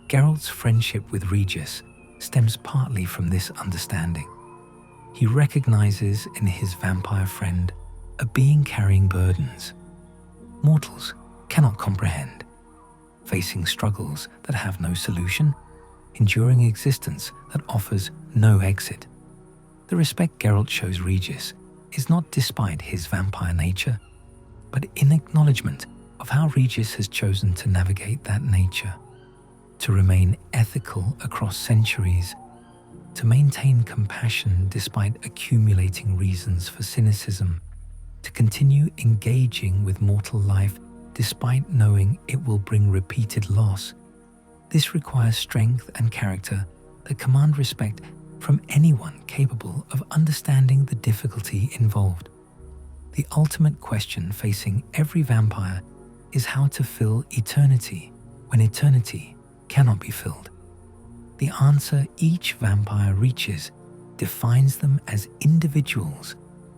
Speaker 1: Geralt's friendship with Regis stems partly from this understanding. He recognizes in his vampire friend a being carrying burdens mortals cannot comprehend, facing struggles that have no solution, enduring existence that offers no exit. The respect Geralt shows Regis is not despite his vampire nature, but in acknowledgement of how Regis has chosen to navigate that nature, to remain ethical across centuries, to maintain compassion despite accumulating reasons for cynicism, to continue engaging with mortal life despite knowing it will bring repeated loss. This requires strength and character that command respect from anyone capable of understanding the difficulty involved. The ultimate question facing every vampire is how to fill eternity when eternity cannot be filled. The answer each vampire reaches defines them as individuals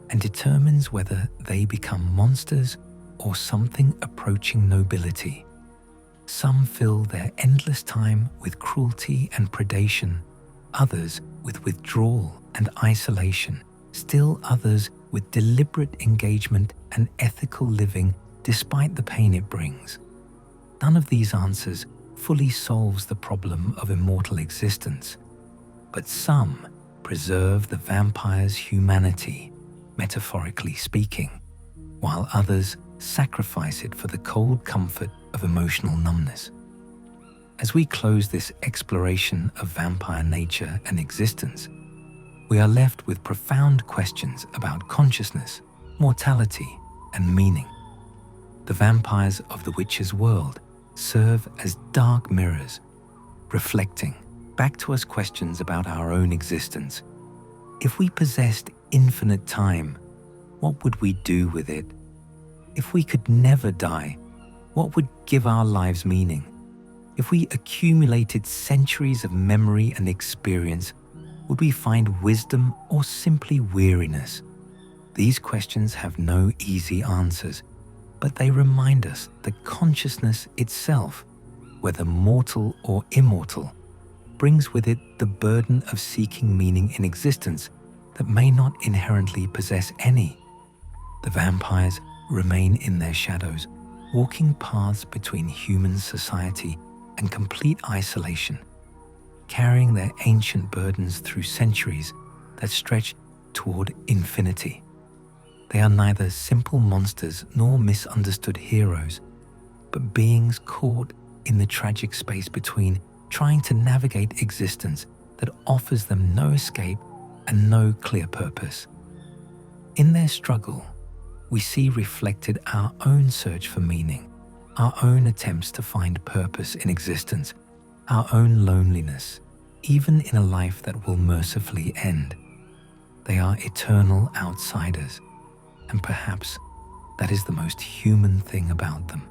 Speaker 1: and determines whether they become monsters or something approaching nobility. Some fill their endless time with cruelty and predation, others with withdrawal and isolation, still others with deliberate engagement and ethical living despite the pain it brings. None of these answers fully solves the problem of immortal existence, but some preserve the vampire's humanity, metaphorically speaking, while others sacrifice it for the cold comfort of emotional numbness. As we close this exploration of vampire nature and existence, we are left with profound questions about consciousness, mortality, and meaning. The vampires of the Witcher's world serve as dark mirrors, reflecting back to us questions about our own existence. If we possessed infinite time, what would we do with it? If we could never die, what would give our lives meaning? If we accumulated centuries of memory and experience, would we find wisdom or simply weariness? These questions have no easy answers, but they remind us that consciousness itself, whether mortal or immortal, brings with it the burden of seeking meaning in existence that may not inherently possess any. The vampires remain in their shadows, walking paths between human society and complete isolation, carrying their ancient burdens through centuries that stretch toward infinity. They are neither simple monsters nor misunderstood heroes, but beings caught in the tragic space between, trying to navigate existence that offers them no escape and no clear purpose. In their struggle, we see reflected our own search for meaning, our own attempts to find purpose in existence, our own loneliness, even in a life that will mercifully end. They are eternal outsiders, and perhaps that is the most human thing about them.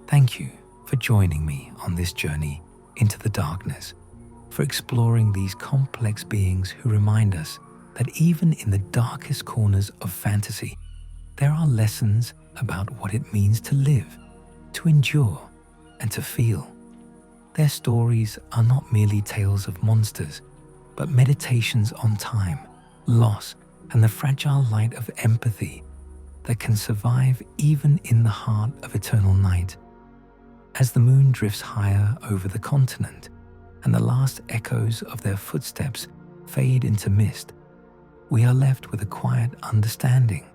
Speaker 1: Thank you for joining me on this journey into the darkness, for exploring these complex beings who remind us that even in the darkest corners of fantasy, there are lessons about what it means to live, to endure, and to feel. Their stories are not merely tales of monsters, but meditations on time, loss, and the fragile light of empathy that can survive even in the heart of eternal night. As the moon drifts higher over the continent and the last echoes of their footsteps fade into mist, we are left with a quiet understanding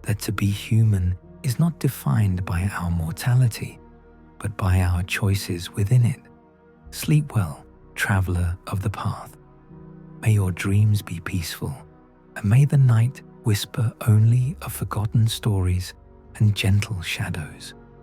Speaker 1: that to be human is not defined by our mortality, but by our choices within it. Sleep well, traveler of the path. May your dreams be peaceful, and may the night whisper only of forgotten stories and gentle shadows.